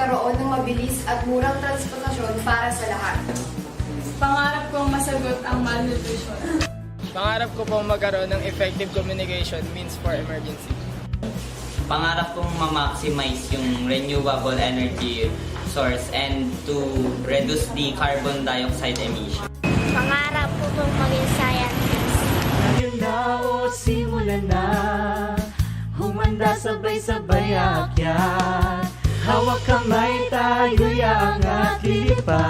magkaroon ng mabilis at murang transportasyon para sa lahat. Pangarap kong masagot ang malnutrition. Pangarap ko pong magkaroon ng effective communication means for emergency. Pangarap kong ma-maximize yung renewable energy source and to reduce the carbon dioxide emission. Pangarap ko pong maging scientist. Ngayon na o simulan na, humanda sabay-sabay akyat. Hawak kamay tayo'y aangat, lipad.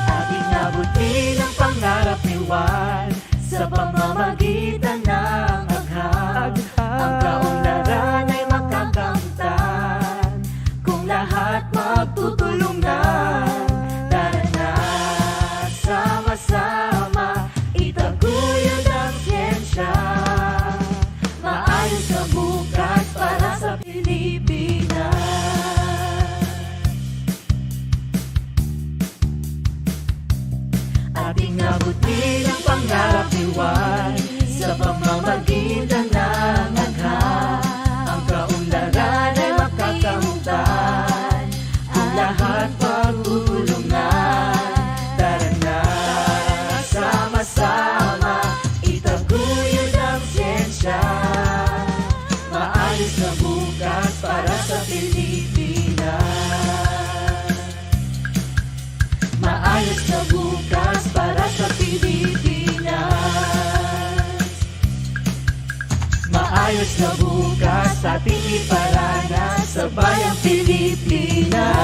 Ating abutin ang pangarap ni Juan sa pamamagitan ng agham. Ang kaunlaran ay makakamtan kung lahat magtutulungan. Tara na, sama-sama itaguyod ang siyensya. Maayos na bukas para sa Pilipinas. Ating abutin ang pangarap ni Juan sa pamamagitan ng agham. Ang kaunlaran ay makakamtan kung lahat pagtulungan. Tara na, sama-sama itaguyod ang siyensya. Maayos na bukas para sa Pilipinas. Maayos na bukas para sa Pilipinas. Maayos na bukas ating iparanas sa bayang Pilipinas.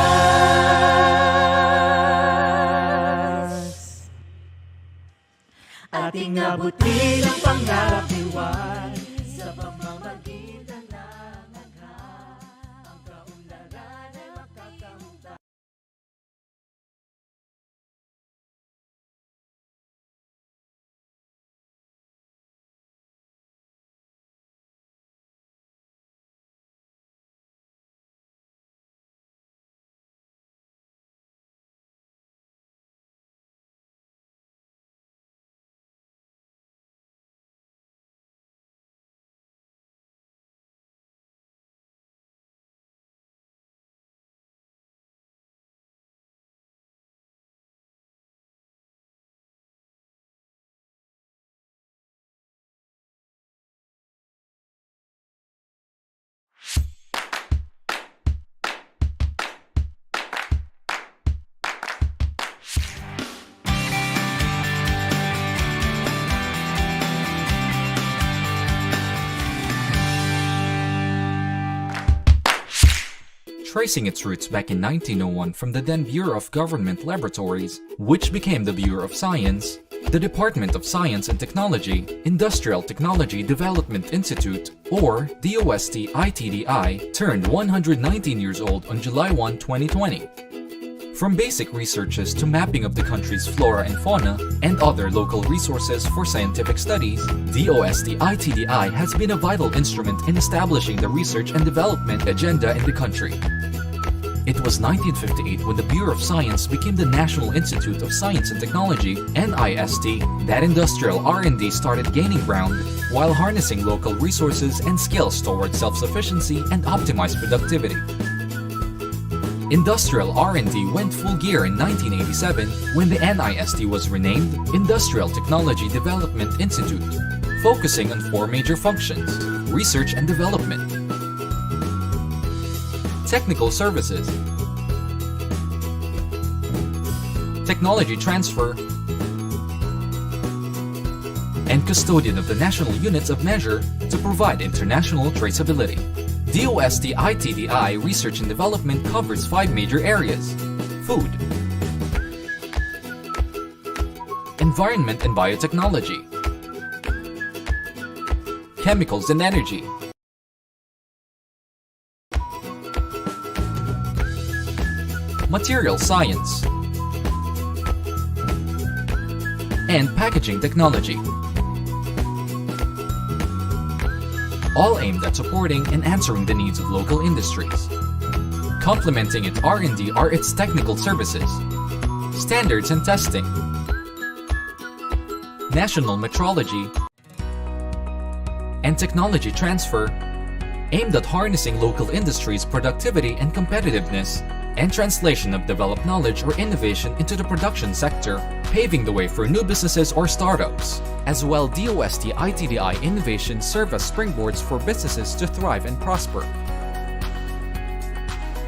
Ating abutin ang pangarap ni Juan sa pamamagitan ng agham. Ang kaunlaran ay makakamtan. Tracing its roots back in 1901 from the then Bureau of Government Laboratories, which became the Bureau of Science, the Department of Science and Technology, Industrial Technology Development Institute, or DOST-ITDI, turned 119 years old on July 1, 2020. From basic researches to mapping of the country's flora and fauna and other local resources for scientific studies, DOST-ITDI has been a vital instrument in establishing the research and development agenda in the country. It was 1958 when the Bureau of Science became the National Institute of Science and Technology, NIST, that industrial R&D started gaining ground while harnessing local resources and skills towards self-sufficiency and optimized productivity. Industrial R&D went full gear in 1987 when the NIST was renamed Industrial Technology Development Institute, focusing on 4 major functions: research and development, technical services, technology transfer, and custodian of the national units of measure to provide international traceability. DOST-ITDI research and development covers 5 major areas: food, environment and biotechnology, chemicals and energy, material science, and packaging technology. All aimed at supporting and answering the needs of local industries. Complementing its R&D are its technical services, standards and testing, national metrology, and technology transfer, aimed at harnessing local industries' productivity and competitiveness, and translation of developed knowledge or innovation into the production sector, paving the way for new businesses or startups. As well, DOST-ITDI innovations serve as springboards for businesses to thrive and prosper.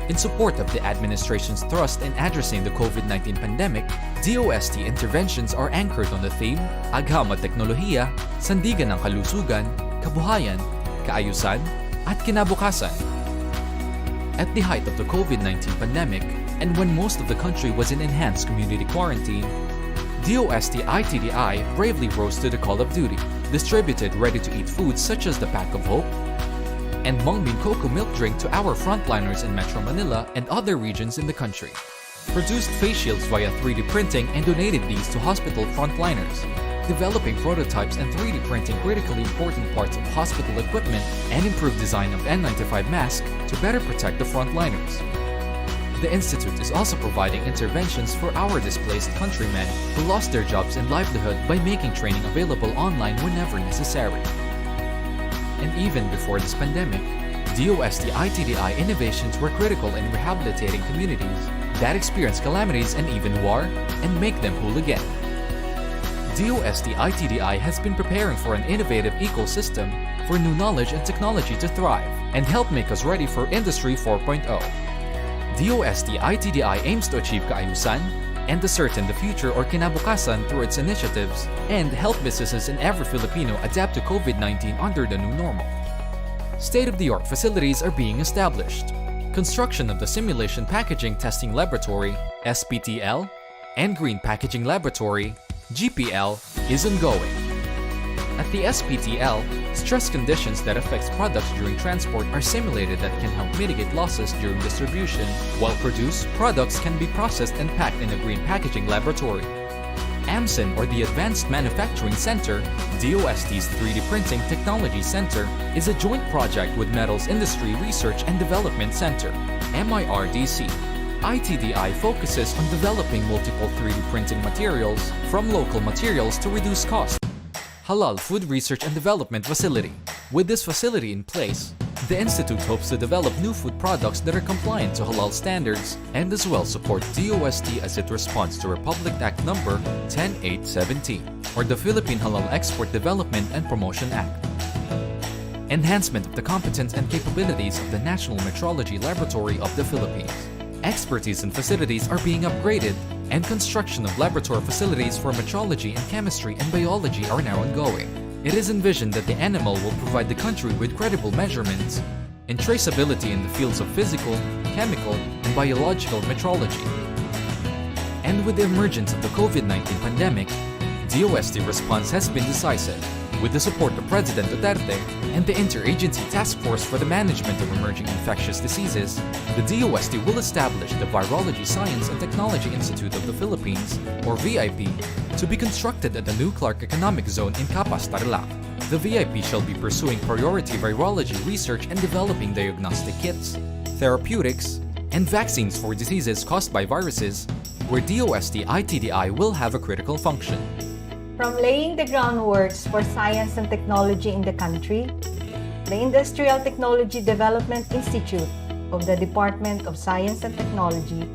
In support of the administration's thrust in addressing the COVID-19 pandemic, DOST interventions are anchored on the theme, Agham at Teknolohiya, Sandigan ng Kalusugan, Kabuhayan, Kaayusan, at Kinabukasan. At the height of the COVID-19 pandemic, and when most of the country was in enhanced community quarantine, DOST-ITDI bravely rose to the call of duty, distributed ready-to-eat foods such as the Pack of Hope, and Mungbean Cocoa Milk Drink to our frontliners in Metro Manila and other regions in the country. Produced face shields via 3D printing and donated these to hospital frontliners. Developing prototypes and 3D printing critically important parts of hospital equipment and improved design of N95 masks to better protect the frontliners. The Institute is also providing interventions for our displaced countrymen who lost their jobs and livelihood by making training available online whenever necessary. And even before this pandemic, DOST-ITDI innovations were critical in rehabilitating communities that experience calamities and even war and make them whole again. DOST-ITDI has been preparing for an innovative ecosystem for new knowledge and technology to thrive and help make us ready for Industry 4.0. DOST-ITDI aims to achieve kaayusan and ascertain the future or kinabukasan through its initiatives and help businesses in every Filipino adapt to COVID-19 under the new normal. State-of-the-art facilities are being established. Construction of the Simulation Packaging Testing Laboratory, SPTL, and Green Packaging Laboratory, GPL, is ongoing. At the SPTL, stress conditions that affect products during transport are simulated that can help mitigate losses during distribution, while produced products can be processed and packed in a green packaging laboratory. AMSIN, or the Advanced Manufacturing Center, DOST's 3D Printing Technology Center, is a joint project with Metals Industry Research and Development Center, MIRDC. ITDI focuses on developing multiple 3D printing materials from local materials to reduce cost. Halal Food Research and Development Facility. With this facility in place, the Institute hopes to develop new food products that are compliant to Halal standards and as well support DOST as it responds to Republic Act No. 10817, or the Philippine Halal Export Development and Promotion Act. Enhancement of the competence and capabilities of the National Metrology Laboratory of the Philippines. Expertise and facilities are being upgraded, and construction of laboratory facilities for metrology and chemistry and biology are now ongoing. It is envisioned that the animal will provide the country with credible measurements and traceability in the fields of physical, chemical, and biological metrology. And with the emergence of the COVID-19 pandemic, DOST response has been decisive. With the support of President Duterte and the Interagency Task Force for the Management of Emerging Infectious Diseases, the DOST will establish the Virology Science and Technology Institute of the Philippines, or VIP, to be constructed at the new Clark Economic Zone in Capas, Tarlac. The VIP shall be pursuing priority virology research and developing diagnostic kits, therapeutics, and vaccines for diseases caused by viruses, where DOST-ITDI will have a critical function. From laying the groundworks for science and technology in the country, the Industrial Technology Development Institute of the Department of Science and Technology,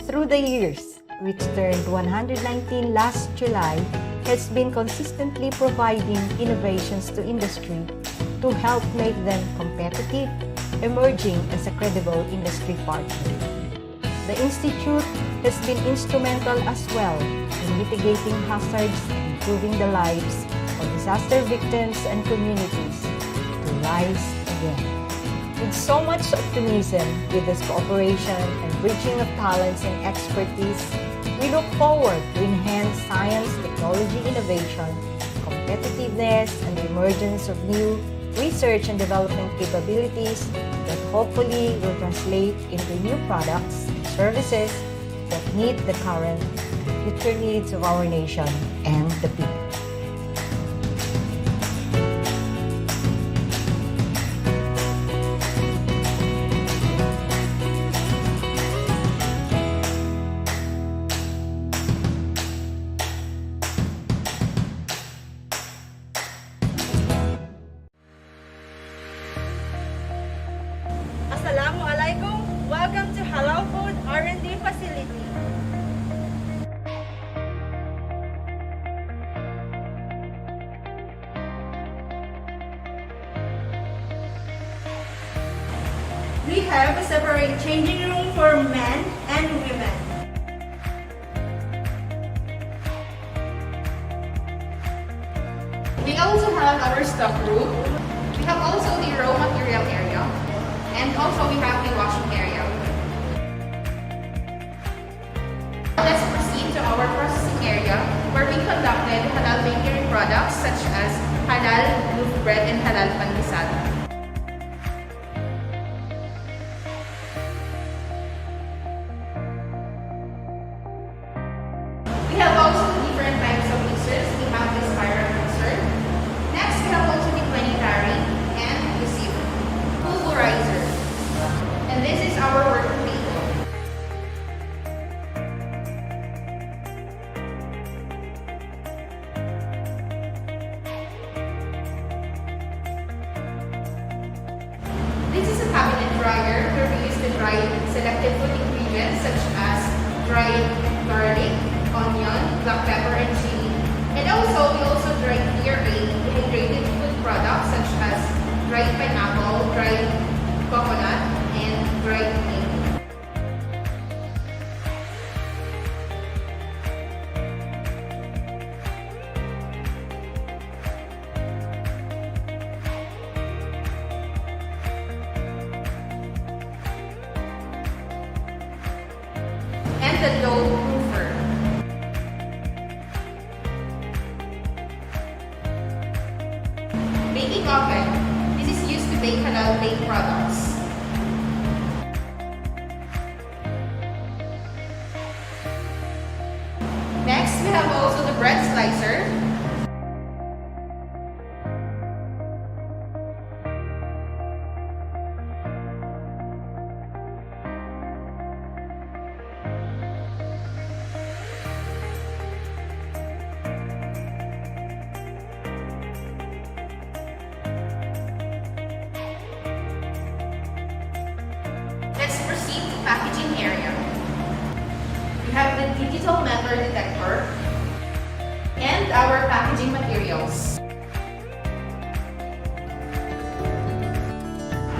through the years, which turned 119 last July, has been consistently providing innovations to industry to help make them competitive, emerging as a credible industry partner. The Institute has been instrumental as well in mitigating hazards and improving the lives of disaster victims and communities to rise again. With so much optimism with this cooperation and bridging of talents and expertise, we look forward to enhance science, technology, innovation, competitiveness, and the emergence of new research and development capabilities that hopefully will translate into new products and services that meet the current and future needs of our nation and the people. We have a separate changing room for men and women. We also have our stock room. We have also the raw material area. And also we have the washing area. Let's proceed to our processing area where we conducted halal bakery products such as halal loaf bread and halal pandesal. We have also different types of mixers. We have the spiral mixer. Next, we have also the planetary and the sieve, pulverizer. And this is our working table. This is a cabinet dryer where we use to dry selected food ingredients such as dried garlic, onion, black pepper, and chili. And also, we also dry clear dehydrated food products such as dried pineapple, dried coconut, and dried mango. And the dough proofer. Baking oven. This is used to bake halal baked products. Next, we have also the bread slicer. Let's proceed to packaging area. We have the digital metal detector and our packaging materials.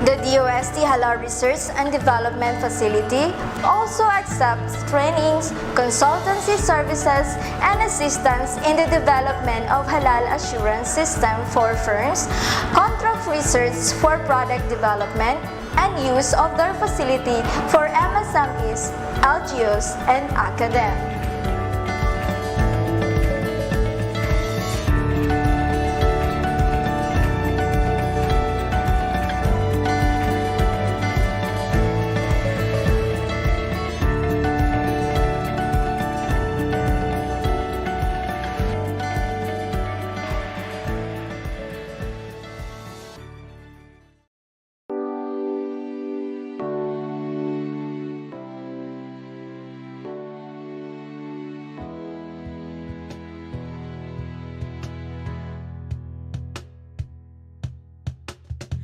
The DOST Halal Research and Development Facility also accepts trainings, consultancy services, and assistance in the development of halal assurance system for firms, contract research for product development, and use of their facility for MSMEs, LGUs, and academics.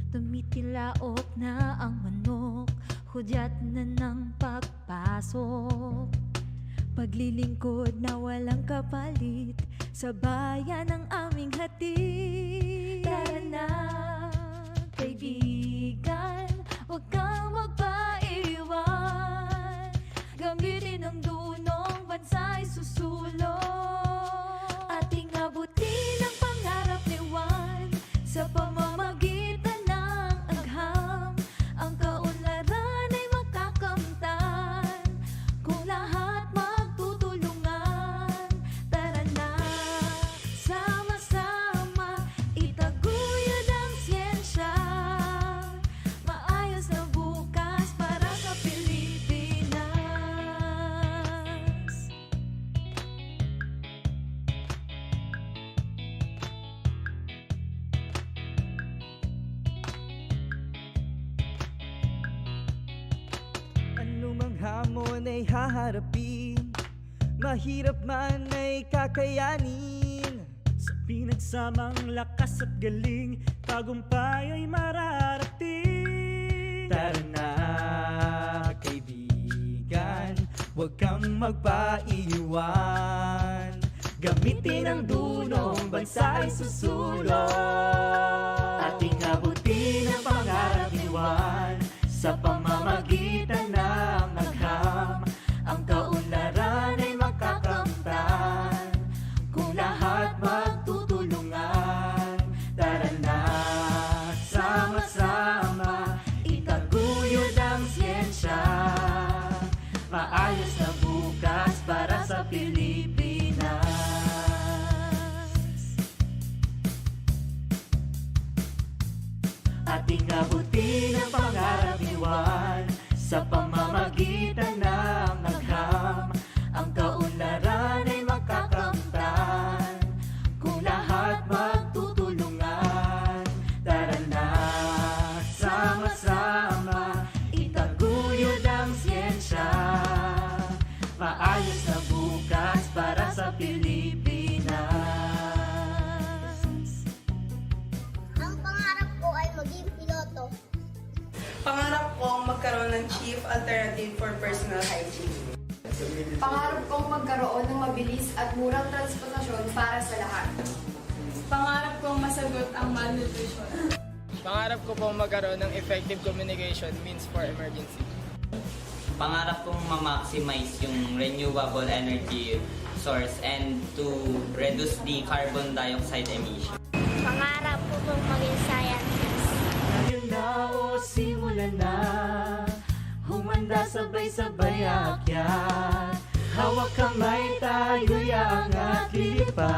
Tumitilaok na ang manok, hudyat na ng pagpasok. Paglilingkod na walang kapalit, sa bayan ng aming hatid. Tara na, kaibigan, huwag kang magpaiwan. Gamitin ang dunong bansa'y susulong. Ating abutin ang pangarap ni Juan sa pamamagitan ng agham. Ang kaunlaran ay makakamtan kung lahat magtutulungan. Tara na, sama-sama itaguyod ang siyensya. Maayos na bukas para sa Pilipinas. Anumang hamon ay haharapin, mahirap man ay kakayanin. Sa pinagsamang lakas at galing, tagumpay ay mararating. Tara na, kaibigan, huwag kang magpaiwan. Gamitin ang dunong bansa'y susulong. Ating abutin ang pangarap ni Juan sa pamamagitan Ating abutin ang pangarap iwan sa pamamagitan ng agham. Ang kaunlaran ay makakamtan kung lahat magtutulungan. Tara na, sama-sama itaguyod ang siyensya. Maayos na bukas para sa Pilipinas. Ang pangarap ko ay maging piloto. Pangarap kong magkaroon ng chief alternative for personal hygiene. Pangarap kong magkaroon ng mabilis at murang transportasyon para sa lahat. Pangarap kong masagot ang malnutrition. Pangarap ko pong magkaroon ng effective communication means for emergency. Pangarap kong ma-maximize yung renewable energy source and to reduce the carbon dioxide emission. Pangarap ko pong maging scientist. Ngayon na o simulan na, humanda sabay-sabay akyat. Hawak kamay tayo'y aangat, lilipad.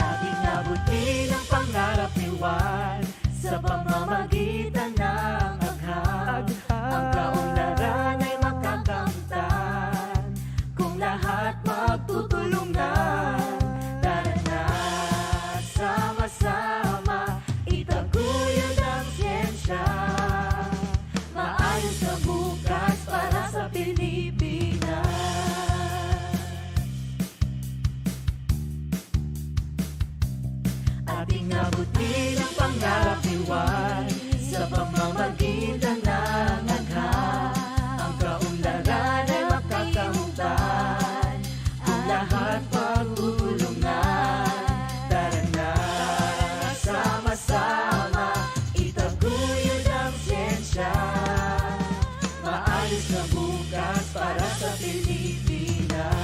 Ating abutin ang pangarap iwan sa pamamagitan ng agham. Ang kaunlaran ay makakamtan kung lahat magtutulungan. Tara na, sama-sama itaguyod ang siyensya. Maayos na bukas para sa Pilipinas. Ating abutin ang pangarap iwan sa pamamagitan ng agham. Ang kaunlaran ay makakamtan kung lahat magtutulungan. Tara na, sama-sama itaguyod ang siyensya. Maayos na bukas para sa Pilipinas.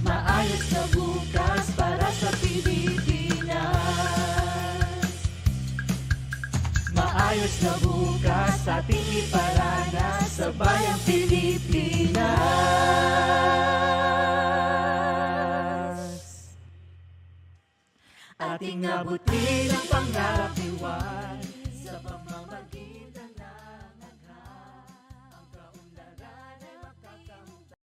Maayos na bukas para sa Pilipinas. Maayos na bukas ating iparana sa bayang Pilipinas. Ating abutin ang pangarap iwan sa pamamagitan ng agham. Ang kaunlaran ay makakamtan.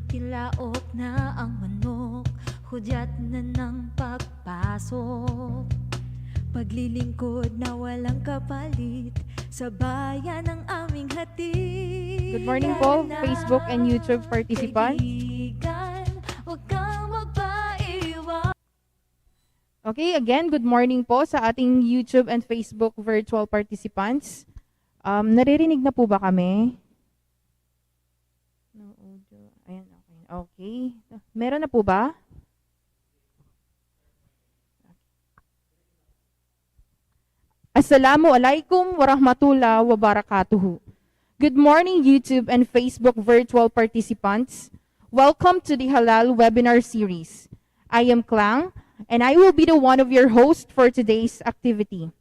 Tilaok na ang manok, hudyat na ng pagpasok. Paglilingkod na walang kapalit, sa bayan ng aming hatid. Good morning po, Facebook and YouTube participants. Kaibigan, huwag kang magpaiwan. Okay, again, good morning po sa ating YouTube and Facebook virtual participants. Naririnig na po ba kami? No audio. Ayan, okay. Okay. Meron na po ba? Assalamualaikum warahmatullahi wabarakatuh. Good morning, YouTube and Facebook virtual participants. Welcome to the Halal webinar series. I am Klang, and I will be the one of your hosts for today's activity.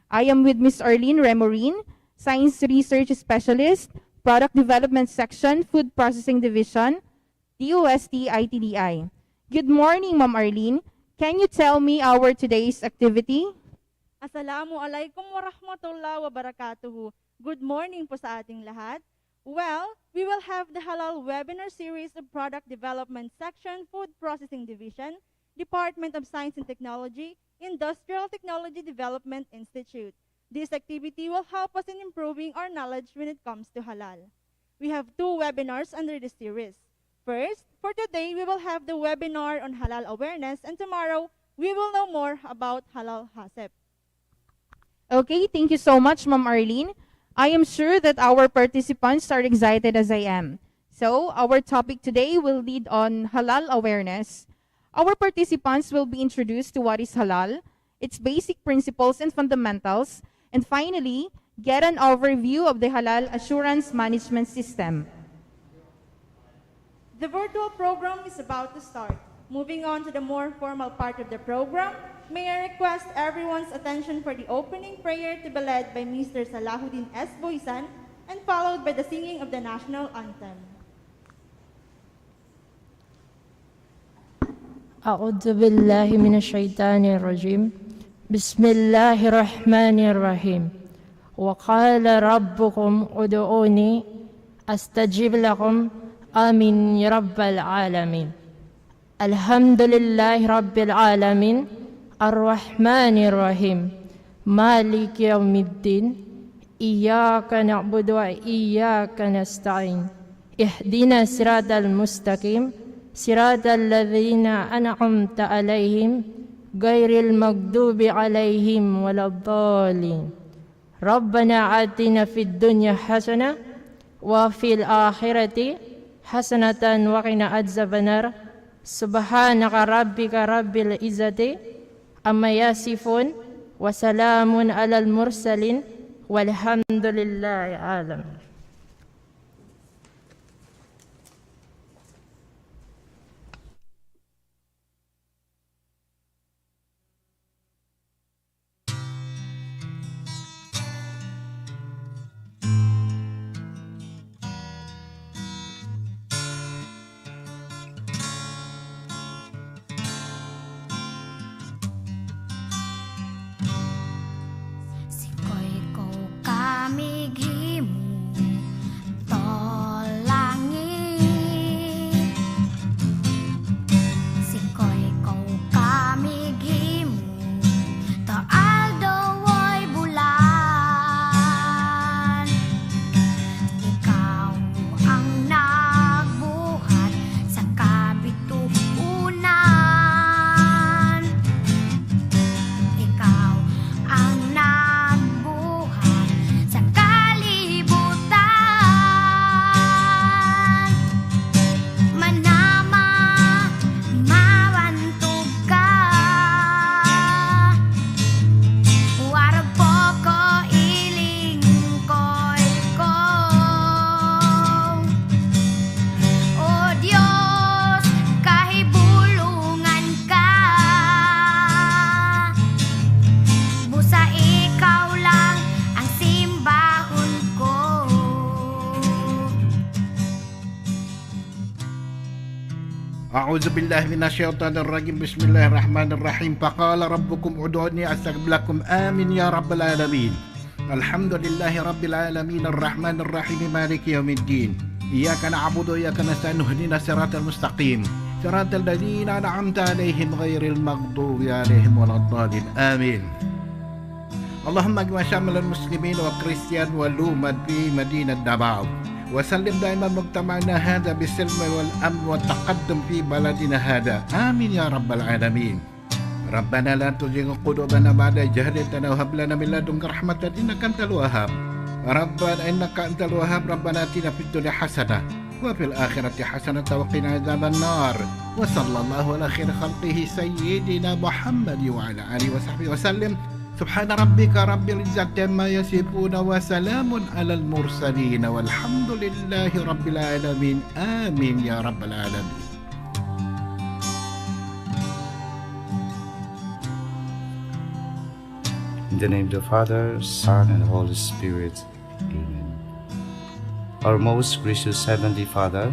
I am with Ms. Arlene Remorin, Science Research Specialist, Product Development Section, Food Processing Division, DOST-ITDI. Good morning, Ma'am Arlene. Can you tell me our today's activity? Assalamualaikum warahmatullahi wabarakatuh. Good morning po sa ating lahat. Well, we will have the Halal webinar series of Product Development Section, Food Processing Division, Department of Science and Technology, Industrial Technology Development Institute. This activity will help us in improving our knowledge when it comes to halal. We have 2 webinars under this series. First, for today, we will have the webinar on halal awareness, and tomorrow, we will know more about halal hasep. Okay, thank you so much, Ma'am Arlene. I am sure that our participants are excited as I am. So, our topic today will lead on halal awareness. Our participants will be introduced to what is halal, its basic principles and fundamentals, and finally, get an overview of the halal assurance management system. The virtual program is about to start. Moving on to the more formal part of the program, may I request everyone's attention for the opening prayer to be led by Mr. Salahuddin S. Boysan and followed by the singing of the national anthem. أعوذ بالله من الشيطان الرجيم بسم الله الرحمن الرحيم وقال ربكم ادعوني أستجب لكم آمين يا رب العالمين الحمد لله رب العالمين الرحمن الرحيم مالك يوم الدين إياك نعبد وإياك نستعين اهدنا الصراط المستقيم صراط الذين أنعمت عليهم غير المغضوب عليهم ولا الضالين ربنا آتنا في الدنيا حسنة وفي الآخرة حسنة وقنا عذاب النار سبحانك ربك رب العزة أما يصفون وسلام على المرسلين والحمد لله عالم. أعوذ بالله من الشيطان الرجيم بسم الله الرحمن الرحيم فقال ربكم ادعوني أستجب لكم آمين يا رب العالمين الحمد لله رب العالمين الرحمن الرحيم مالك يوم الدين إياك نعبد وإياك نستعين اهدنا الصراط المستقيم صراط الذين أنعمت عليهم غير المغضوب عليهم ولا الضالين آمين. اللهم اجمع شامل المسلمين والكريستيان والأمم في مدينة دباو وسلم دائما مجتمعنا هذا بالسلم والأمن والتقدم في بلدنا هذا آمين يا رب العالمين. ربنا لا تزغ قلوبنا بعد إذ هديتنا وهب لنا من لدنك رحمة إنك أنت الوهاب. ربنا إنك أنت الوهاب. ربنا آتنا في الدنيا حسنة وفي الآخرة حسنة وقنا عذاب النار. وصلى الله على خير خلقه سيدنا محمد وعلى آله وصحبه وسلم. سبحان ربك رب العزة عما يصفون وسلام على المرسلين والحمد لله رب العالمين آمين يا رب العالمين. In the name of the Father, Son, and Holy Spirit. Amen. Our most gracious Heavenly Father,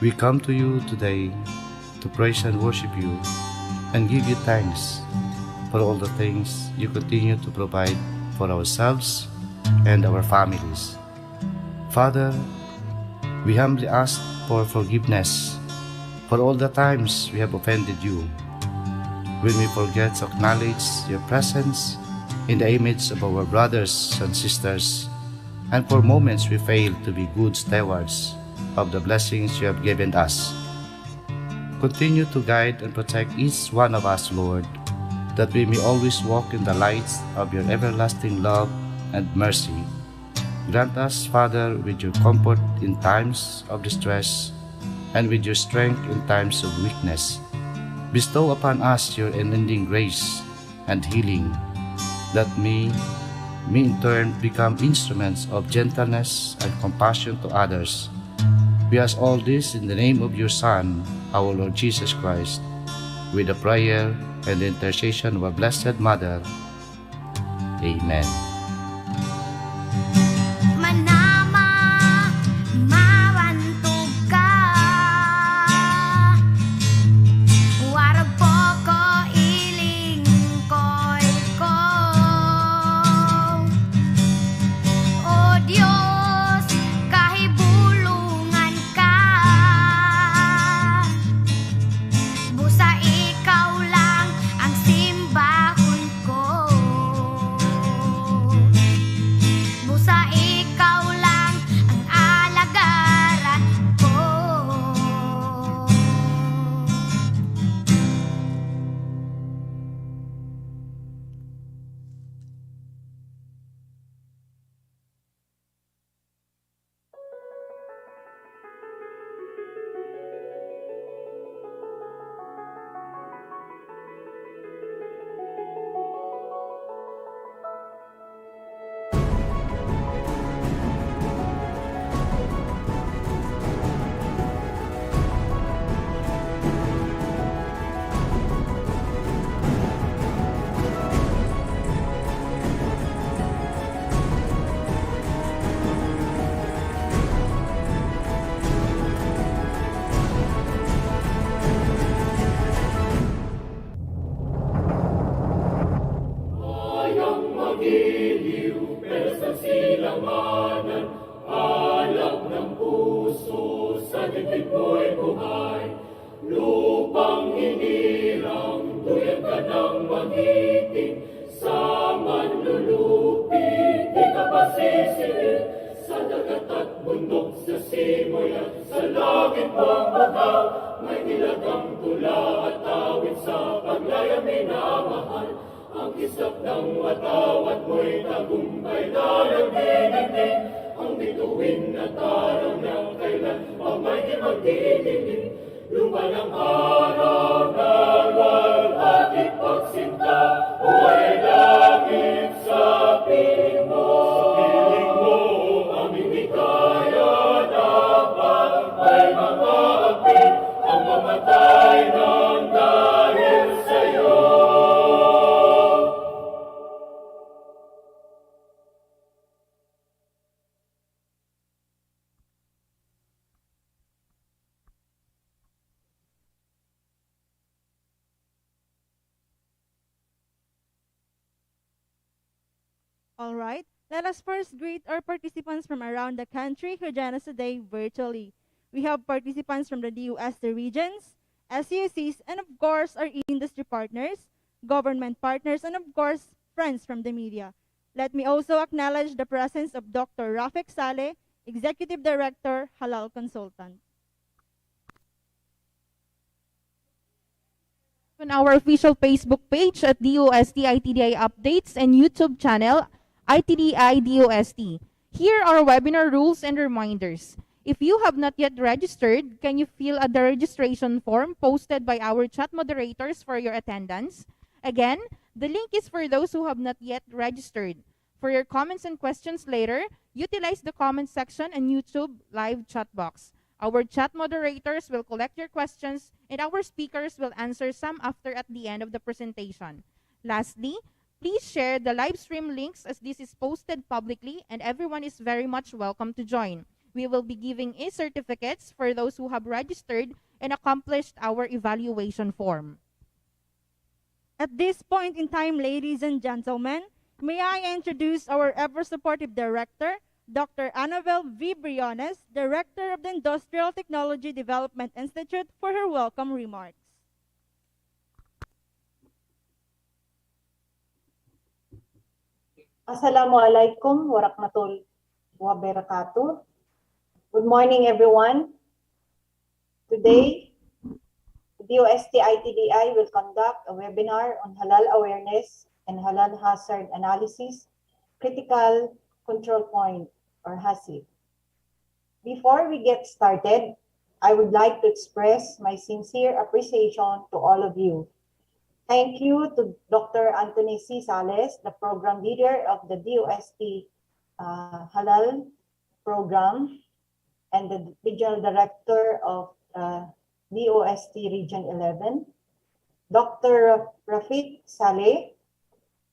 we come to you today to praise and worship you and give you thanks for all the things you continue to provide for ourselves and our families. Father, we humbly ask for forgiveness for all the times we have offended you, when we forget to acknowledge your presence in the image of our brothers and sisters, and for moments we fail to be good stewards of the blessings you have given us. Continue to guide and protect each one of us, Lord, that we may always walk in the lights of your everlasting love and mercy. Grant us, Father, with your comfort in times of distress and with your strength in times of weakness. Bestow upon us your unending grace and healing, that we may in turn become instruments of gentleness and compassion to others. We ask all this in the name of your Son, our Lord Jesus Christ, with the prayer and the intercession of our Blessed Mother. Amen. All right, let us first greet our participants from around the country who join us today virtually. We have participants from the DOST regions, SUCs, and of course our industry partners, government partners, and of course friends from the media. Let me also acknowledge the presence of Dr. Rafik Saleh, Executive Director, Halal Consultant. On our official Facebook page at DOST-ITDI Updates and YouTube channel ITDI DOST. Here are webinar rules and reminders. If you have not yet registered, can you fill out the registration form posted by our chat moderators for your attendance? Again, the link is for those who have not yet registered. For your comments and questions later, utilize the comment section and YouTube live chat box. Our chat moderators will collect your questions and our speakers will answer some after at the end of the presentation. Lastly, please share the live stream links as this is posted publicly and everyone is very much welcome to join. We will be giving e-certificates for those who have registered and accomplished our evaluation form. At this point in time, ladies and gentlemen, may I introduce our ever-supportive director, Dr. Annabel V. Briones, Director of the Industrial Technology Development Institute, for her welcome remarks. Assalamualaikum warahmatullahi wabarakatuh. Good morning, everyone. Today, DOST-ITDI will conduct a webinar on halal awareness and halal hazard analysis, critical control point, or HACCP. Before we get started, I would like to express my sincere appreciation to all of you. Thank you to Dr. Anthony C. Sales, the program leader of the DOST Halal program and the regional director of DOST Region 11, Dr. Rafik Saleh,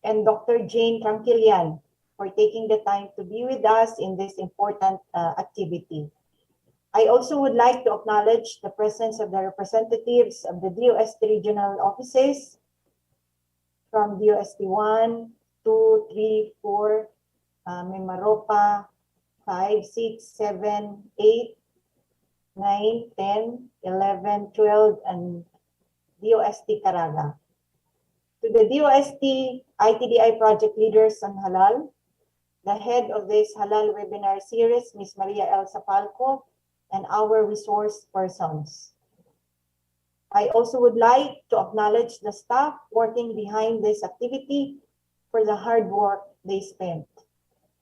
and Dr. Jane Tranquillian for taking the time to be with us in this important activity. I also would like to acknowledge the presence of the representatives of the DOST regional offices from DOST 1, 2, 3, 4, Mimaropa, 5, 6, 7, 8, 9, 10, 11, 12, and DOST Caraga. To the DOST ITDI project leaders on Halal, the head of this Halal webinar series, Ms. Maria Elsa Falco, and our resource persons. I also would like to acknowledge the staff working behind this activity for the hard work they spent.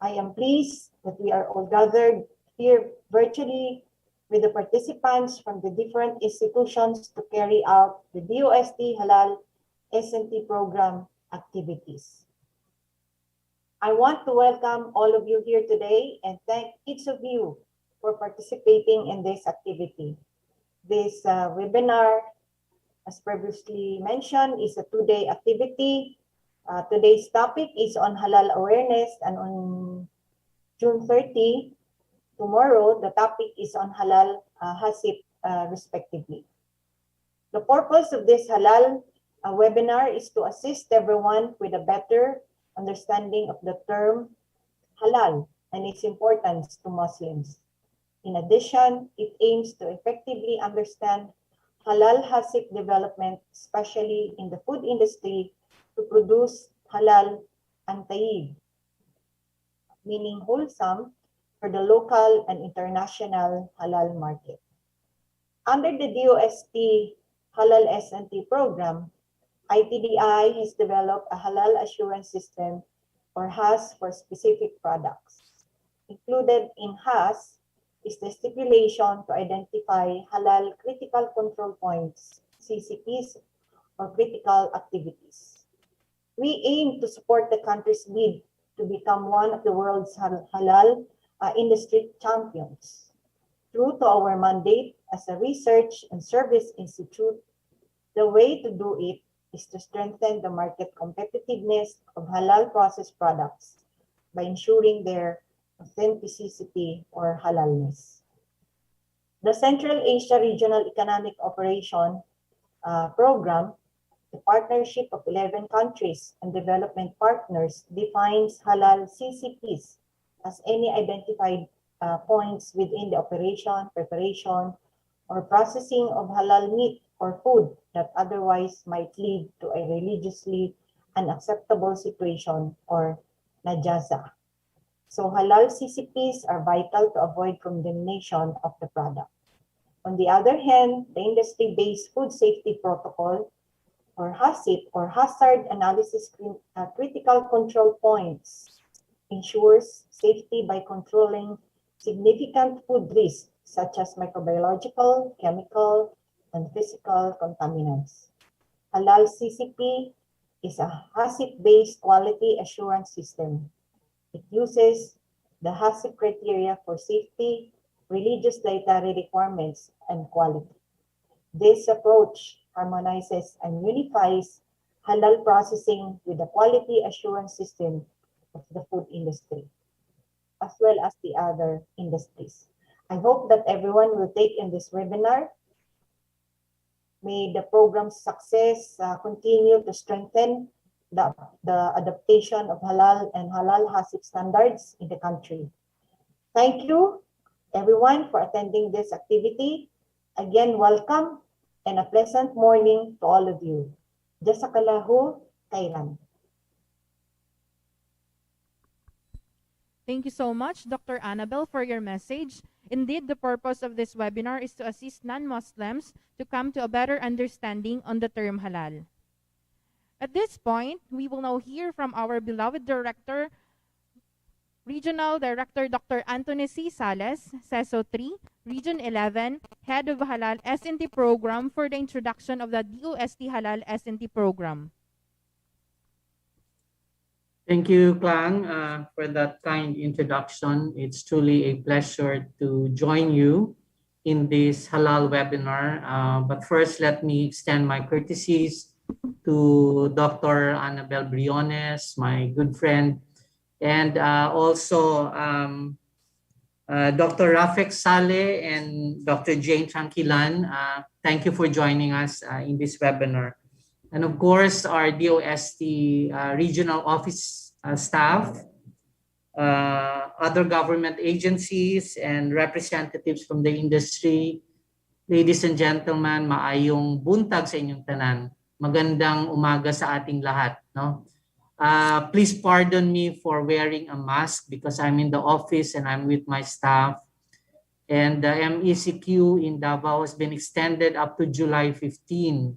I am pleased that we are all gathered here virtually with the participants from the different institutions to carry out the DOST Halal S&T program activities. I want to welcome all of you here today and thank each of you for participating in this activity. This webinar, as previously mentioned, is a two-day activity. Today's topic is on halal awareness, and on June 30, tomorrow, the topic is on halal HACCP respectively. The purpose of this halal webinar is to assist everyone with a better understanding of the term halal and its importance to Muslims. In addition, it aims to effectively understand halal HACCP development, especially in the food industry, to produce halal and tayyib, meaning wholesome, for the local and international halal market. Under the DOST Halal S&T program, ITDI has developed a halal assurance system, or HAS, for specific products. Included in HAS is the stipulation to identify halal critical control points, CCPs, or critical activities. We aim to support the country's bid to become one of the world's halal industry champions. True to our mandate as a research and service institute, the way to do it is to strengthen the market competitiveness of halal processed products by ensuring their authenticity or halalness. The Central Asia Regional Economic Operation Program The partnership of 11 countries and development partners defines halal CCPs as any identified points within the operation, preparation, or processing of halal meat or food that otherwise might lead to a religiously unacceptable situation or najasa. So halal CCPs are vital to avoid condemnation of the product. On the other hand, the industry-based food safety protocol, or HACCP, or Hazard Analysis Critical Control Points, ensures safety by controlling significant food risks such as microbiological, chemical, and physical contaminants. Halal CCP is a HACCP-based quality assurance system. It uses the HACCP criteria for safety, religious dietary requirements, and quality. This approach harmonizes and unifies halal processing with the quality assurance system of the food industry, as well as the other industries. I hope that everyone will take in this webinar. May the program's success continue to strengthen the adaptation of halal and halal HACCP standards in the country. Thank you, everyone, for attending this activity. Again, welcome and a pleasant morning to all of you. Jazakallahu khairan. Thank you so much, Dr. Annabelle, for your message. Indeed, the purpose of this webinar is to assist non-Muslims to come to a better understanding on the term halal. At this point, we will now hear from our beloved Director, Regional Director Dr. Anthony C. Sales, CESO 3, Region 11, Head of Halal S&T Program, for the introduction of the DOST Halal S&T Program. Thank you, Klang, for that kind introduction. It's truly a pleasure to join you in this halal webinar. But first, let me extend my courtesies to Dr. Annabelle Briones, my good friend, and also Dr. Rafek Saleh and Dr. Jane Tranquilan. Thank you for joining us in this webinar. And of course, our DOST regional office staff, other government agencies, and representatives from the industry. Ladies and gentlemen, maayong buntag sa inyong tanan. Magandang umaga sa ating lahat. No? Please pardon me for wearing a mask because I'm in the office and I'm with my staff. And the MECQ in Davao has been extended up to July 15.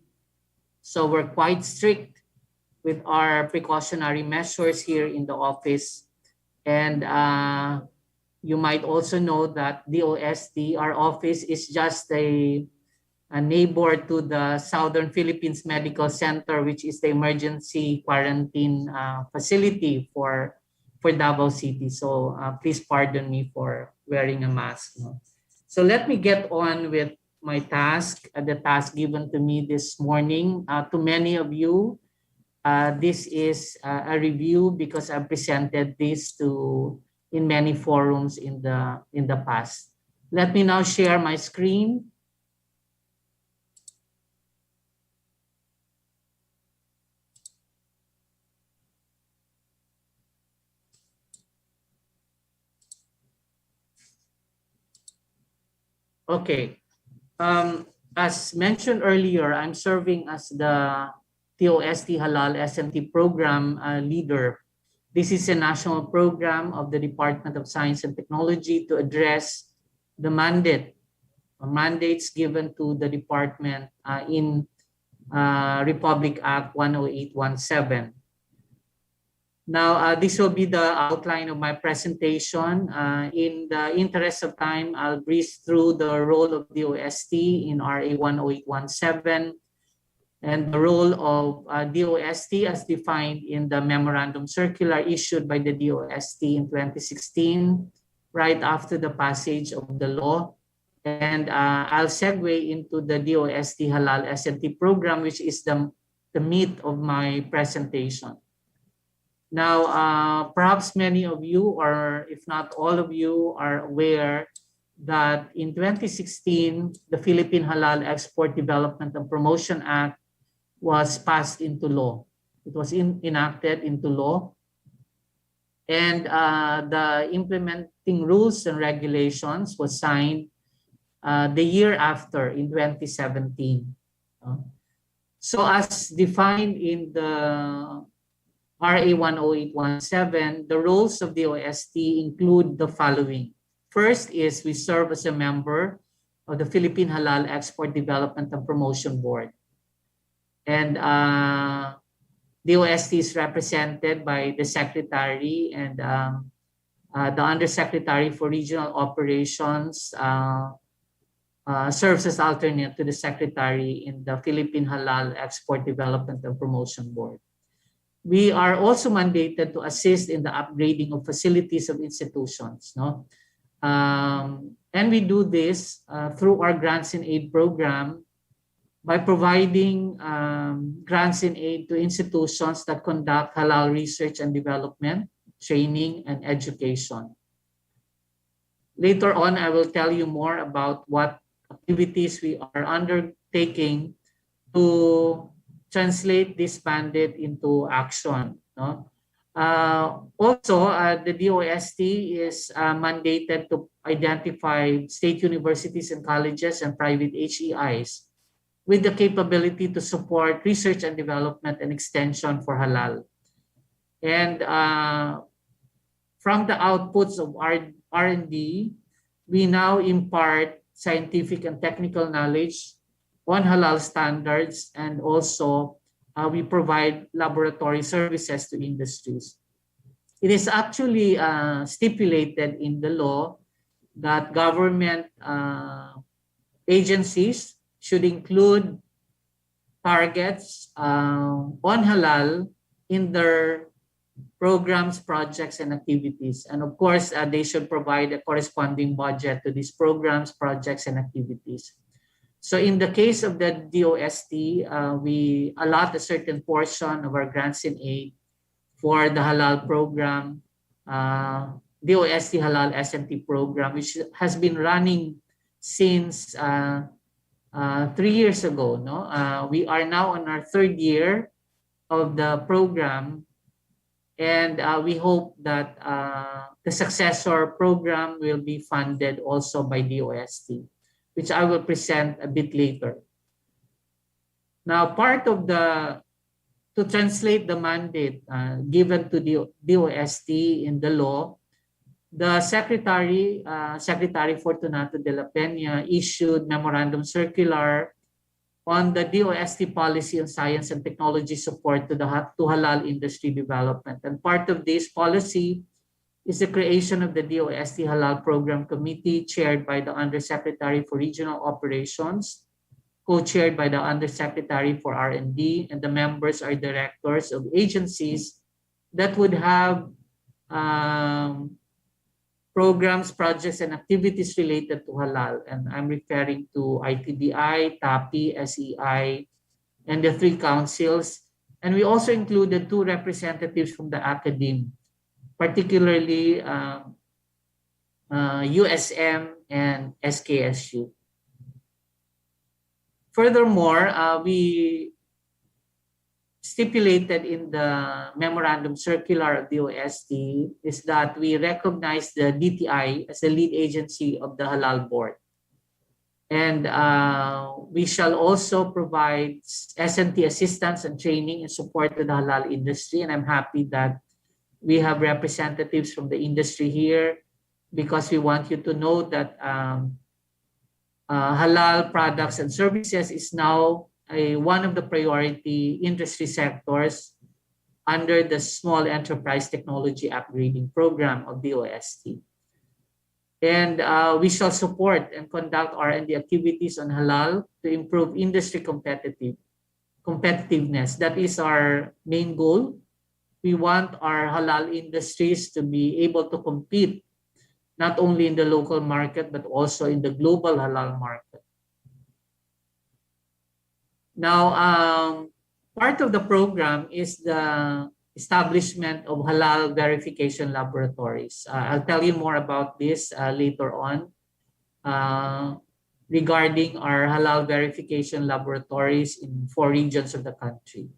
So we're quite strict with our precautionary measures here in the office. And you might also know that DOST, our office, is just a neighbor to the Southern Philippines Medical Center, which is the emergency quarantine facility for Davao City. So please pardon me for wearing a mask. No? So let me get on with my task, the task given to me this morning. To many of you, this is a review because I presented this in many forums in the past. Let me now share my screen. Okay. As mentioned earlier, I'm serving as the DOST Halal S&T program leader. This is a national program of the Department of Science and Technology to address the mandates given to the department in Republic Act 10817. Now, this will be the outline of my presentation. In the interest of time, I'll breeze through the role of DOST in RA 10817 and the role of DOST as defined in the memorandum circular issued by the DOST in 2016, right after the passage of the law. And I'll segue into the DOST Halal S&T program, which is the meat of my presentation. Now, perhaps many of you, or if not all of you, are aware that in 2016, the Philippine Halal Export Development and Promotion Act was passed into law. It was enacted into law. And the implementing rules and regulations was signed the year after in 2017. So as defined in the RA 10817, the roles of the OST include the following. First is we serve as a member of the Philippine Halal Export Development and Promotion Board. And the OST is represented by the Secretary and the Undersecretary for Regional Operations serves as alternate to the Secretary in the Philippine Halal Export Development and Promotion Board. We are also mandated to assist in the upgrading of facilities of institutions. No? And we do this through our Grants and Aid program by providing grants and aid to institutions that conduct halal research and development, training, and education. Later on, I will tell you more about what activities we are undertaking to translate this mandate into action. No? Also, the DOST is mandated to identify state universities and colleges and private HEIs with the capability to support research and development and extension for halal. And from the outputs of R&D, we now impart scientific and technical knowledge on halal standards, and also we provide laboratory services to industries. It is actually stipulated in the law that government agencies should include targets on halal in their programs, projects, and activities. And of course, they should provide a corresponding budget to these programs, projects, and activities. So in the case of the DOST, we allot a certain portion of our grants and aid for the halal program, DOST Halal SMT program, which has been running since 3 years ago. No? We are now on our 3rd year of the program, and we hope that the successor program will be funded also by DOST, which I will present a bit later. Now, part of to translate the mandate given to the DOST in the law, the Secretary Fortunato de la Peña issued memorandum circular on the DOST policy on science and technology support to halal industry development. And part of this policy is the creation of the DOST Halal Program Committee, chaired by the Undersecretary for Regional Operations, co-chaired by the Undersecretary for R&D, and the members are directors of agencies that would have programs, projects, and activities related to halal. And I'm referring to ITDI, TAPI, SEI, and the 3 councils. And we also included 2 representatives from the academe, particularly USM and SKSU. Furthermore, we stipulated in the memorandum circular of the DOST is that we recognize the DTI as the lead agency of the Halal Board. And we shall also provide S&T assistance and training and support to the halal industry. And I'm happy that we have representatives from the industry here, because we want you to know that halal products and services is now one of the priority industry sectors under the Small Enterprise Technology Upgrading Program of the DOST. And we shall support and conduct R&D activities on halal to improve industry competitiveness. That is our main goal. We want our halal industries to be able to compete not only in the local market, but also in the global halal market. Now, part of the program is the establishment of halal verification laboratories. I'll tell you more about this later on. regarding our halal verification laboratories in 4 regions of the country.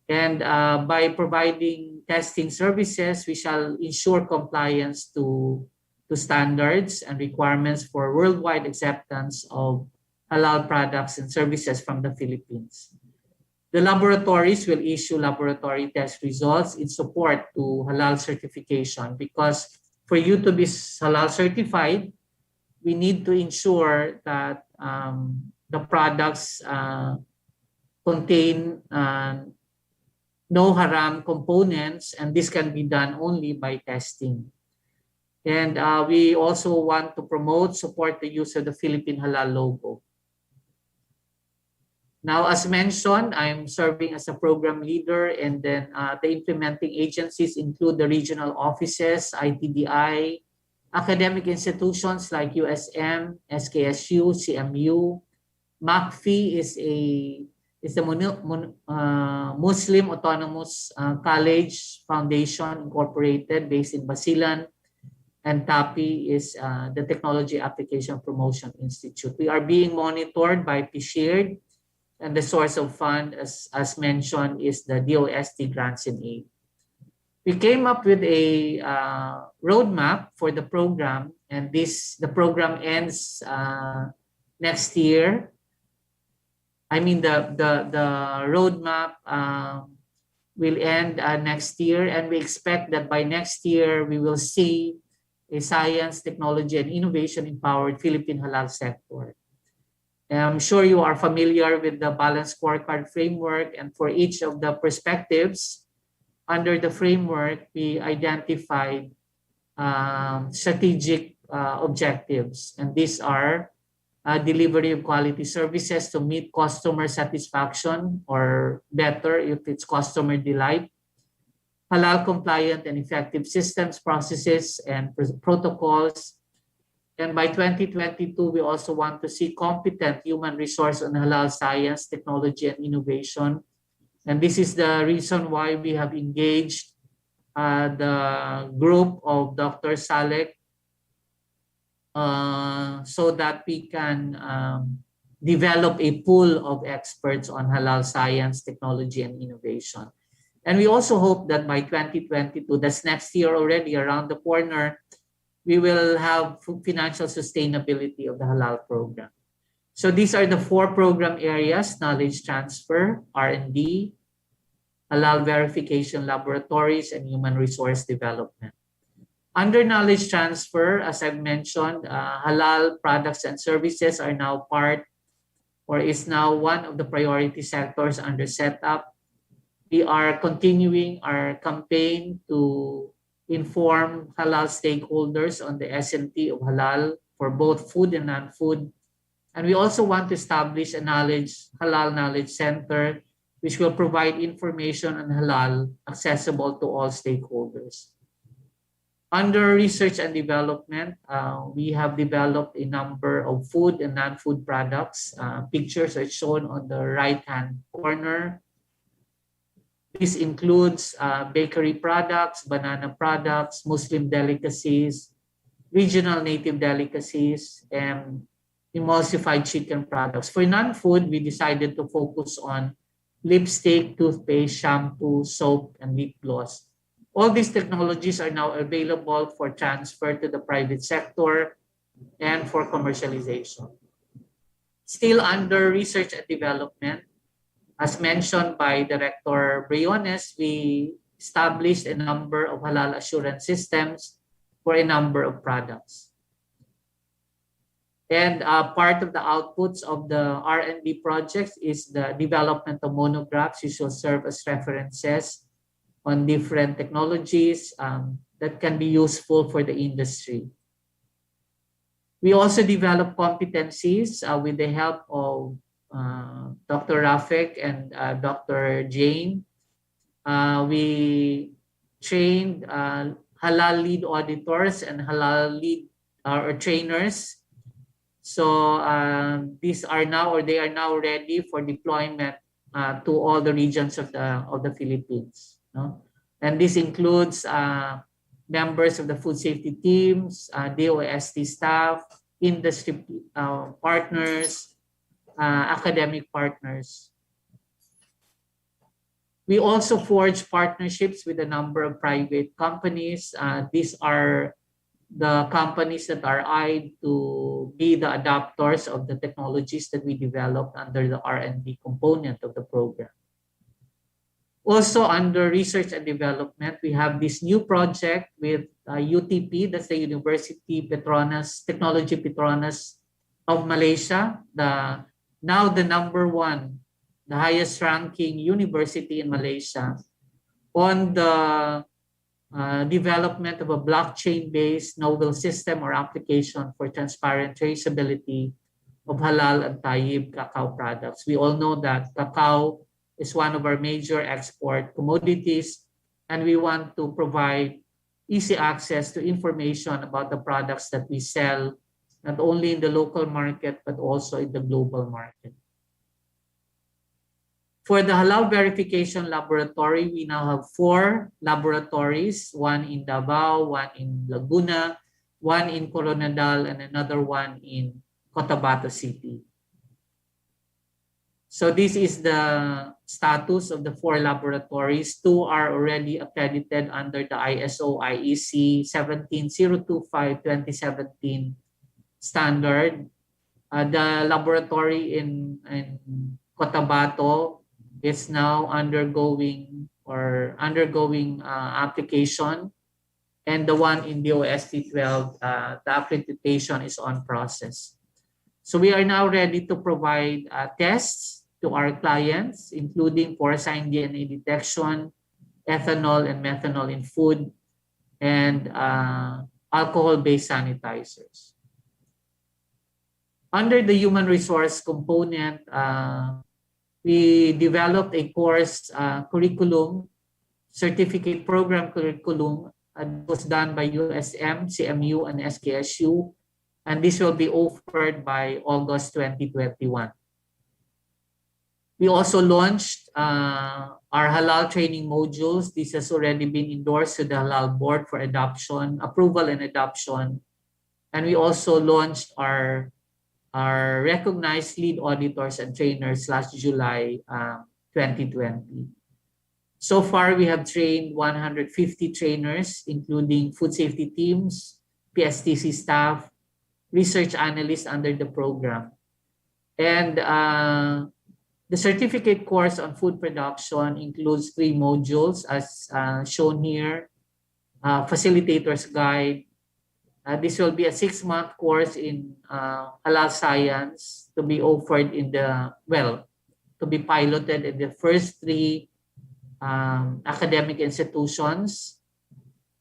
And by providing testing services, we shall ensure compliance to standards and requirements for worldwide acceptance of halal products and services from the Philippines. The laboratories will issue laboratory test results in support to halal certification, because for you to be halal certified, we need to ensure that the products contain no haram components, and this can be done only by testing. And we also want to promote, support the use of the Philippine Halal logo. Now, as mentioned, I'm serving as a program leader, and then the implementing agencies include the regional offices, ITDI, academic institutions like USM, SKSU, CMU. MACFI is a Muslim Autonomous College Foundation Incorporated based in Basilan, and TAPI is the Technology Application Promotion Institute. We are being monitored by PSHEARD, and the source of fund, as mentioned, is the DOST grants and aid. We came up with a roadmap for the program, and the program ends next year. I mean, the roadmap will end next year, and we expect that by next year we will see a science, technology, and innovation empowered Philippine halal sector. I'm sure you are familiar with the balanced scorecard framework, and for each of the perspectives under the framework, we identified strategic objectives, and these are delivery of quality services to meet customer satisfaction, or better if it's customer delight, halal compliant and effective systems, processes, and protocols. And by 2022, we also want to see competent human resource on halal science, technology, and innovation. And this is the reason why we have engaged the group of Dr. Salek so that we can develop a pool of experts on halal science, technology, and innovation. And we also hope that by 2022, that's next year already, around the corner, we will have financial sustainability of the halal program. So these are the 4 program areas: knowledge transfer, R&D, halal verification laboratories, and human resource development. Under knowledge transfer, as I've mentioned, halal products and services are now part, or is now one of the priority sectors under setup. We are continuing our campaign to inform halal stakeholders on the S&T of halal for both food and non-food. And we also want to establish a halal knowledge center, which will provide information on halal accessible to all stakeholders. Under research and development, we have developed a number of food and non-food products. Pictures are shown on the right-hand corner. This includes bakery products, banana products, Muslim delicacies, regional native delicacies, and emulsified chicken products. For non-food, we decided to focus on lipstick, toothpaste, shampoo, soap, and lip gloss. All these technologies are now available for transfer to the private sector and for commercialization. Still under research and development, as mentioned by Director Briones, we established a number of halal assurance systems for a number of products. And part of the outputs of the R&D projects is the development of monographs, which will serve as references on different technologies that can be useful for the industry. We also develop competencies with the help of Dr. Rafik and Dr. Jane. We trained halal lead auditors and halal lead trainers. So these are now, or they are now ready for deployment to all the regions of the Philippines. No? And this includes members of the food safety teams, DOST staff, industry partners, academic partners. We also forge partnerships with a number of private companies. These are the companies that are eyed to be the adopters of the technologies that we developed under the R&D component of the program. Also under research and development, we have this new project with UTP, that's the University Petronas, Technology Petronas of Malaysia, now the number one, the highest ranking university in Malaysia, on the development of a blockchain-based novel system or application for transparent traceability of halal and tayyib cacao products. We all know that cacao is one of our major export commodities, and we want to provide easy access to information about the products that we sell, not only in the local market, but also in the global market. For the halal verification laboratory, we now have 4 laboratories, one in Davao, one in Laguna, one in Coronadal, and another one in Cotabato City. So this is the status of the 4 laboratories. 2 are already accredited under the ISO IEC 17025-2017 standard. The laboratory in Cotabato is now undergoing application, and the one in the DOST-12, the accreditation is on process. So we are now ready to provide tests to our clients, including porcine DNA detection, ethanol and methanol in food, and alcohol-based sanitizers. Under the human resource component, we developed a course curriculum, certificate program curriculum that was done by USM, CMU, and SKSU, and this will be offered by August 2021. We also launched our halal training modules. This has already been endorsed to the Halal Board for adoption, approval and adoption. And we also launched our recognized lead auditors and trainers last July 2020. So far, we have trained 150 trainers, including food safety teams, PSTC staff, research analysts under the program. And the certificate course on food production includes 3 modules as shown here. Facilitator's guide. This will be a 6-month course in halal science to be offered to be piloted in the first 3 academic institutions.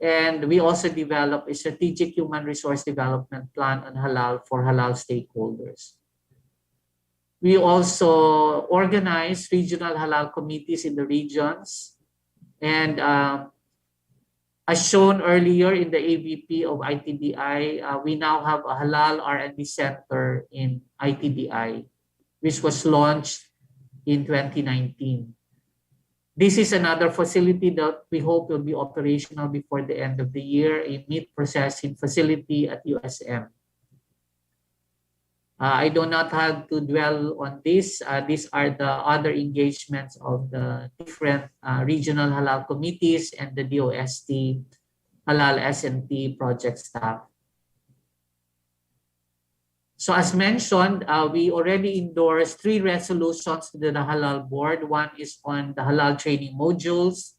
And we also develop a strategic human resource development plan on halal for halal stakeholders. We also organize regional halal committees in the regions. And as shown earlier in the AVP of ITDI, we now have a halal R&D center in ITDI, which was launched in 2019. This is another facility that we hope will be operational before the end of the year, a meat processing facility at USM. I do not have to dwell on this. These are the other engagements of the different regional halal committees and the DOST halal S&T project staff. So as mentioned, we already endorsed 3 resolutions to the Halal Board. One is on the halal training modules.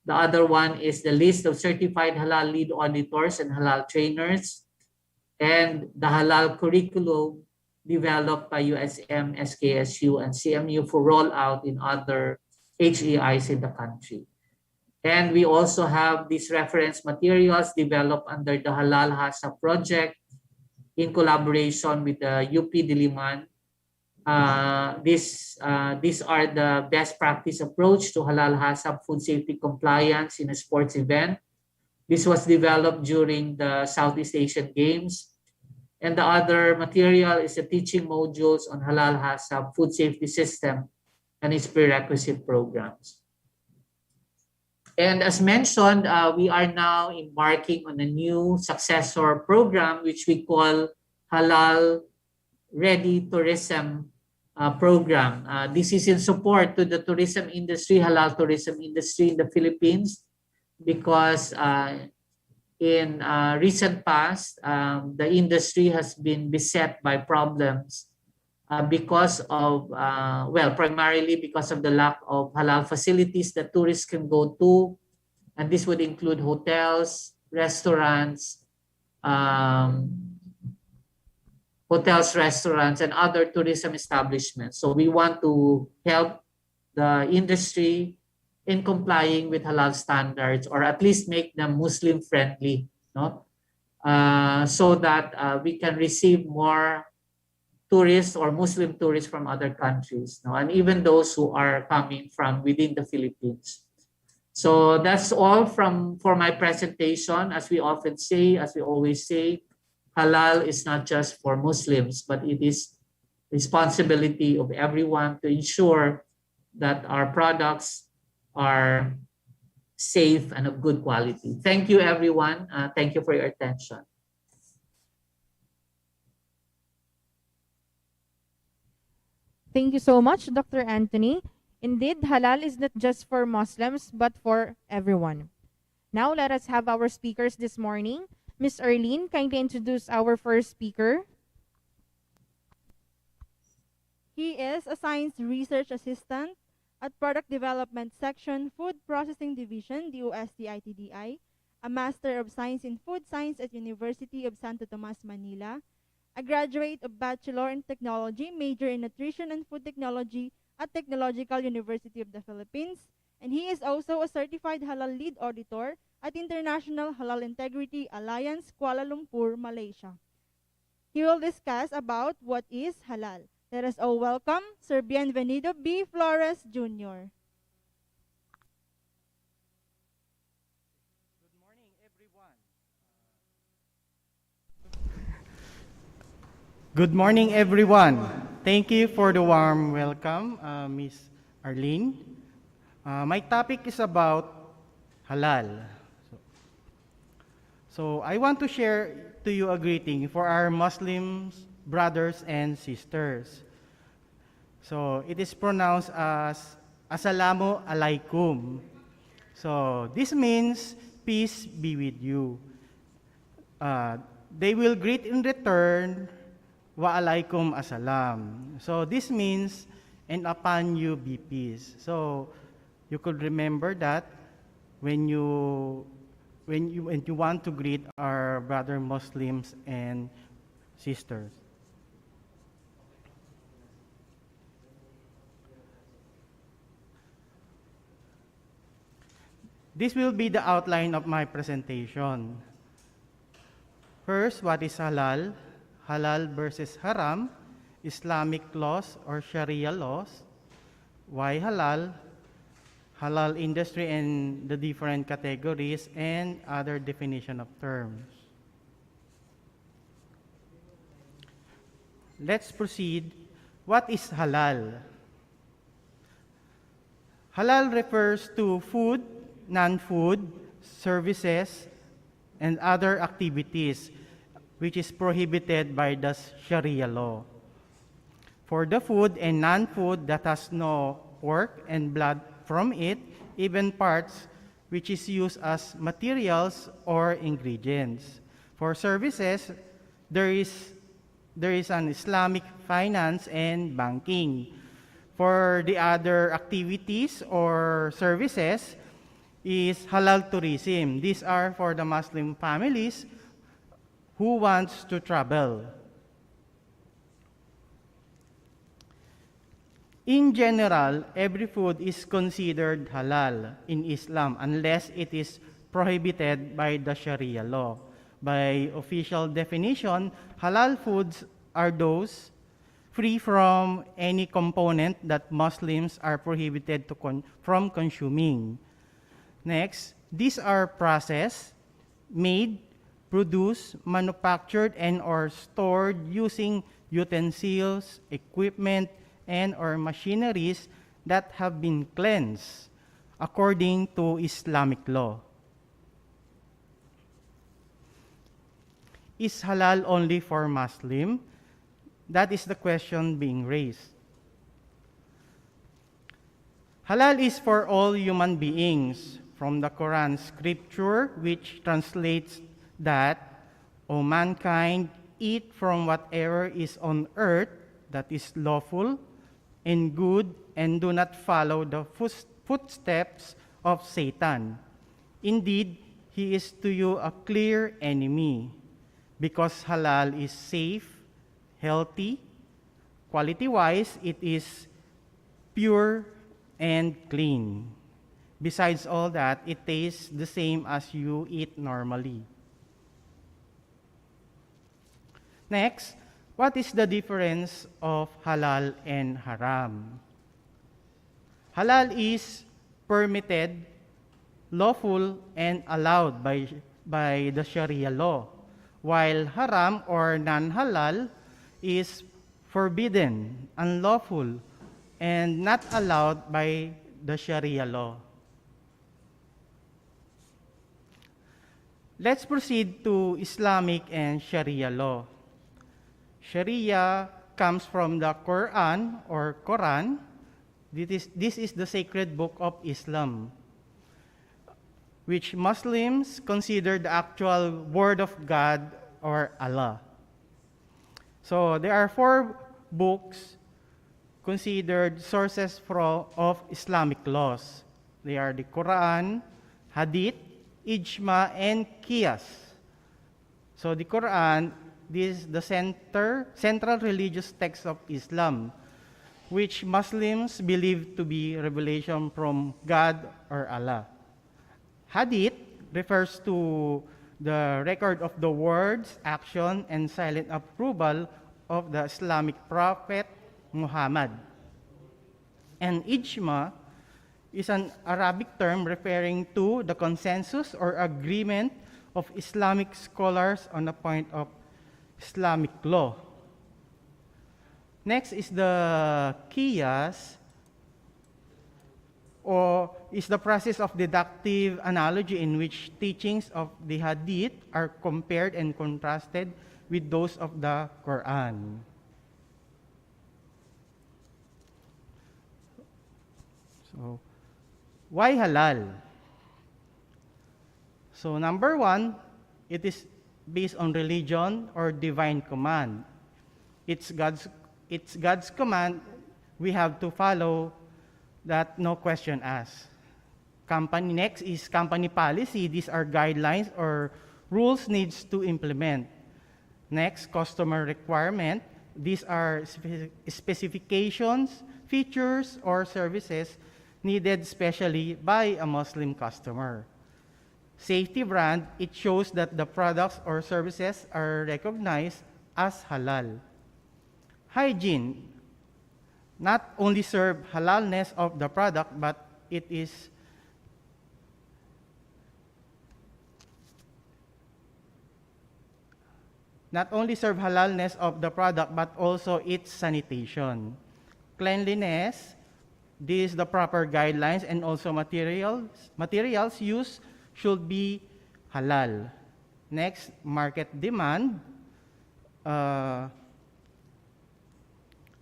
The other one is the list of certified halal lead auditors and halal trainers, and the halal curriculum developed by USM, SKSU, and CMU for rollout in other HEIs in the country. And we also have these reference materials developed under the Halal HASA project in collaboration with the UP Diliman. These are the best practice approach to Halal HASA food safety compliance in a sports event. This was developed during the Southeast Asian Games. And the other material is the teaching modules on Halal HASA food safety system and its prerequisite programs. And as mentioned, we are now embarking on a new successor program, which we call halal ready tourism program. This is in support to the tourism industry, halal tourism industry in the Philippines, because in recent past, the industry has been beset by problems because of, well, primarily because of the lack of halal facilities that tourists can go to. And this would include hotels, restaurants, um, and other tourism establishments. So we want to help the industry in complying with halal standards, or at least make them Muslim friendly, no? So that we can receive more tourists or Muslim tourists from other countries, no? And even those who are coming from within the Philippines. So that's all for my presentation. As we often say, as we always say, halal is not just for Muslims, but it is responsibility of everyone to ensure that our products are safe and of good quality. Thank you, everyone. Thank you for your attention. Thank you so much, Dr. Anthony. Indeed, halal is not just for Muslims, but for everyone. Now, let us have our speakers this morning. Ms. Arlene, kindly introduce our first speaker. He is a science research assistant at Product Development Section, Food Processing Division, DOST-ITDI, a Master of Science in Food Science at University of Santo Tomas, Manila, a graduate of Bachelor in Technology, major in Nutrition and Food Technology at Technological University of the Philippines, and he is also a certified halal lead auditor at International Halal Integrity Alliance, Kuala Lumpur, Malaysia. He will discuss about what is halal. Let us all welcome Sir Bienvenido B. Flores Jr. Good morning, everyone. Thank you for the warm welcome, Ms. Arlene. My topic is about halal. So I want to share to you a greeting for our Muslims, brothers and sisters. So it is pronounced as Assalamu alaikum. So this means peace be with you. They will greet in return, wa alaikum assalam. So this means, and upon you be peace. So you could remember that when you want to greet our brother Muslims and sisters. This will be the outline of my presentation. First, what is halal? Halal versus haram, Islamic laws or Sharia laws. Why halal? Halal industry and the different categories and other definition of terms. Let's proceed. What is halal? Halal refers to food, non-food, services, and other activities which is prohibited by the Sharia law. For the food and non-food that has no pork and blood from it, even parts which is used as materials or ingredients. For services, there is an Islamic finance and banking. For the other activities or services is halal tourism. These are for the Muslim families who wants to travel. In general, every food is considered halal in Islam unless it is prohibited by the Sharia law. By official definition, halal foods are those free from any component that Muslims are prohibited from consuming. Next, these are processed, made, produced, manufactured, and or stored using utensils, equipment, and or machineries that have been cleansed according to Islamic law. is halal only for Muslim? That is the question being raised. Halal is for all human beings, from the Quran scripture, which translates that, O mankind, eat from whatever is on earth that is lawful and good, and do not follow the footsteps of Satan. Indeed, he is to you a clear enemy, because halal is safe, healthy, quality-wise, it is pure and clean. Besides all that, it tastes the same as you eat normally. Next, what is the difference of halal and haram? Halal is permitted, lawful, and allowed by the Sharia law, while haram or non-halal is forbidden, unlawful, and not allowed by the Sharia law. Let's proceed to Islamic and Sharia law. Sharia comes from the Quran or Quran. This is the sacred book of Islam, which Muslims consider the actual word of God or Allah. So there are 4 books considered sources of Islamic laws. They are the Quran, Hadith, Ijma, and Qiyas. So the Quran, this is the central religious text of Islam, which Muslims believe to be revelation from God or Allah. Hadith refers to the record of the words, action, and silent approval of the Islamic prophet Muhammad. And Ijma is an Arabic term referring to the consensus or agreement of Islamic scholars on the point of Islamic law. Next is the Qiyas, or is the process of deductive analogy in which teachings of the Hadith are compared and contrasted with those of the Quran. So, why halal? So, number 1, it is based on religion or divine command. It's God's command. We have to follow that, no question asked. Next is company policy. These are guidelines or rules needs to implement. Next, customer requirement. These are specifications, features, or services needed specially by a Muslim customer. Safety brand, it shows that the products or services are recognized as halal. Hygiene, not only serve halalness of the product, but it is not only serve halalness of the product, but also its sanitation. Cleanliness, this is the proper guidelines, and also materials used should be halal. Next, market demand.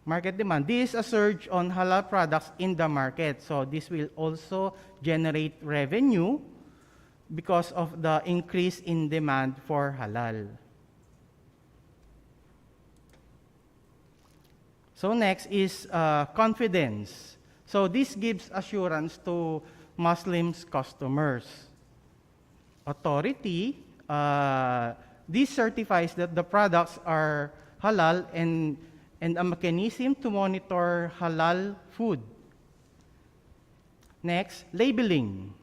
Market demand. This is a surge on halal products in the market. So this will also generate revenue because of the increase in demand for halal. So next is confidence. So this gives assurance to Muslims customers. Authority, this certifies that the products are halal and a mechanism to monitor halal food. Next, labeling.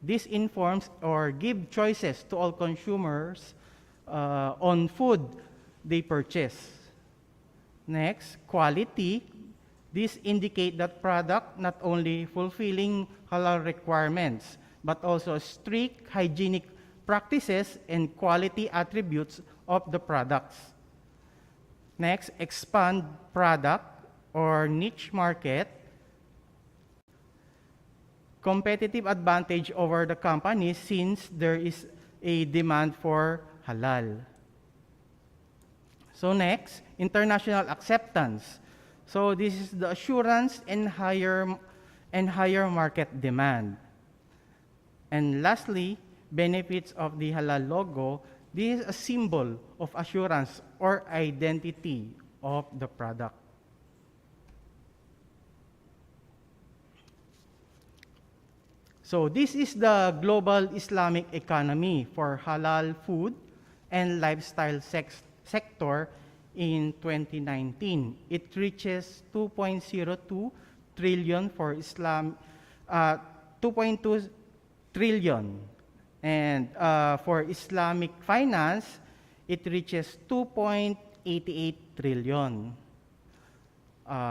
This informs or gives choices to all consumers on food they purchase. Next, quality. This indicates that product not only fulfilling halal requirements, but also strict hygienic practices and quality attributes of the products. Next, expand product or niche market. Competitive advantage over the company since there is a demand for halal. So next, international acceptance. So this is the assurance and higher market demand. And lastly, benefits of the halal logo. This is a symbol of assurance or identity of the product. So this is the global Islamic economy for halal food and lifestyle sector in 2019. It reaches 2.02 trillion for Islam, 2.2 trillion. And for Islamic finance, it reaches 2.88 trillion.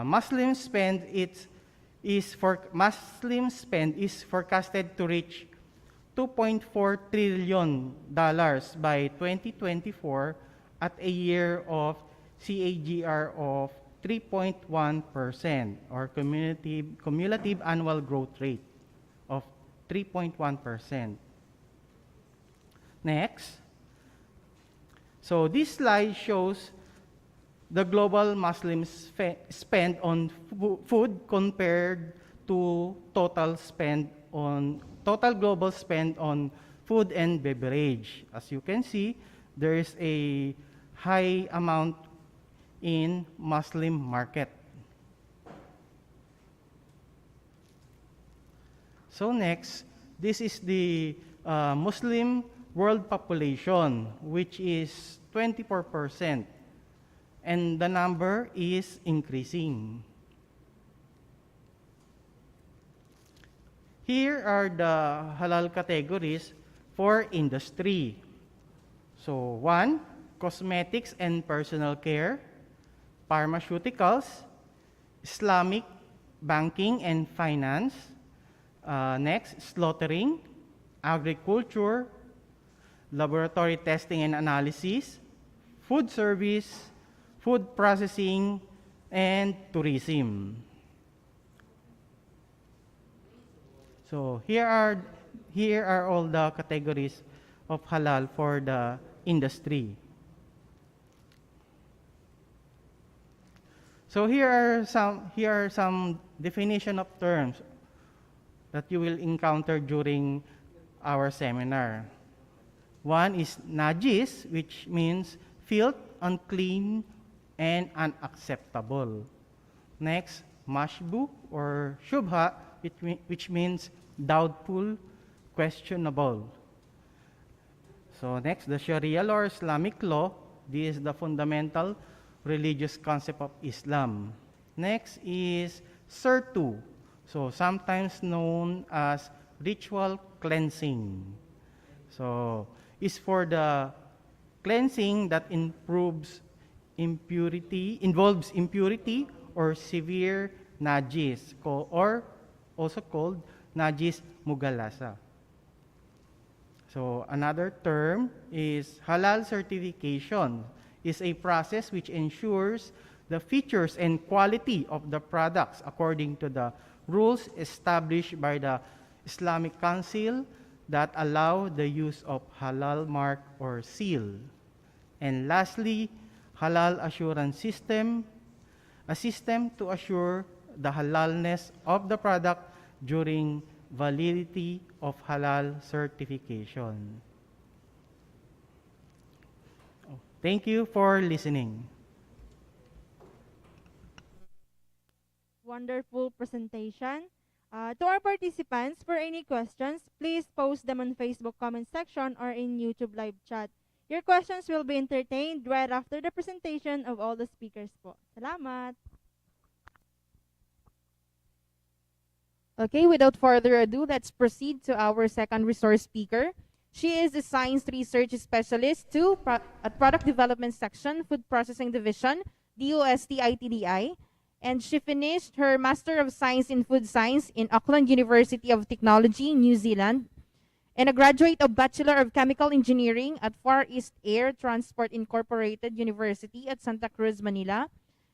Muslim spend is forecasted to reach $2.4 trillion by 2024 at a year of CAGR of 3.1% or cumulative annual growth rate of 3.1%. Next. So this slide shows the global Muslim spend on food compared to total global spend on food and beverage. As you can see, there is a high amount in Muslim market. So next, this is the Muslim world population, which is 24%, and the number is increasing. Here are the halal categories for industry. So 1, cosmetics and personal care, pharmaceuticals, Islamic banking and finance, next, slaughtering, agriculture, laboratory testing and analysis, food service, food processing, and tourism. So here are all the categories of halal for the industry. So here are some definition of terms that you will encounter during our seminar. One is najis, which means filth, unclean, and unacceptable. Next, mashbu or shubha, which means doubtful, questionable. So next, the Sharia law or Islamic law. This is the fundamental religious concept of Islam. Next is surtu, so sometimes known as ritual cleansing. So is for the cleansing that involves impurity or severe najis, or also called najis mugalasa. So another term is halal certification. Is a process which ensures the features and quality of the products according to the rules established by the Islamic Council that allow the use of halal mark or seal. And lastly, halal assurance system, a system to assure the halalness of the product during validity of halal certification. Thank you for listening. Wonderful presentation. To our participants, for any questions, please post them on Facebook comment section or in YouTube live chat. Your questions will be entertained right after the presentation of all the speakers po. Salamat! Okay, without further ado, let's proceed to our second resource speaker. She is a Science Research Specialist at Product Development Section, Food Processing Division, DOST-ITDI, and she finished her Master of Science in Food Science in Auckland University of Technology, New Zealand, and a graduate of Bachelor of Chemical Engineering at Far East Air Transport Incorporated University at Santa Cruz, Manila,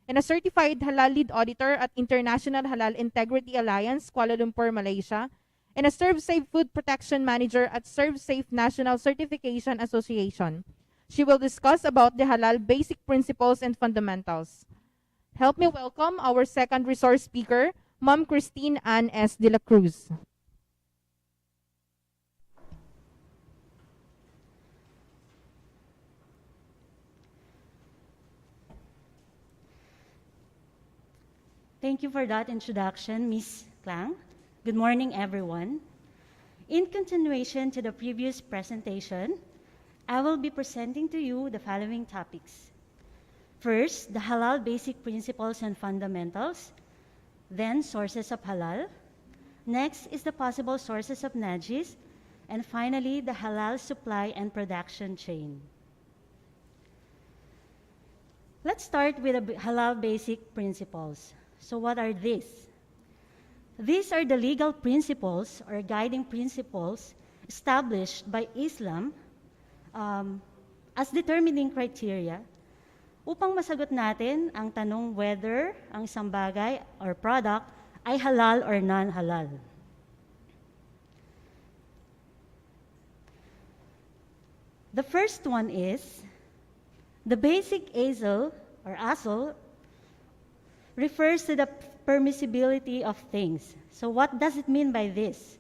and a certified Halal Lead Auditor at International Halal Integrity Alliance, Kuala Lumpur, Malaysia, and a ServSafe Food Protection Manager at ServSafe National Certification Association. She will discuss about the halal basic principles and fundamentals. Help me welcome our second resource speaker, Ma'am Christine Ann S. de la Cruz. Thank you for that introduction, Ms. Klang. Good morning, everyone. In continuation to the previous presentation, I will be presenting to you the following topics. First, the halal basic principles and fundamentals, then sources of halal. Next is the possible sources of najis, and finally, the halal supply and production chain. Let's start with the halal basic principles. So what are these? These are the legal principles or guiding principles established by Islam as determining criteria upang masagot natin ang tanong whether ang isang bagay or product ay halal or non-halal. The first one is the basic asal or asal refers to the permissibility of things. So what does it mean by this?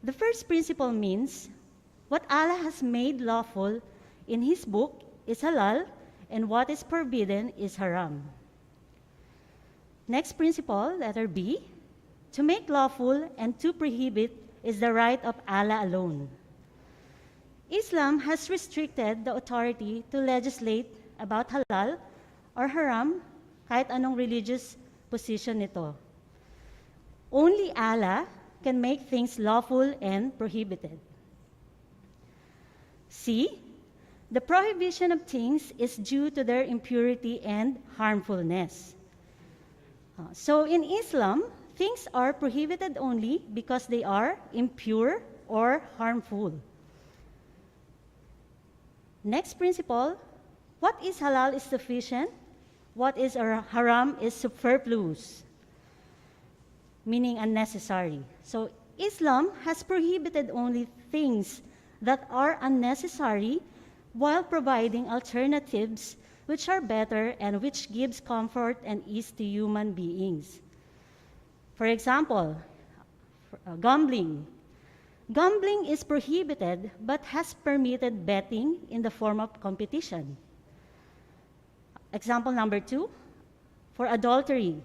The first principle means what Allah has made lawful in His book is halal and what is forbidden is haram. Next principle, letter B, to make lawful and to prohibit is the right of Allah alone. Islam has restricted the authority to legislate about halal or haram kahit anong religious position nito. Only Allah can make things lawful and prohibited. C, the prohibition of things is due to their impurity and harmfulness. So in Islam, things are prohibited only because they are impure or harmful. Next principle, what is halal is sufficient, what is haram is superfluous, meaning unnecessary. So Islam has prohibited only things that are unnecessary while providing alternatives which are better and which gives comfort and ease to human beings. For example, gambling. Gambling is prohibited but has permitted betting in the form of competition. Example number 2, for adultery.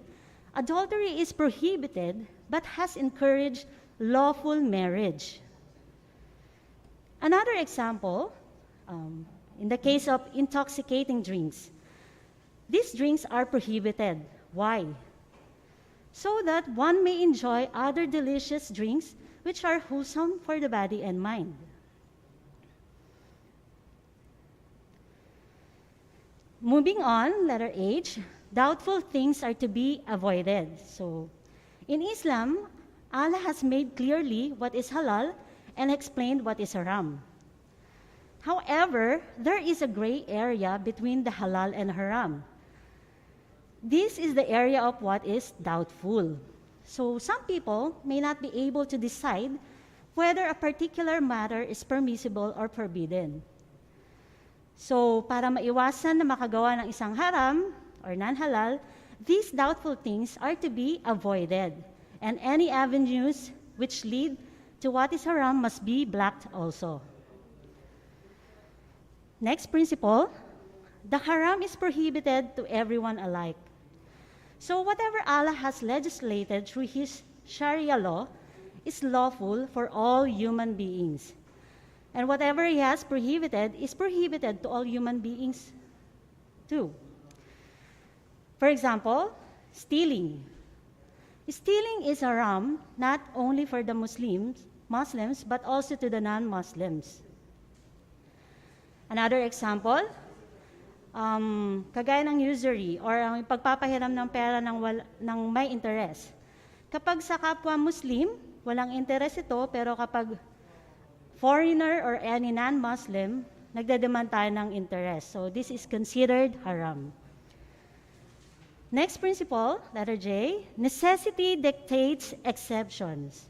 Adultery is prohibited but has encouraged lawful marriage. Another example, in the case of intoxicating drinks. These drinks are prohibited. Why? So that one may enjoy other delicious drinks which are wholesome for the body and mind. Moving on, letter H, doubtful things are to be avoided. So, in Islam, Allah has made clearly what is halal and explained what is haram. However, there is a gray area between the halal and haram. This is the area of what is doubtful. So, some people may not be able to decide whether a particular matter is permissible or forbidden. So, para maiwasan na makagawa ng isang haram or non-halal, these doubtful things are to be avoided, and any avenues which lead to what is haram must be blocked also. Next principle, the haram is prohibited to everyone alike. So whatever Allah has legislated through His Sharia law is lawful for all human beings. And whatever He has prohibited is prohibited to all human beings too. For example, stealing. Stealing is haram not only for the Muslims, but also to the non-Muslims. Another example, kagaya ng usury or ang pagpapahiram ng pera ng may interest. Kapag sa kapwa Muslim, walang interest ito, pero kapag foreigner or any non-Muslim, nagdedemand tayo ng interest. So this is considered haram. Next principle, letter J, necessity dictates exceptions.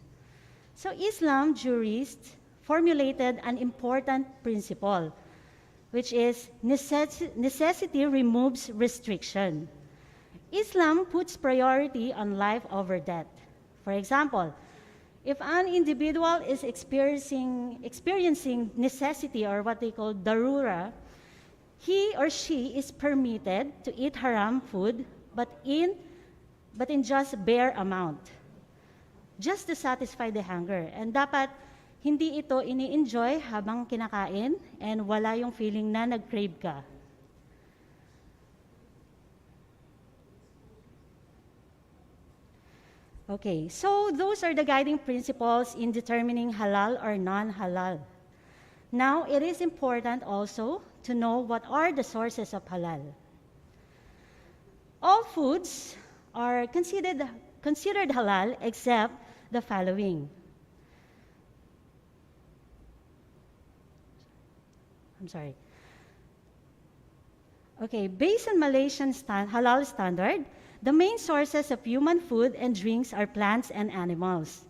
So Islam jurists formulated an important principle. which is necessity removes restriction. Islam puts priority on life over death. For example, if an individual is experiencing necessity, or what they call darura, he or she is permitted to eat haram food, but in just bare amount, just to satisfy the hunger. And dapat hindi ito ini-enjoy habang kinakain and wala yung feeling na nag-crave ka. Okay, so those are the guiding principles in determining halal or non-halal. Now, it is important also to know what are the sources of halal. All foods are considered halal except the following. I'm sorry. Okay, based on Malaysian halal standard, the main sources of human food and drinks are plants and animals.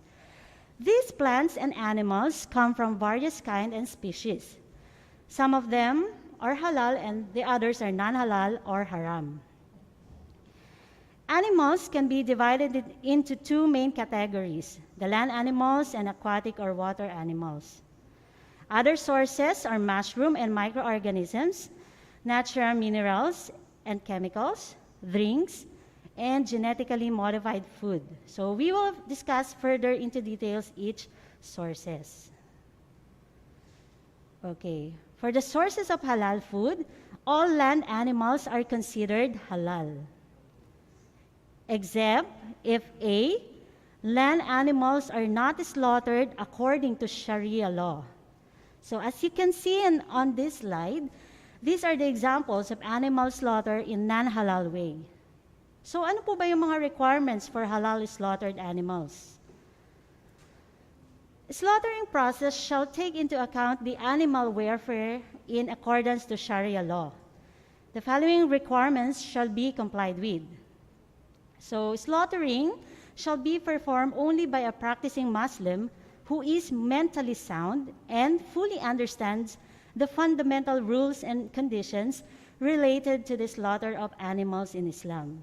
These plants and animals come from various kinds and species. Some of them are halal and the others are non-halal or haram. Animals can be divided into two main categories, the land animals and aquatic or water animals. Other sources are mushroom and microorganisms, natural minerals and chemicals, drinks, and genetically modified food. So we will discuss further into details each sources. Okay, for the sources of halal food, all land animals are considered halal, except if A, land animals are not slaughtered according to Sharia law. So as you can see on this slide, these are the examples of animal slaughter in non-halal way. So ano po ba yung mga requirements for halal slaughtered animals? Slaughtering process shall take into account the animal welfare in accordance to Sharia law. The following requirements shall be complied with. So slaughtering shall be performed only by a practicing Muslim who is mentally sound and fully understands the fundamental rules and conditions related to the slaughter of animals in Islam.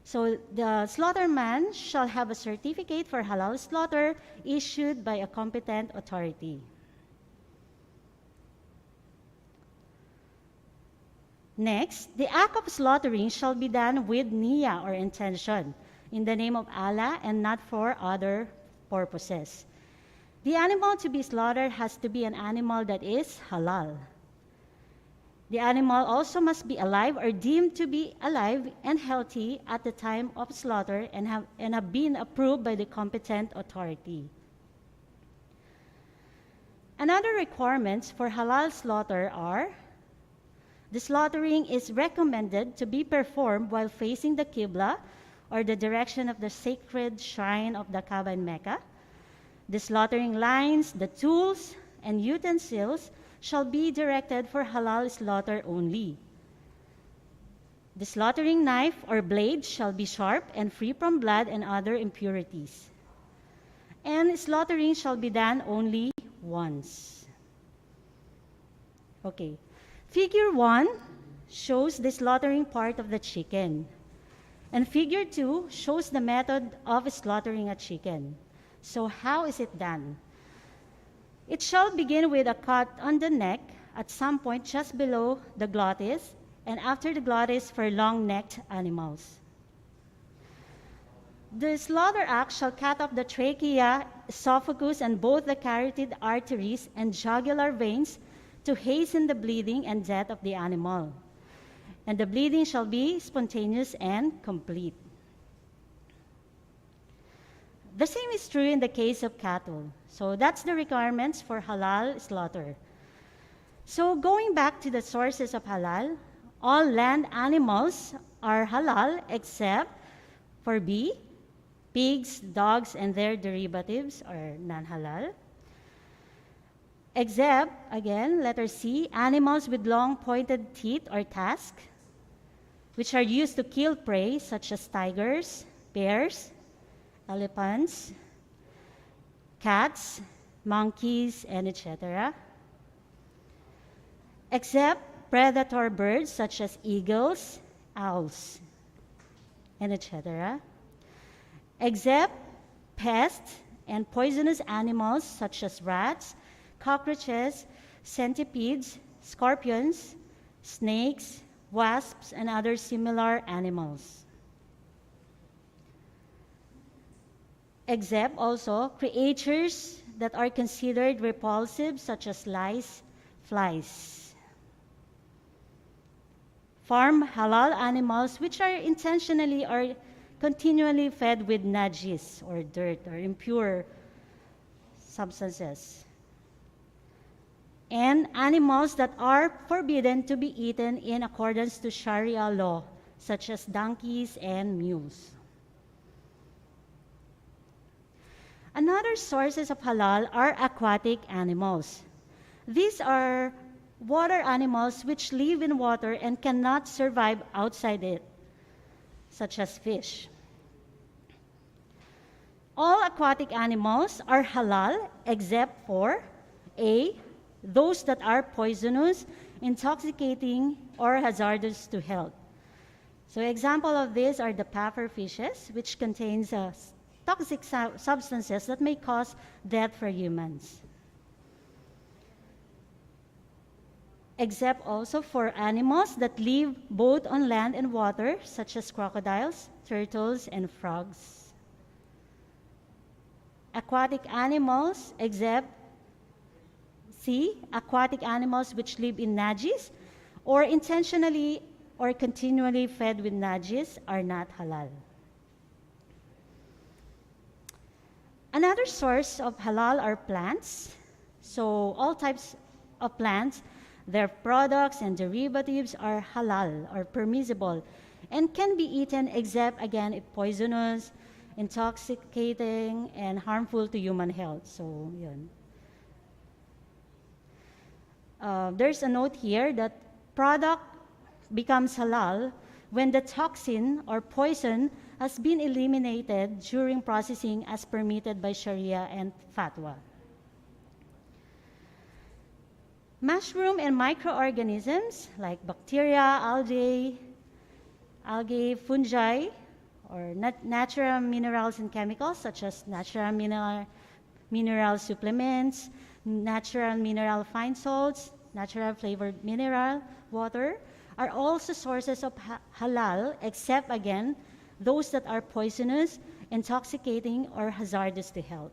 So the slaughterman shall have a certificate for halal slaughter issued by a competent authority. Next, the act of slaughtering shall be done with niyyah or intention in the name of Allah and not for other purposes. The animal to be slaughtered has to be an animal that is halal. The animal also must be alive or deemed to be alive and healthy at the time of slaughter and have been approved by the competent authority. Another requirements for halal slaughter are: the slaughtering is recommended to be performed while facing the Qibla or the direction of the sacred shrine of the Kaaba in Mecca. The slaughtering lines, the tools, and utensils shall be directed for halal slaughter only. The slaughtering knife or blade shall be sharp and free from blood and other impurities. And slaughtering shall be done only once. Okay. Figure 1 shows the slaughtering part of the chicken. And figure 2 shows the method of slaughtering a chicken. So how is it done? It shall begin with a cut on the neck at some point just below the glottis, and after the glottis for long-necked animals. The slaughter act shall cut off the trachea, esophagus, and both the carotid arteries and jugular veins to hasten the bleeding and death of the animal. And the bleeding shall be spontaneous and complete. The same is true in the case of cattle. So that's the requirements for halal slaughter. So going back to the sources of halal, all land animals are halal except for B, pigs, dogs, and their derivatives are non-halal. Except, again, letter C, animals with long pointed teeth or tusks, which are used to kill prey such as tigers, bears, elephants, cats, monkeys, and etc. except predator birds such as eagles, owls, and etc. Except pests and poisonous animals such as rats, cockroaches, centipedes, scorpions, snakes, wasps, and other similar animals. Except also creatures that are considered repulsive such as lice, flies. Farm halal animals which are intentionally or continually fed with najis or dirt or impure substances. And animals that are forbidden to be eaten in accordance to Sharia law, such as donkeys and mules. Another sources of halal are aquatic animals. These are water animals which live in water and cannot survive outside it, such as fish. All aquatic animals are halal except for A, those that are poisonous, intoxicating, or hazardous to health. So example of these are the puffer fishes, which contains toxic substances that may cause death for humans. Except also for animals that live both on land and water, such as crocodiles, turtles, and frogs. Aquatic animals, except C, aquatic animals which live in najis or intentionally or continually fed with najis are not halal. Another source of halal are plants. So all types of plants, their products and derivatives are halal or permissible and can be eaten except again if poisonous, intoxicating, and harmful to human health. So yun. There's a note here that product becomes halal when the toxin or poison has been eliminated during processing as permitted by Sharia and fatwa. Mushroom and microorganisms like bacteria, algae, fungi, or natural minerals and chemicals such as natural mineral supplements, natural mineral fine salts, natural flavored mineral water are also sources of halal except again those that are poisonous, intoxicating, or hazardous to health.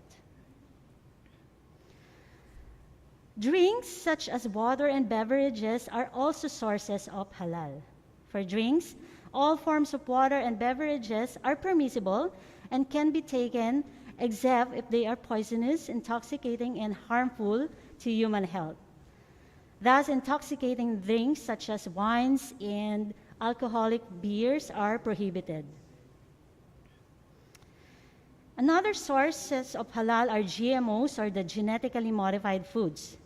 Drinks such as water and beverages are also sources of halal. For drinks, all forms of water and beverages are permissible and can be taken except if they are poisonous, intoxicating, and harmful to human health. Thus, intoxicating drinks such as wines and alcoholic beers are prohibited. Another sources of halal are GMOs, or the genetically modified foods.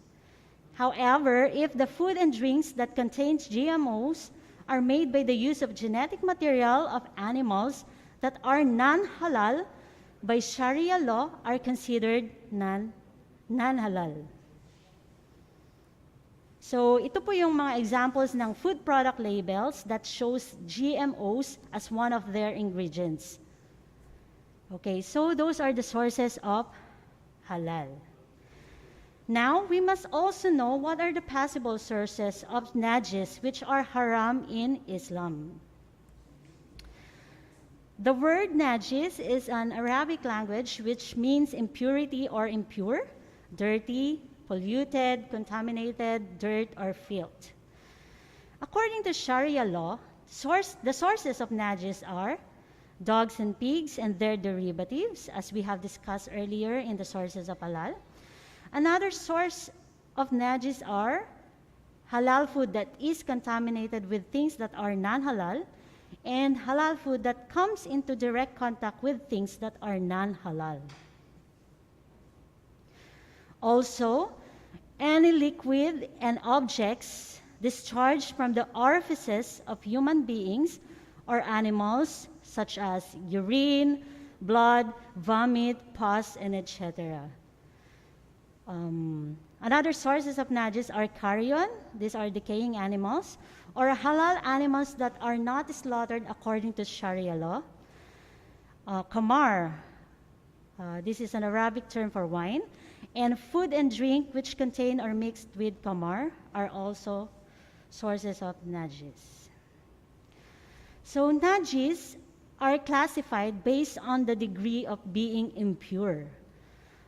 However, if the food and drinks that contain GMOs are made by the use of genetic material of animals that are non-halal, by Sharia law are considered non-halal. So ito po yung mga examples ng food product labels that shows GMOs as one of their ingredients. Okay, so those are the sources of halal. Now, we must also know what are the possible sources of najis which are haram in Islam. The word najis is an Arabic language which means impurity or impure, dirty, polluted, contaminated, dirt, or filth. According to Sharia law, the sources of najis are dogs and pigs and their derivatives, as we have discussed earlier in the sources of halal. Another source of najis are halal food that is contaminated with things that are non-halal, and halal food that comes into direct contact with things that are non-halal. Also, any liquid and objects discharged from the orifices of human beings or animals, such as urine, blood, vomit, pus, and etc. Another sources of najis are carrion, these are decaying animals, or halal animals that are not slaughtered according to Sharia law. Kamar, this is an Arabic term for wine, and food and drink which contain or mixed with kamar are also sources of najis. So najis are classified based on the degree of being impure.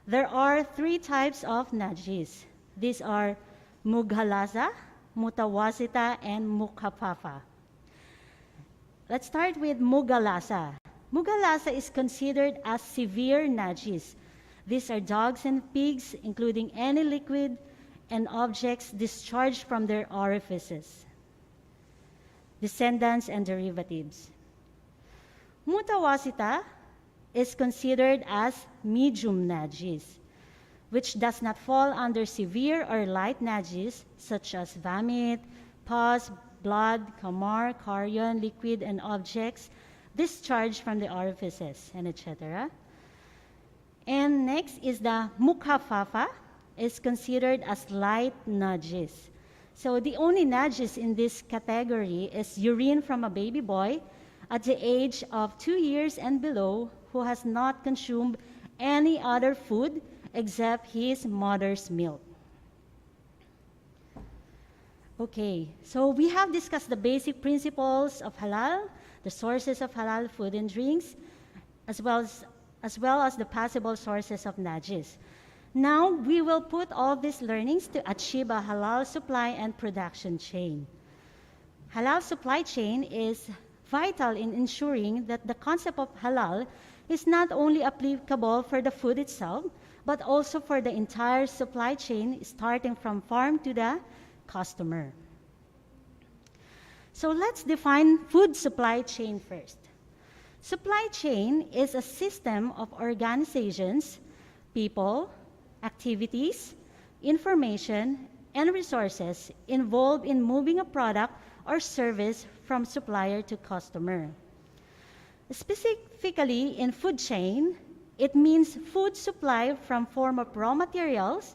There are 3 types of najis. These are mughalasa, mutawasita, and mukhafafa. Let's start with mughalasa. Mughalasa is considered as severe najis. These are dogs and pigs, including any liquid and objects discharged from their orifices, descendants and derivatives. Mutawasita is considered as medium najis, which does not fall under severe or light najis such as vomit, pus, blood, kamar, carrion, liquid, and objects discharged from the orifices, and etc. And next is the mukhafafa, is considered as light najis. So the only najis in this category is urine from a baby boy at the age of 2 years and below who has not consumed any other food except his mother's milk. Okay, so we have discussed the basic principles of halal, the sources of halal food and drinks, as well as the possible sources of najis. Now we will put all these learnings to achieve a halal supply and production chain. Halal supply chain is vital in ensuring that the concept of halal is not only applicable for the food itself, but also for the entire supply chain, starting from farm to the customer. So let's define food supply chain first. Supply chain is a system of organizations, people, activities, information, and resources involved in moving a product or service from supplier to customer. Specifically in food chain, it means food supply from form of raw materials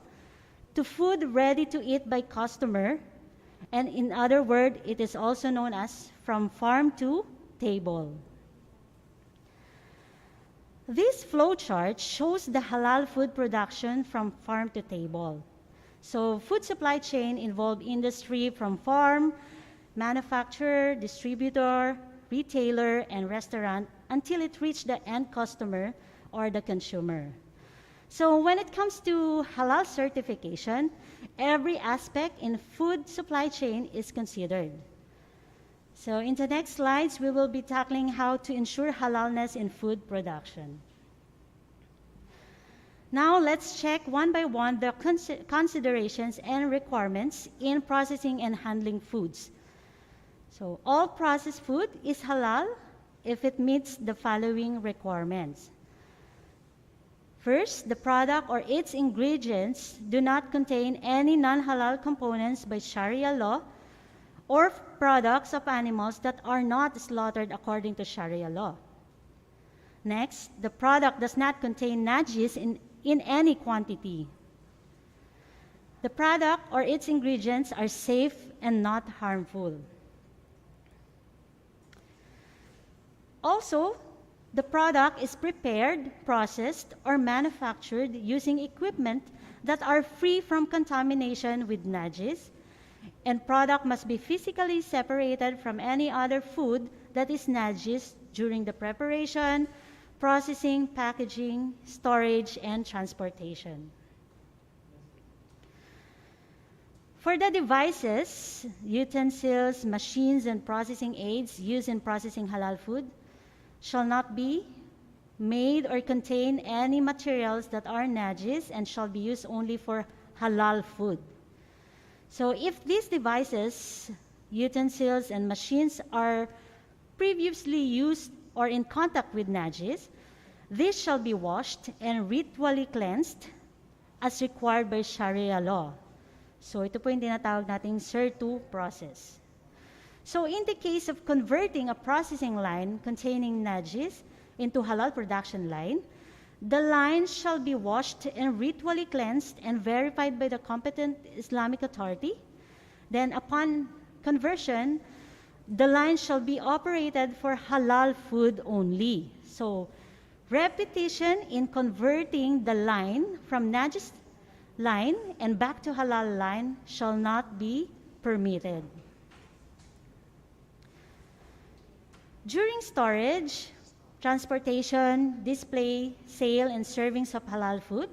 to food ready to eat by customer, and in other words, it is also known as from farm to table. This flowchart shows the halal food production from farm to table. So food supply chain involves industry from farm, manufacturer, distributor, retailer, and restaurant until it reaches the end customer or the consumer. So when it comes to halal certification, every aspect in food supply chain is considered. So in the next slides, we will be tackling how to ensure halalness in food production. Now let's check one by one the considerations and requirements in processing and handling foods. So all processed food is halal if it meets the following requirements. First, the product or its ingredients do not contain any non-halal components by Sharia law or products of animals that are not slaughtered according to Sharia law. Next, the product does not contain najis in any quantity. The product or its ingredients are safe and not harmful. Also, the product is prepared, processed, or manufactured using equipment that are free from contamination with najis, and product must be physically separated from any other food that is najis during the preparation, processing, packaging, storage, and transportation. For the devices, utensils, machines, and processing aids used in processing halal food shall not be made or contain any materials that are najis and shall be used only for halal food. So if these devices, utensils, and machines are previously used or in contact with najis, these shall be washed and ritually cleansed as required by Sharia law. So ito po yung tinatawag nating SIR2 process. So in the case of converting a processing line containing najis into halal production line, The line shall be washed and ritually cleansed and verified by the competent Islamic authority. Then upon conversion, the line shall be operated for halal food only. So, repetition in converting the line from najis line and back to halal line shall not be permitted. During storage, transportation, display, sale, and servings of halal food,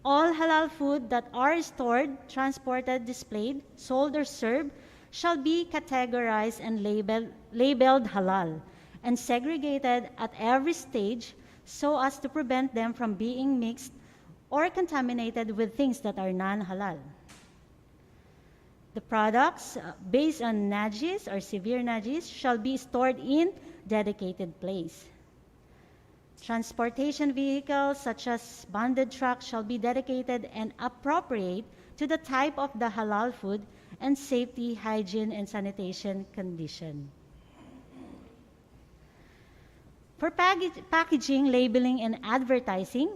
all halal food that are stored, transported, displayed, sold, or served shall be categorized and labeled halal and segregated at every stage so as to prevent them from being mixed or contaminated with things that are non-halal. The products based on najis or severe najis shall be stored in dedicated place. Transportation vehicles such as bonded trucks shall be dedicated and appropriate to the type of the halal food and safety, hygiene, and sanitation condition. For packaging, labeling, and advertising,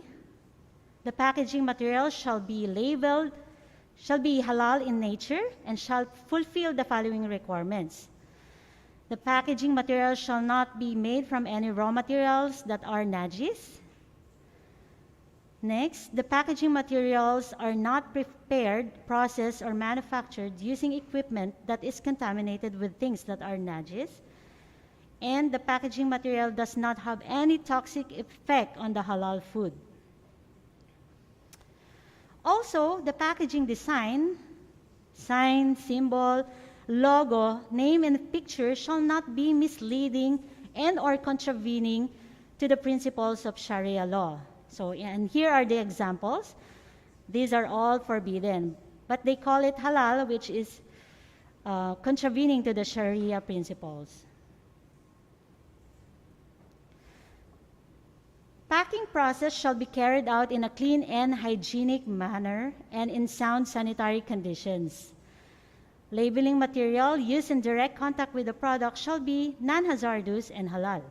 the packaging material shall be halal in nature and shall fulfill the following requirements. The packaging material shall not be made from any raw materials that are najis. Next, the packaging materials are not prepared, processed, or manufactured using equipment that is contaminated with things that are najis. And the packaging material does not have any toxic effect on the halal food. Also, the packaging design, sign, symbol, logo, name, and picture shall not be misleading and or contravening to the principles of Sharia law. So, and here are the examples. These are all forbidden, but they call it halal, which is contravening to the Sharia principles. Packing process shall be carried out in a clean and hygienic manner and in sound sanitary conditions. Labeling material used in direct contact with the product shall be non-hazardous and halal.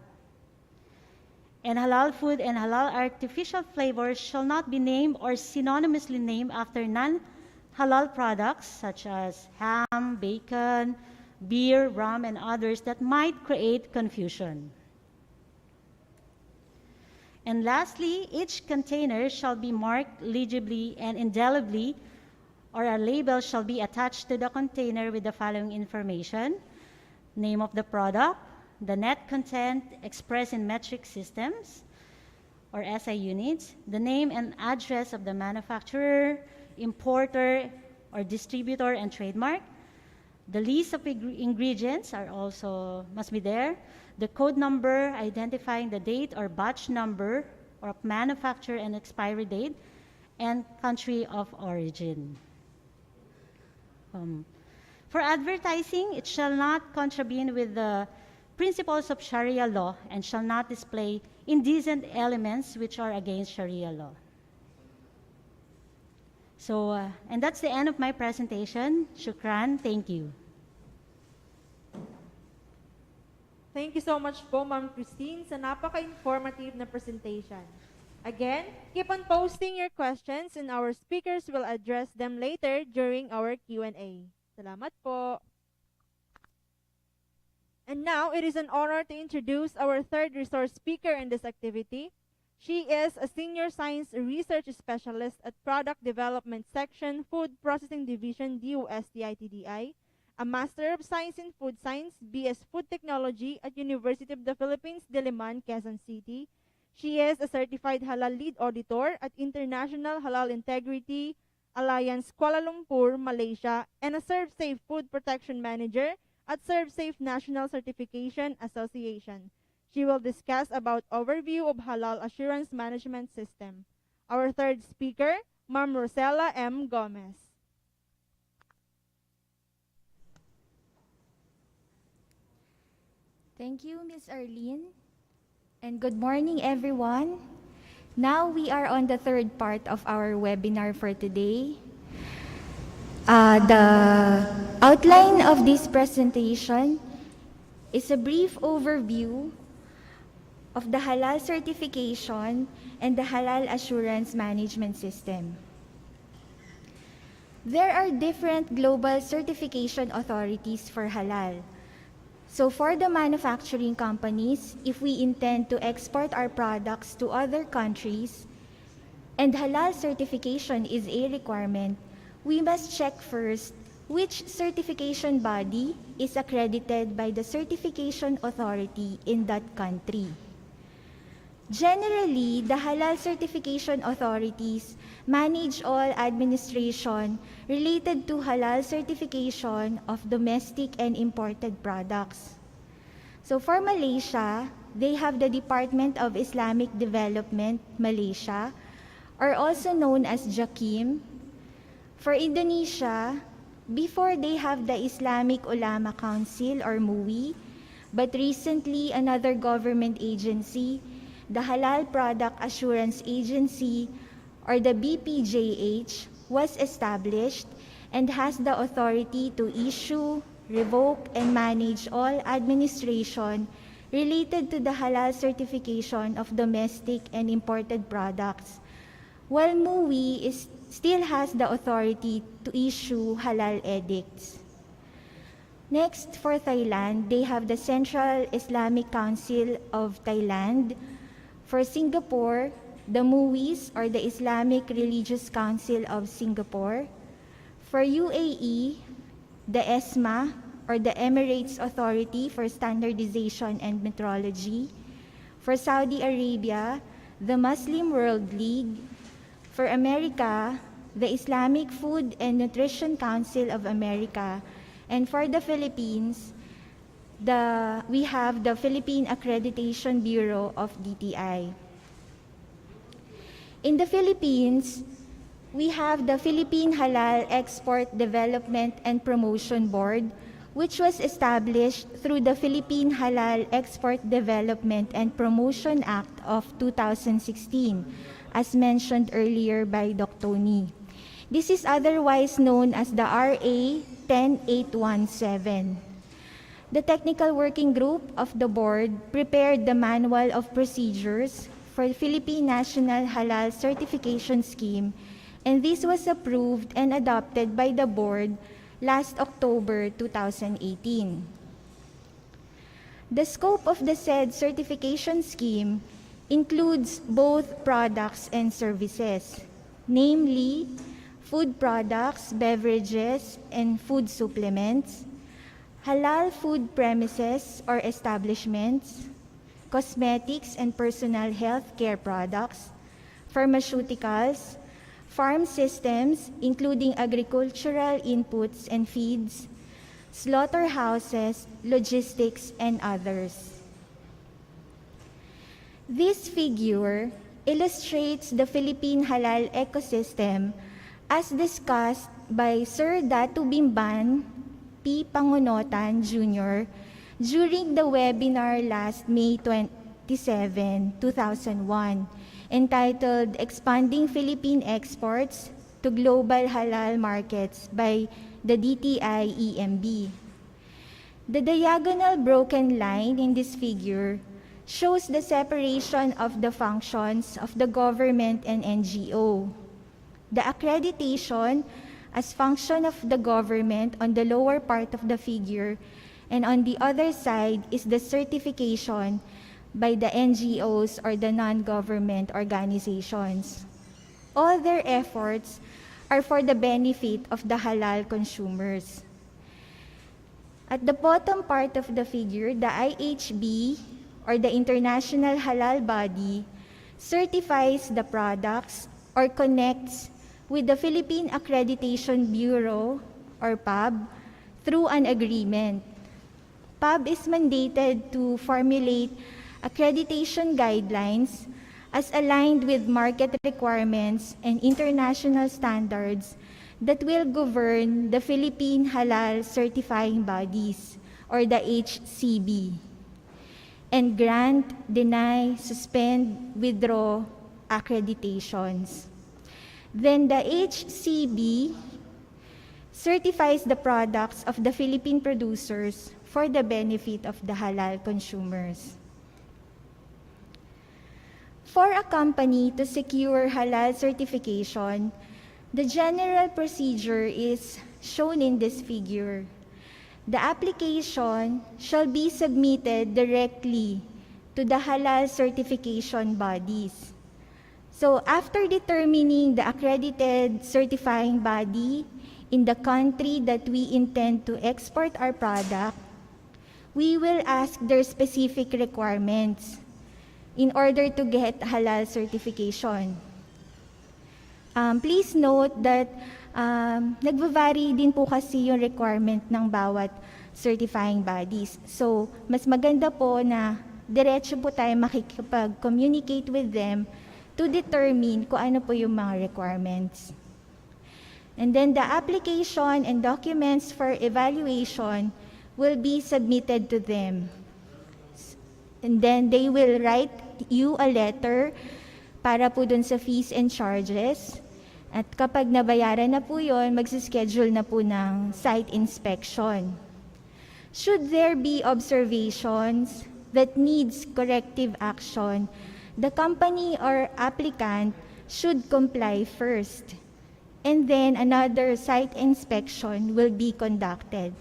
And halal food and halal artificial flavors shall not be named or synonymously named after non-halal products such as ham, bacon, beer, rum, and others that might create confusion. And lastly, each container shall be marked legibly and indelibly, or a label shall be attached to the container with the following information: name of the product, the net content expressed in metric systems or SI units, the name and address of the manufacturer, importer, or distributor and trademark. The list of ingredients are also must be there. The code number identifying the date or batch number or manufacture and expiry date, and country of origin. For advertising, it shall not contravene with the principles of Sharia law and shall not display indecent elements which are against Sharia law. So, and that's the end of my presentation. Shukran. Thank you. Thank you so much po, Ma'am Christine, sa napaka-informative na presentation. Again, keep on posting your questions and our speakers will address them later during our Q&A. Salamat po. And now, it is an honor to introduce our third resource speaker in this activity. She is a Senior Science Research Specialist at Product Development Section, Food Processing Division, DOST-ITDI, a Master of Science in Food Science, BS Food Technology at University of the Philippines, Diliman, Quezon City. She is a Certified Halal Lead Auditor at International Halal Integrity Alliance, Kuala Lumpur, Malaysia, and a ServSafe Food Protection Manager at ServSafe National Certification Association. She will discuss about overview of Halal Assurance Management System. Our third speaker, Ma'am Rosella M. Gomez. Thank you, Ms. Arlene. And good morning, everyone. Now we are on the third part of our webinar for today. The outline of this presentation is a brief overview of the Halal certification and the Halal assurance management system. There are different global certification authorities for halal. So for the manufacturing companies, if we intend to export our products to other countries, and halal certification is a requirement, we must check first which certification body is accredited by the certification authority in that country. Generally, the halal certification authorities manage all administration related to halal certification of domestic and imported products. So for Malaysia, they have the Department of Islamic Development, Malaysia, or also known as JAKIM. For Indonesia, before they have the Islamic Ulama Council or MUI, but recently another government agency, the Halal Product Assurance Agency, or the BPJH, was established and has the authority to issue, revoke, and manage all administration related to the halal certification of domestic and imported products, while MUI still has the authority to issue halal edicts. Next, for Thailand, they have the Central Islamic Council of Thailand. For Singapore, the MUIS, or the Islamic Religious Council of Singapore. For UAE, the ESMA, or the Emirates Authority for Standardization and Metrology. For Saudi Arabia, the Muslim World League. For America, the Islamic Food and Nutrition Council of America. And for the Philippines, we have the Philippine Accreditation Bureau of DTI. In the Philippines, we have the Philippine Halal Export Development and Promotion Board, which was established through the Philippine Halal Export Development and Promotion Act of 2016, as mentioned earlier by Dr. Tony. This is otherwise known as the RA 10817. The technical working group of the board prepared the Manual of Procedures for the Philippine National Halal Certification Scheme, and this was approved and adopted by the board last October 2018. The scope of the said certification scheme includes both products and services, namely food products, beverages, and food supplements, halal food premises or establishments, cosmetics and personal health care products, pharmaceuticals, farm systems including agricultural inputs and feeds, slaughterhouses, logistics, and others. This figure illustrates the Philippine halal ecosystem as discussed by Sir Datu Bimban P. Pangunotan Jr. during the webinar last May 27, 2001, entitled Expanding Philippine Exports to Global Halal Markets by the DTI-EMB. The diagonal broken line in this figure shows the separation of the functions of the government and NGO. The accreditation as function of the government on the lower part of the figure, and on the other side is the certification by the NGOs or the non-government organizations. All their efforts are for the benefit of the halal consumers. At the bottom part of the figure, the IHB, or the International Halal Body, certifies the products or connects with the Philippine Accreditation Bureau, or PAB, through an agreement. PAB is mandated to formulate accreditation guidelines as aligned with market requirements and international standards that will govern the Philippine Halal Certifying Bodies, or the HCB, and grant, deny, suspend, withdraw accreditations. Then the HCB certifies the products of the Philippine producers for the benefit of the halal consumers. For a company to secure halal certification, the general procedure is shown in this figure. The application shall be submitted directly to the halal certification bodies. So after determining the accredited certifying body in the country that we intend to export our product, we will ask their specific requirements in order to get halal certification. Please note that nagva-vary din po kasi yung requirement ng bawat certifying bodies. So, mas maganda po na diretso po tayo makikipag-communicate with them to determine kung ano po yung mga requirements. And then the application and documents for evaluation will be submitted to them. And then they will write you a letter para po dun sa fees and charges. At kapag nabayaran na po yun, magsischedule na po ng site inspection. Should there be observations that needs corrective action, the company or applicant should comply first. And then another site inspection will be conducted.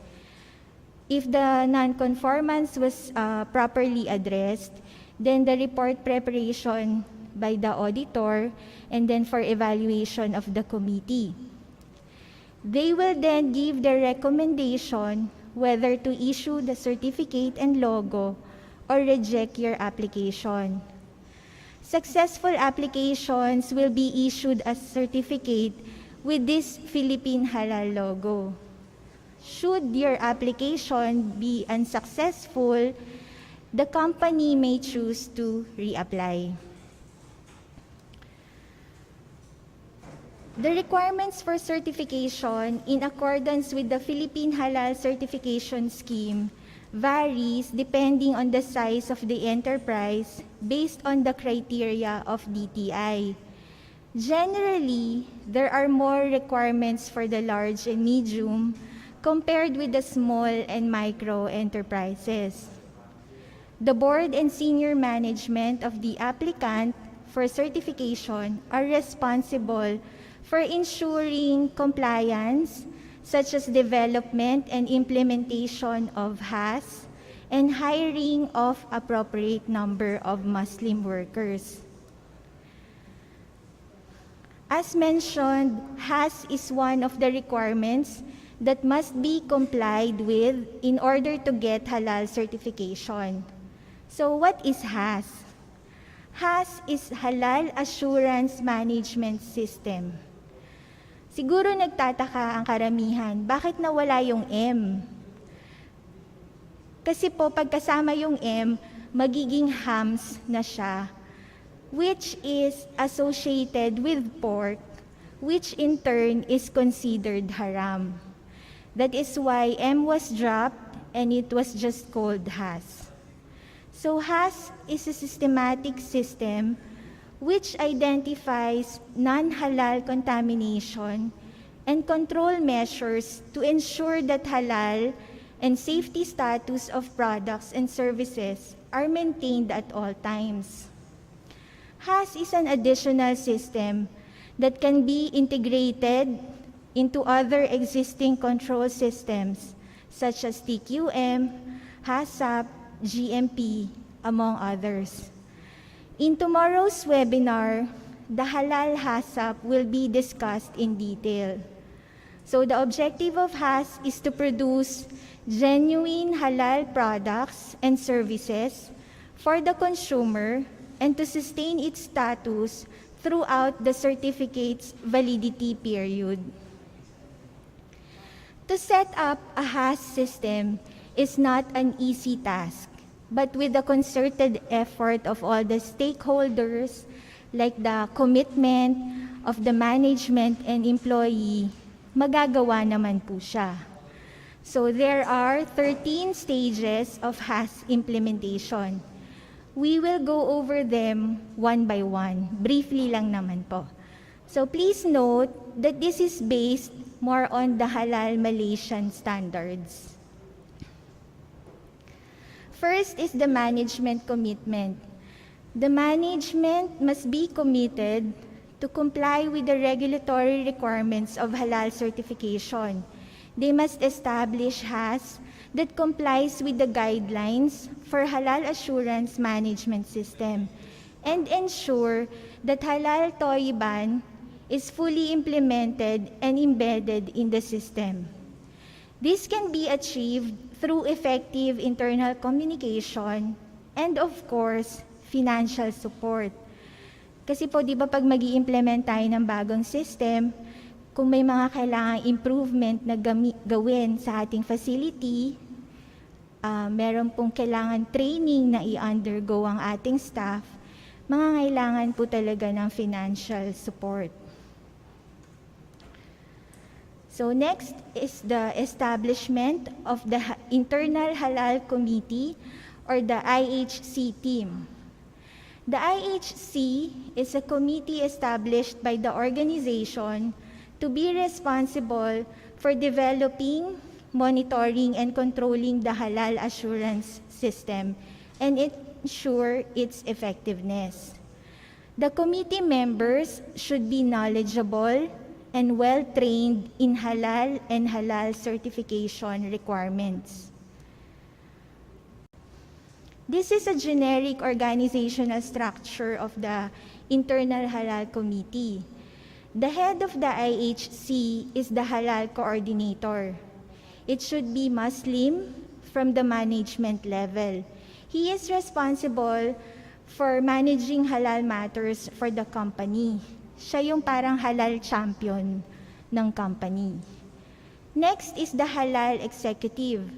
If the non-conformance was properly addressed, then the report preparation by the auditor and then for evaluation of the committee. They will then give their recommendation whether to issue the certificate and logo or reject your application. Successful applications will be issued as certificate with this Philippine Halal logo. Should your application be unsuccessful, the company may choose to reapply. The requirements for certification in accordance with the Philippine Halal Certification Scheme varies depending on the size of the enterprise based on the criteria of DTI. Generally, there are more requirements for the large and medium compared with the small and micro enterprises. The board and senior management of the applicant for certification are responsible for ensuring compliance, such as development and implementation of HAS and hiring of appropriate number of Muslim workers. As mentioned, HAS is one of the requirements that must be complied with in order to get halal certification. So what is HAS? HAS is Halal Assurance Management System. Siguro nagtataka ang karamihan, bakit nawala yung M? Kasi po pagkasama yung M, magiging hams na siya, which is associated with pork, which in turn is considered haram. That is why M was dropped and it was just called HAS. So HAS is a systematic system which identifies non-halal contamination and control measures to ensure that halal and safety status of products and services are maintained at all times. HAS is an additional system that can be integrated into other existing control systems such as TQM, HACCP, GMP, among others. In tomorrow's webinar, the Halal HACCP will be discussed in detail. So the objective of HAS is to produce genuine halal products and services for the consumer and to sustain its status throughout the certificate's validity period. To set up a HAS system is not an easy task, but with the concerted effort of all the stakeholders, like the commitment of the management and employee, magagawa naman po siya. So there are 13 stages of HAS implementation. We will go over them one by one. Briefly lang naman po. So please note that this is based more on the Halal Malaysian standards. First is the management commitment. The management must be committed to comply with the regulatory requirements of halal certification. They must establish HAS that complies with the guidelines for halal assurance management system and ensure that halal toy ban is fully implemented and embedded in the system. This can be achieved through effective internal communication and of course, financial support. Kasi po, di ba pag mag-i-implement tayo ng bagong system, kung may mga kailangang improvement na gawin sa ating facility, meron pong kailangan training na i-undergo ang ating staff, mangangailangan po talaga ng financial support. So next is the establishment of the Internal Halal Committee or the IHC team. The IHC is a committee established by the organization to be responsible for developing, monitoring, and controlling the halal assurance system and ensure its effectiveness. The committee members should be knowledgeable and well-trained in halal and halal certification requirements. This is a generic organizational structure of the Internal Halal Committee. The head of the IHC is the Halal Coordinator. It should be Muslim from the management level. He is responsible for managing halal matters for the company. Siya yung parang halal champion ng company. Next is the Halal Executive.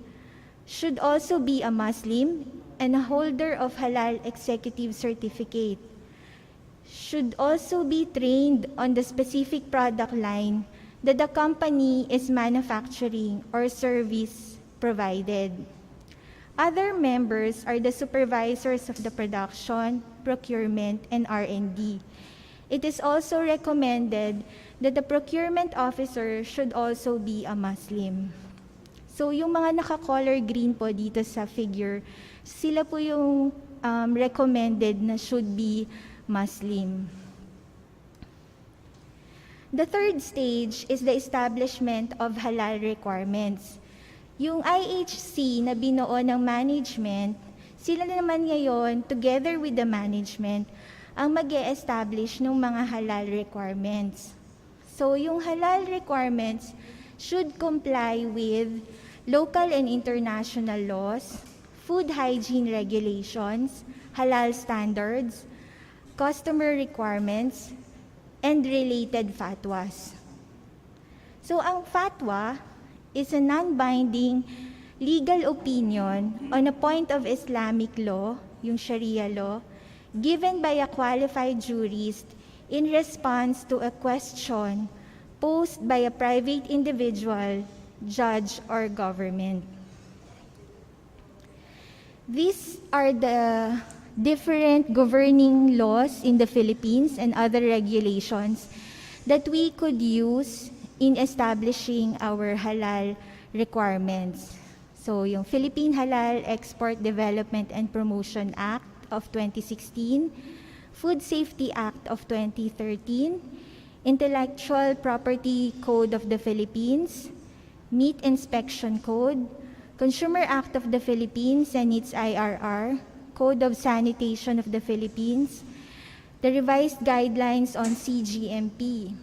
Should also be a Muslim and a holder of Halal Executive Certificate. Should also be trained on the specific product line that the company is manufacturing or service provided. Other members are the supervisors of the production, procurement, and R&D. It is also recommended that the procurement officer should also be a Muslim. So yung mga naka-color green po dito sa figure, sila po yung recommended na should be Muslim. The third stage is the establishment of halal requirements. Yung IHC na binuo ng management, sila naman ngayon, together with the management, ang mag-e-establish ng mga halal requirements. So yung halal requirements should comply with local and international laws, food hygiene regulations, halal standards, customer requirements, and related fatwas. So ang fatwa is a non-binding legal opinion on a point of Islamic law, yung Sharia law, given by a qualified jurist in response to a question posed by a private individual, judge, or government. These are the different governing laws in the Philippines and other regulations that we could use in establishing our halal requirements. So yung Philippine Halal Export Development and Promotion Act of 2016, Food Safety Act of 2013, Intellectual Property Code of the Philippines, Meat Inspection Code, Consumer Act of the Philippines and its IRR, Code of Sanitation of the Philippines, the revised guidelines on CGMP.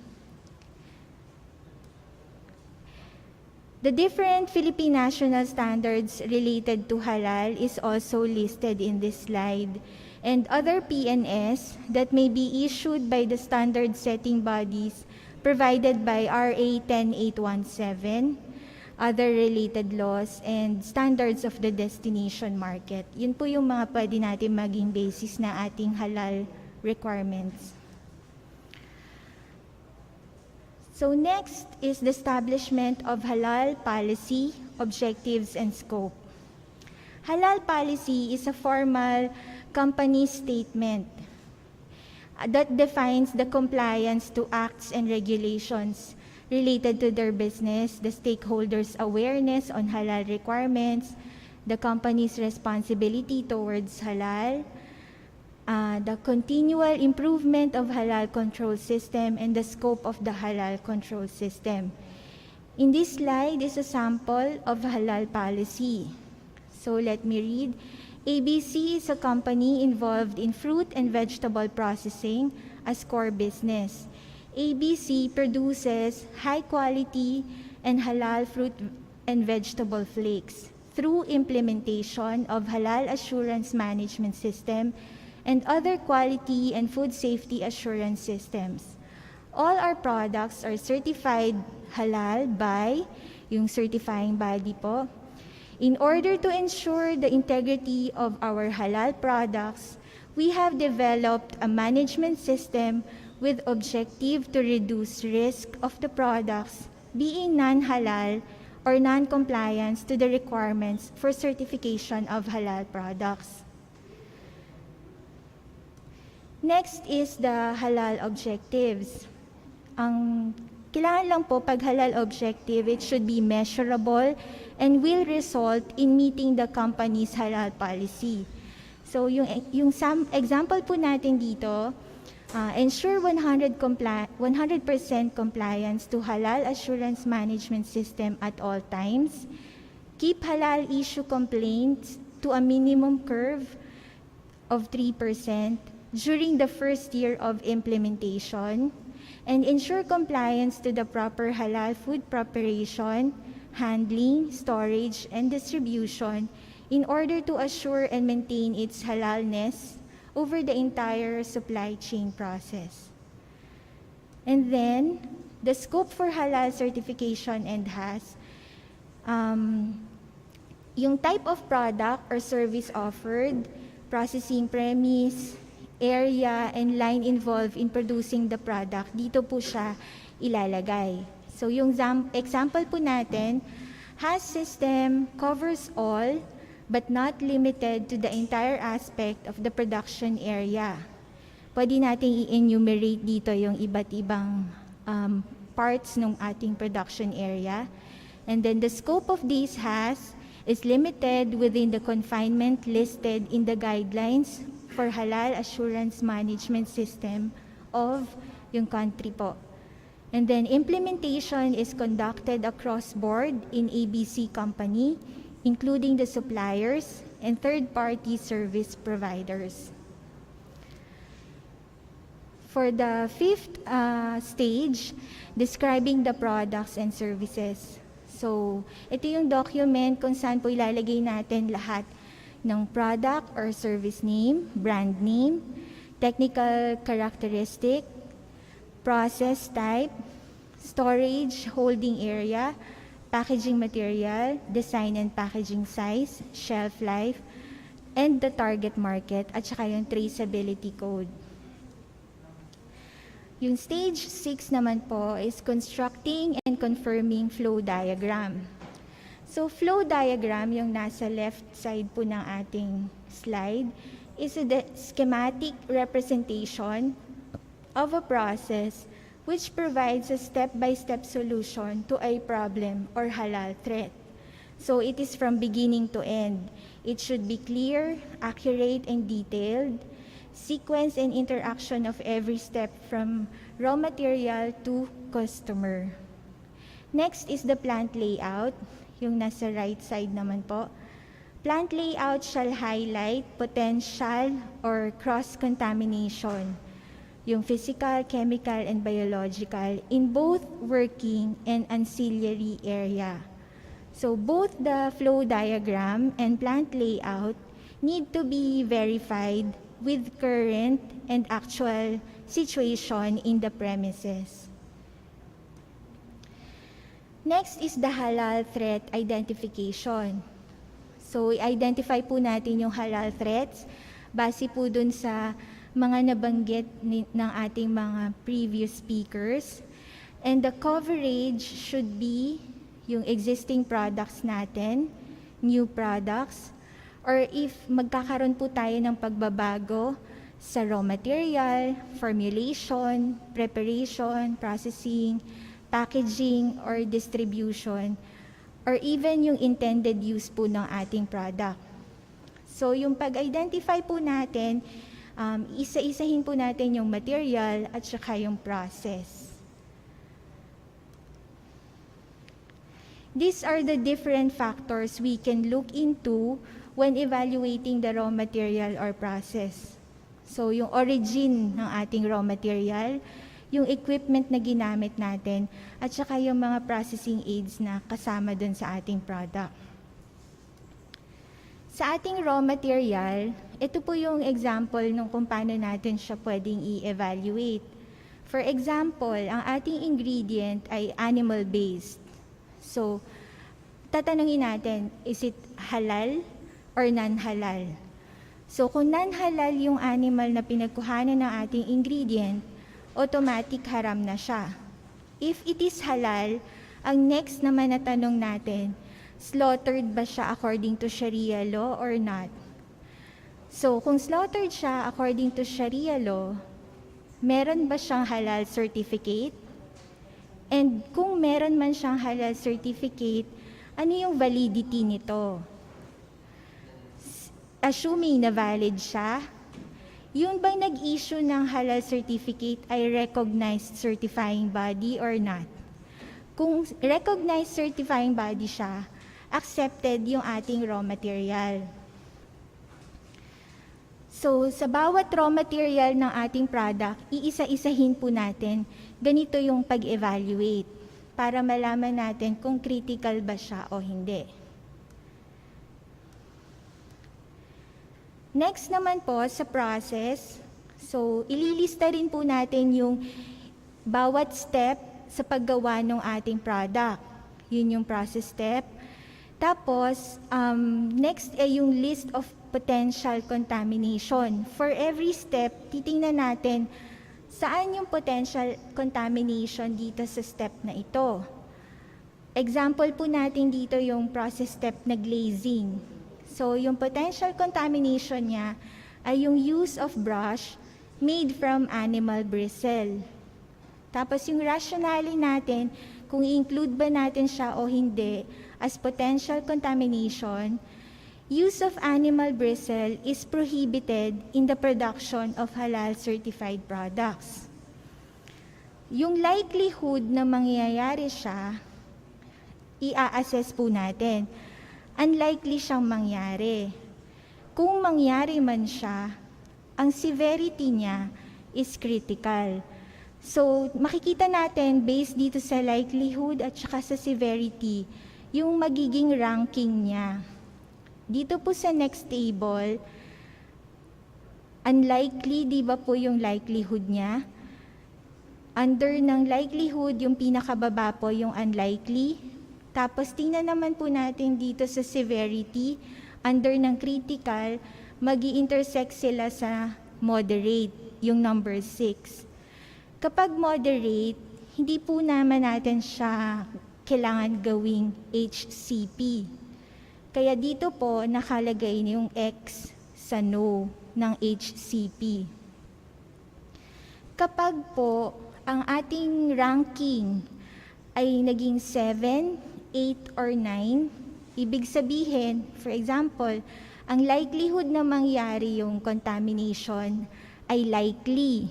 The different Philippine national standards related to halal is also listed in this slide, and other PNS that may be issued by the standard setting bodies provided by RA 10817, other related laws, and standards of the destination market. Yun po yung mga pwede natin maging basis na ating halal requirements. So next is the establishment of halal policy, objectives, and scope. Halal policy is a formal company statement that defines the compliance to acts and regulations related to their business, the stakeholders' awareness on halal requirements, the company's responsibility towards halal, the continual improvement of halal control system and the scope of the halal control system. In this slide is a sample of halal policy. So let me read. ABC is a company involved in fruit and vegetable processing as core business. ABC produces high quality and halal fruit and vegetable flakes through implementation of halal assurance management system and other quality and food safety assurance systems. All our products are certified halal by yung certifying body po. In order to ensure the integrity of our halal products, we have developed a management system with objective to reduce risk of the products being non-halal or non-compliance to the requirements for certification of halal products. Next is the halal objectives. Ang kailangan lang po pag halal objective, it should be measurable and will result in meeting the company's halal policy. So yung example po natin dito, ensure 100% compliance to halal assurance management system at all times, keep halal issue complaints to a minimum curve of 3% during the first year of implementation, and ensure compliance to the proper halal food preparation, handling, storage, and distribution in order to assure and maintain its halalness over the entire supply chain process. And then, the scope for halal certification and has yung type of product or service offered, processing premise, area, and line involved in producing the product, dito po siya ilalagay. So yung example po natin, has system covers all but not limited to the entire aspect of the production area. Pwede nating i-enumerate dito yung iba't ibang parts ng ating production area. And then the scope of this has is limited within the confinement listed in the guidelines for halal assurance management system of yung country po. And then implementation is conducted across board in ABC company, including the suppliers and third-party service providers. For the fifth stage, describing the products and services. So, ito yung document kung saan po ilalagay natin lahat ng product or service name, brand name, technical characteristic, process type, storage, holding area, packaging material, design and packaging size, shelf life, and the target market, at saka yung traceability code. Yung stage 6 naman po is constructing and confirming flow diagram. So flow diagram, yung nasa left side po ng ating slide, is a schematic representation of a process which provides a step-by-step solution to a problem or halal threat. So it is from beginning to end. It should be clear, accurate, and detailed, sequence and interaction of every step from raw material to customer. Next is the plant layout, yung nasa right side naman po. Plant layout shall highlight potential or cross-contamination, yung physical, chemical, and biological in both working and ancillary area. So both the flow diagram and plant layout need to be verified with current and actual situation in the premises. Next is the halal threat identification. So, i-identify po natin yung halal threats base po dun sa mga nabanggit ng ating mga previous speakers. And the coverage should be yung existing products natin, new products, or if magkakaroon po tayo ng pagbabago sa raw material, formulation, preparation, processing, packaging, or distribution, or even yung intended use po ng ating product. So yung pag-identify po natin, Isa-isahin po natin yung material at saka yung process. These are the different factors we can look into when evaluating the raw material or process. So, yung origin ng ating raw material, yung equipment na ginamit natin, at saka yung mga processing aids na kasama dun sa ating product. Sa ating raw material, ito po yung example ng kung paano natin siya pwedeng i-evaluate. For example, ang ating ingredient ay animal-based. So, tatanungin natin, is it halal or non-halal? So, kung non-halal yung animal na pinagkuhanan ng ating ingredient, automatic haram na siya. If it is halal, ang next naman na tanong natin, slaughtered ba siya according to Sharia law or not? So, kung slaughtered siya according to Sharia law, meron ba siyang halal certificate? And kung meron man siyang halal certificate, ano yung validity nito? Assuming na valid siya, yung bang nag-issue ng halal certificate ay recognized certifying body or not? Kung recognized certifying body siya, accepted yung ating raw material. So, sa bawat raw material ng ating product, iisa-isahin po natin, ganito yung pag-evaluate para malaman natin kung critical ba siya o hindi. Next naman po sa process, so ililista rin po natin yung bawat step sa paggawa ng ating product. Yun yung process step. Tapos, next ay yung list of potential contamination. For every step, titingnan natin saan yung potential contamination dito sa step na ito. Example po natin dito yung process step na glazing. So, yung potential contamination niya ay yung use of brush made from animal bristle. Tapos yung rationale natin, kung i-include ba natin siya o hindi as potential contamination, use of animal bristle is prohibited in the production of halal certified products. Yung likelihood na mangyayari siya, i-assess po natin. Unlikely siyang mangyari. Kung mangyari man siya, ang severity niya is critical. So, makikita natin based dito sa likelihood at saka sa severity, yung magiging ranking niya. Dito po sa next table, unlikely, di ba po yung likelihood niya? Under ng likelihood, yung pinakababa po yung unlikely. Tapos tingnan naman po natin dito sa severity, under ng critical, magi-intersect sila sa moderate, yung number 6. Kapag moderate, hindi po naman natin siya kailangan gawing HCP. Kaya dito po nakalagay yung X sa no ng HCP. Kapag po ang ating ranking ay naging 7, 8, or 9, ibig sabihin, for example, ang likelihood na mangyari yung contamination ay likely.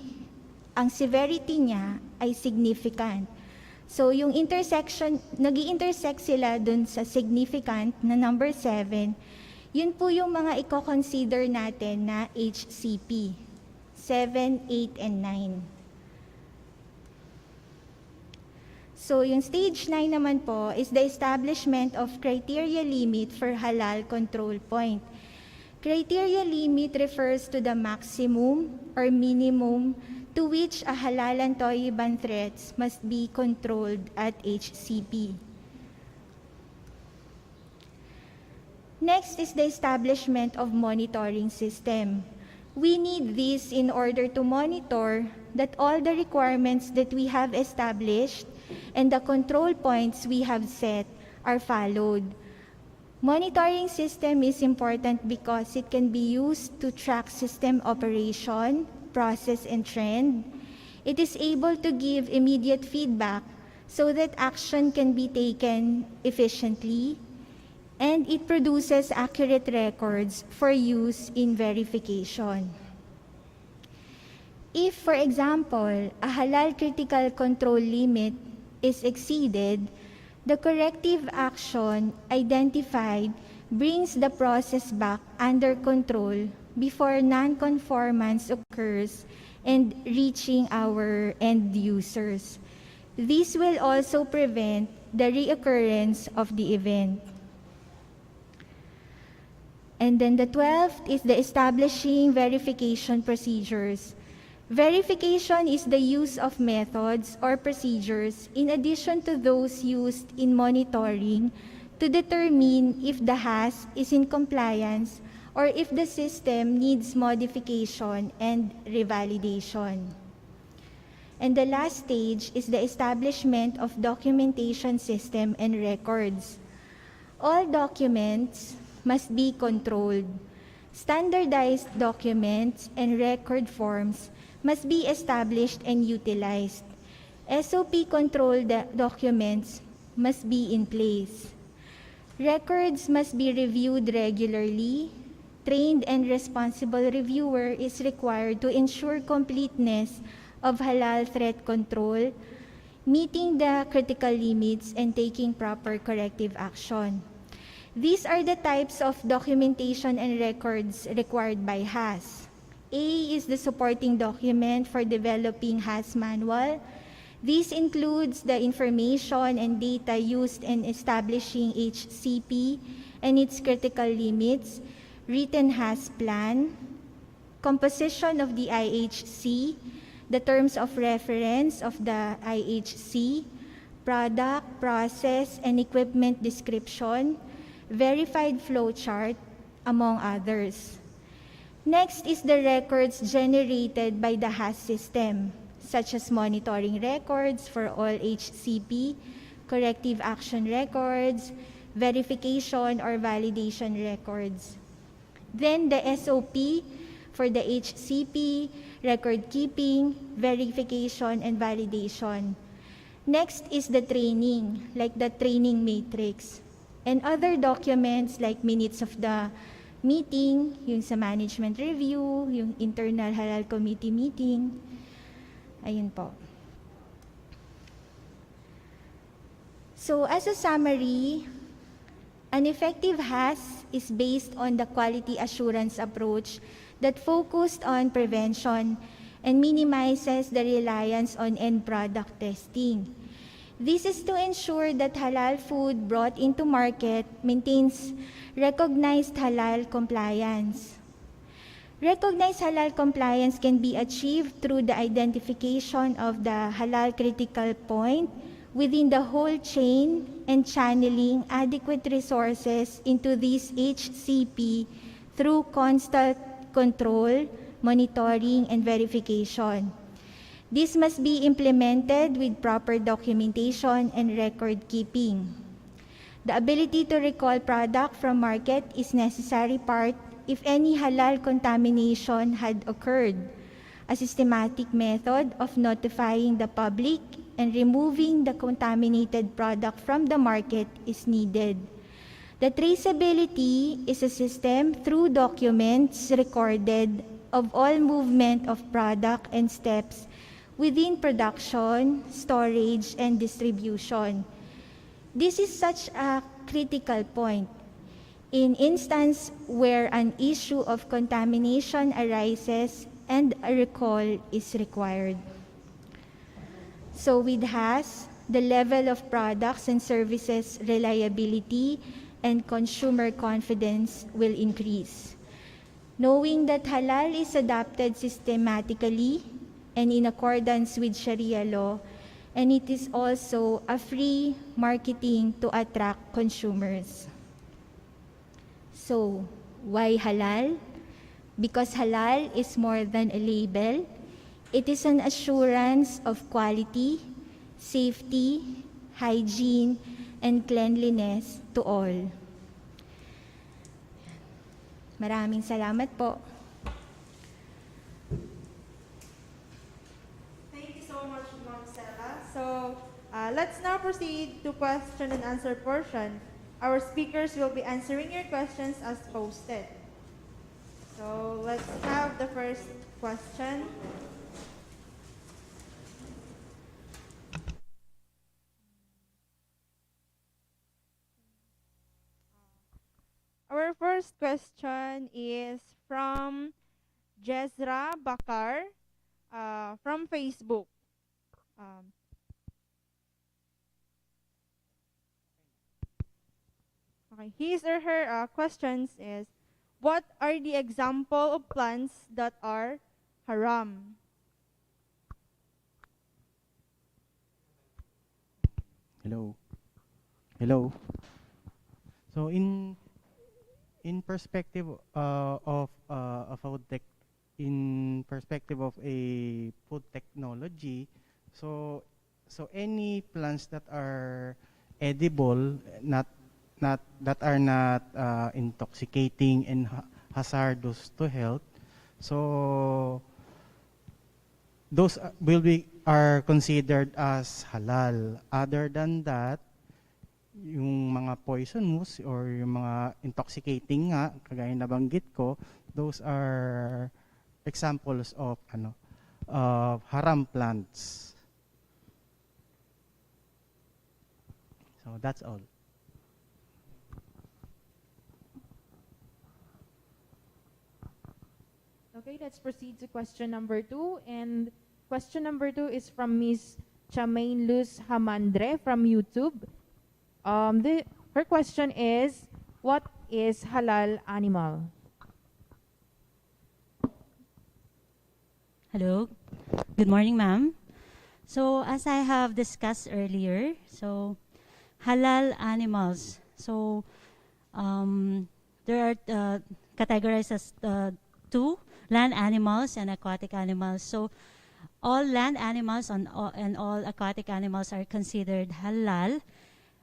Ang severity niya ay significant. So, yung intersection, nag-i-intersect sila dun sa significant na number 7, yun po yung mga i-consider natin na HCP, 7, 8, and 9. So, yung stage 9 naman po is the establishment of criteria limit for halal control point. Criteria limit refers to the maximum or minimum to which a halal and toyiban threats must be controlled at HCP. Next is the establishment of monitoring system. We need this in order to monitor that all the requirements that we have established and the control points we have set are followed. Monitoring system is important because it can be used to track system operation, process, and trend. It is able to give immediate feedback so that action can be taken efficiently, and it produces accurate records for use in verification. If, for example, a halal critical control limit is exceeded, the corrective action identified brings the process back under control before non-conformance occurs and reaching our end users. This will also prevent the reoccurrence of the event. And then the 12th is the establishing verification procedures. Verification is the use of methods or procedures in addition to those used in monitoring to determine if the HAS is in compliance or if the system needs modification and revalidation. And the last stage is the establishment of documentation system and records. All documents must be controlled. Standardized documents and record forms must be established and utilized. SOP controlled documents must be in place. Records must be reviewed regularly. Trained and responsible reviewer is required to ensure completeness of halal threat control, meeting the critical limits and taking proper corrective action. These are the types of documentation and records required by HAS. A is the supporting document for developing HAS manual. This includes the information and data used in establishing HCP and its critical limits, written HAS plan, composition of the IHC, the terms of reference of the IHC, product, process, and equipment description, verified flowchart, among others. Next is the records generated by the HAS system, such as monitoring records for all HCP, corrective action records, verification or validation records. Then the SOP for the HCP, record keeping, verification, and validation. Next is the training, like the training matrix. And other documents like minutes of the meeting, yung sa management review, yung internal halal committee meeting. Ayun po. So as a summary, an effective HAS is based on the quality assurance approach that focused on prevention and minimizes the reliance on end product testing. This is to ensure that halal food brought into market maintains recognized halal compliance. Recognized halal compliance can be achieved through the identification of the halal critical point within the whole chain and channeling adequate resources into this HCP through constant control, monitoring, and verification. This must be implemented with proper documentation and record keeping. The ability to recall product from market is necessary part if any halal contamination had occurred. A systematic method of notifying the public and removing the contaminated product from the market is needed. The traceability is a system through documents recorded of all movement of product and steps within production, storage, and distribution. This is such a critical point. In instance where an issue of contamination arises and a recall is required. So with HAS, the level of products and services reliability and consumer confidence will increase. Knowing that halal is adopted systematically and in accordance with Sharia law, and it is also a free marketing to attract consumers. So, why halal? Because halal is more than a label. It is an assurance of quality, safety, hygiene, and cleanliness to all. Maraming salamat po. So let's now proceed to question and answer portion. Our speakers will be answering your questions as posted. So let's have the first question. first question is from Jezra Bakar from Facebook. Okay, his or her questions is, what are the example of plants that are haram? Hello. So in perspective of a food tech, in perspective of a food technology, so any plants that are edible, not that are not intoxicating and hazardous to health, so those are considered as halal. Other than that, yung mga poisonous or yung mga intoxicating nga, kagaya nabanggit ko, those are examples of haram plants. So that's all. Okay, let's proceed to question number 2. And question number 2 is from Miss Chamaine Luz Hamandre from YouTube. Her question is, what is halal animal? Hello. Good morning, ma'am. So, as I have discussed earlier, so halal animals. So, there are categorized as two, land animals and aquatic animals. So, all land animals and all aquatic animals are considered halal.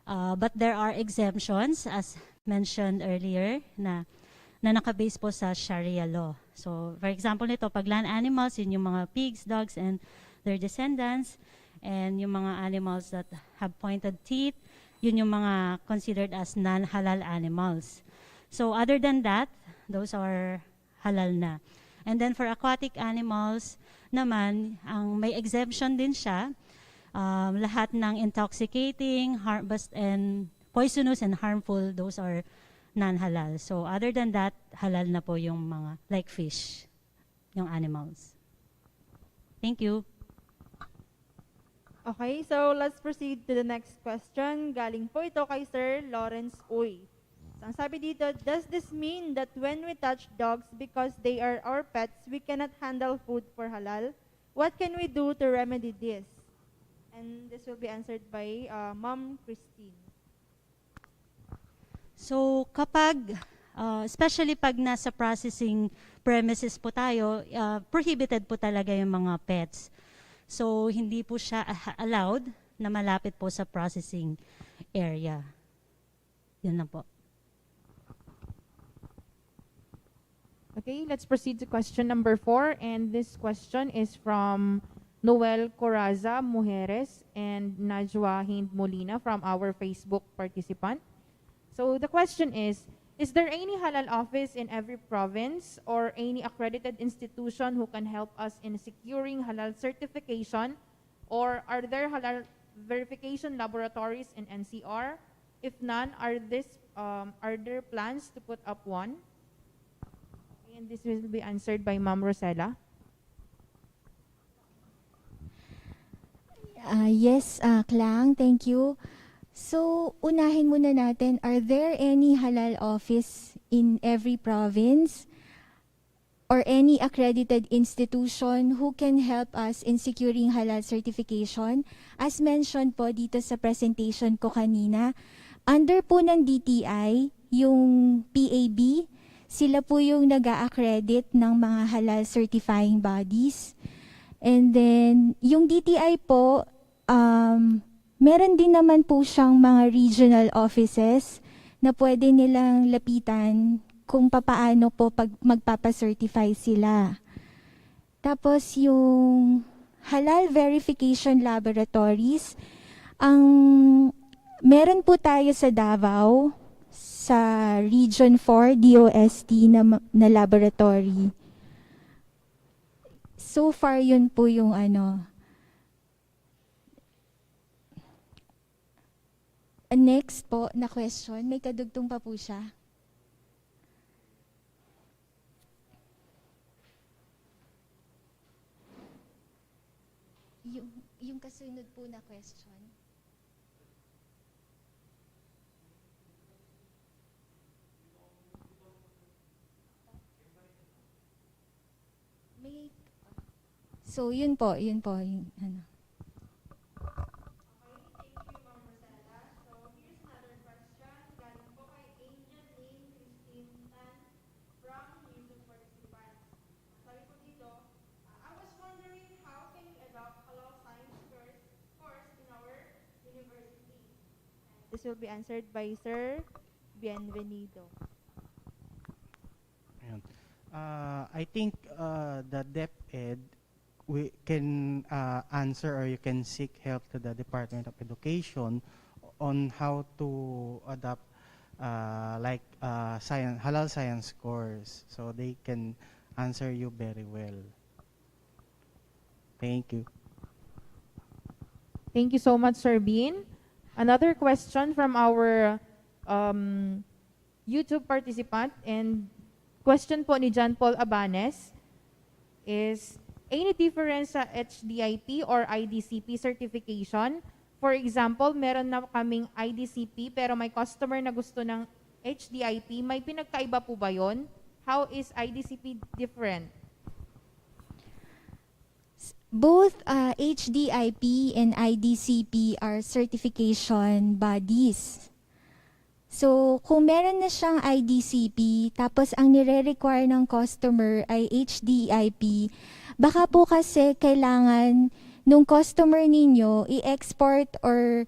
But there are exemptions, as mentioned earlier, na nakabase po sa Sharia law. So, for example nito, pag land animals, yun yung mga pigs, dogs, and their descendants. And yung mga animals that have pointed teeth, yun yung mga considered as non-halal animals. So, other than that, those are halal na. And then for aquatic animals naman, may exemption din siya. Lahat ng intoxicating, and poisonous and harmful, those are non-halal. So other than that, halal na po yung mga like fish, yung animals. Thank you. Okay, so let's proceed to the next question. Galing po ito kay Sir Lawrence Uy. So, ang sabi dito, does this mean that when we touch dogs because they are our pets, we cannot handle food for halal? What can we do to remedy this? And this will be answered by Ma'am Christine. So kapag, especially pag nasa processing premises po tayo, prohibited po talaga yung mga pets. So hindi po siya allowed na malapit po sa processing area. Yun lang po. Okay, let's proceed to question number 4. And this question is from Noel Coraza Mujeres and Najwa Hind Molina from our Facebook participant. So the question is there any halal office in every province or any accredited institution who can help us in securing halal certification? Or are there halal verification laboratories in NCR? If none, are there plans to put up one? And this will be answered by Ma'am Rosella. Yes, Klang, thank you. So, unahin muna natin, are there any halal office in every province or any accredited institution who can help us in securing halal certification? As mentioned po dito sa presentation ko kanina, under po ng DTI, yung PAB, sila po yung nag-a-accredit ng mga halal certifying bodies. And then, yung DTI po, meron din naman po siyang mga regional offices na pwede nilang lapitan kung papaano po pag magpapacertify sila. Tapos yung halal verification laboratories, meron po tayo sa Davao, sa Region 4 DOST na laboratory. So far yun po yung Next po na question, may kadugtong pa po siya. Yung kasunod po na question. May, so, yun po, yung ano. This will be answered by Sir Bienvenido. Ayun. I think the DepEd we can answer, or you can seek help to the Department of Education on how to adopt halal science course, so they can answer you very well. Thank you. Thank you so much, Sir Bean. Another question from our YouTube participant, and question po ni John Paul Abanes is, any difference sa HDIP or IDCP certification? For example, meron na kaming IDCP pero may customer na gusto ng HDIP, may pinagkaiba po ba yun? How is IDCP different? Both HDIP and IDCP are certification bodies. So, kung meron na siyang IDCP, tapos ang nire-require ng customer ay HDIP, baka po kasi kailangan nung customer ninyo i-export or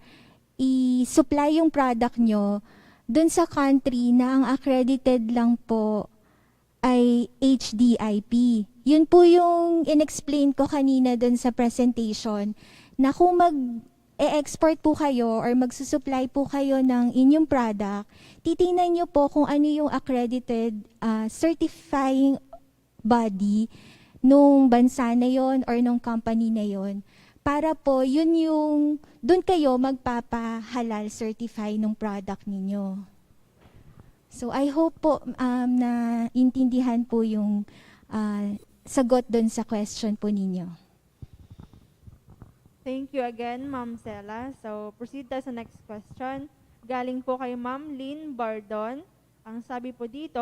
i-supply yung product nyo dun sa country na ang accredited lang po ay HDIP. Yun po yung in-explain ko kanina dun sa presentation, na kung mag-e-export po kayo or magsusupply po kayo ng inyong product, titingnan nyo po kung ano yung accredited certifying body nung bansa na yon or nung company na yon, para po yun yung doon kayo magpapa-halal certify nung product ninyo. So I hope po na intindihan po yung sagot doon sa question po ninyo. Thank you again, Ma'am Sela. So, proceed tayo sa next question. Galing po kay Ma'am Lynn Bardon. Ang sabi po dito,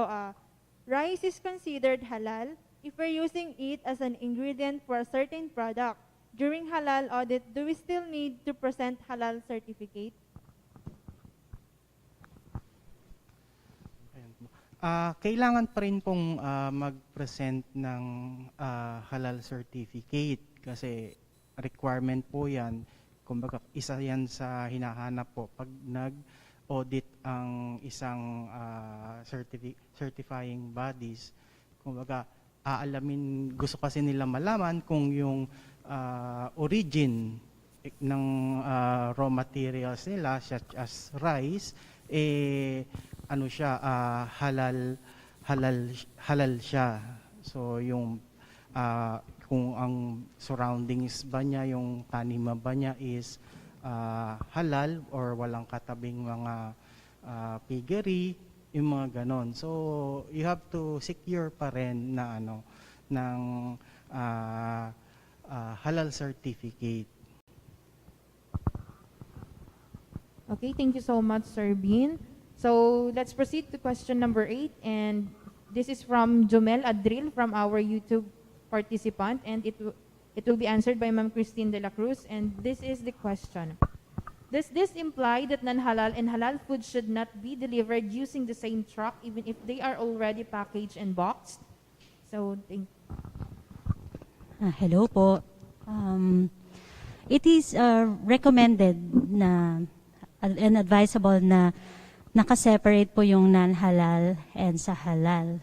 rice is considered halal if we're using it as an ingredient for a certain product. During halal audit, do we still need to present halal certificate? Kailangan pa rin pong mag-present ng halal certificate kasi requirement po yan. Kumbaga, isa yan sa hinahanap po pag nag-audit ang isang certifying bodies. Kumbaga, gusto kasi nila malaman kung yung origin ng raw materials nila, such as rice, ano siya, halal siya. So yung kung ang surroundings ba niya, yung tanima ba niya is halal or walang katabing mga piggery, yung mga ganon. So you have to secure pa rin na ng halal certificate. Okay, thank you so much, Sir Bean. So let's proceed to question number 8, and this is from Jomel Adril from our YouTube participant, and it will be answered by Ma'am Christine de la Cruz, and this is the question. Does this imply that non-halal and halal food should not be delivered using the same truck even if they are already packaged and boxed? So, Hello po. It is recommended na and advisable na nakaseparate po yung non-halal and sa halal.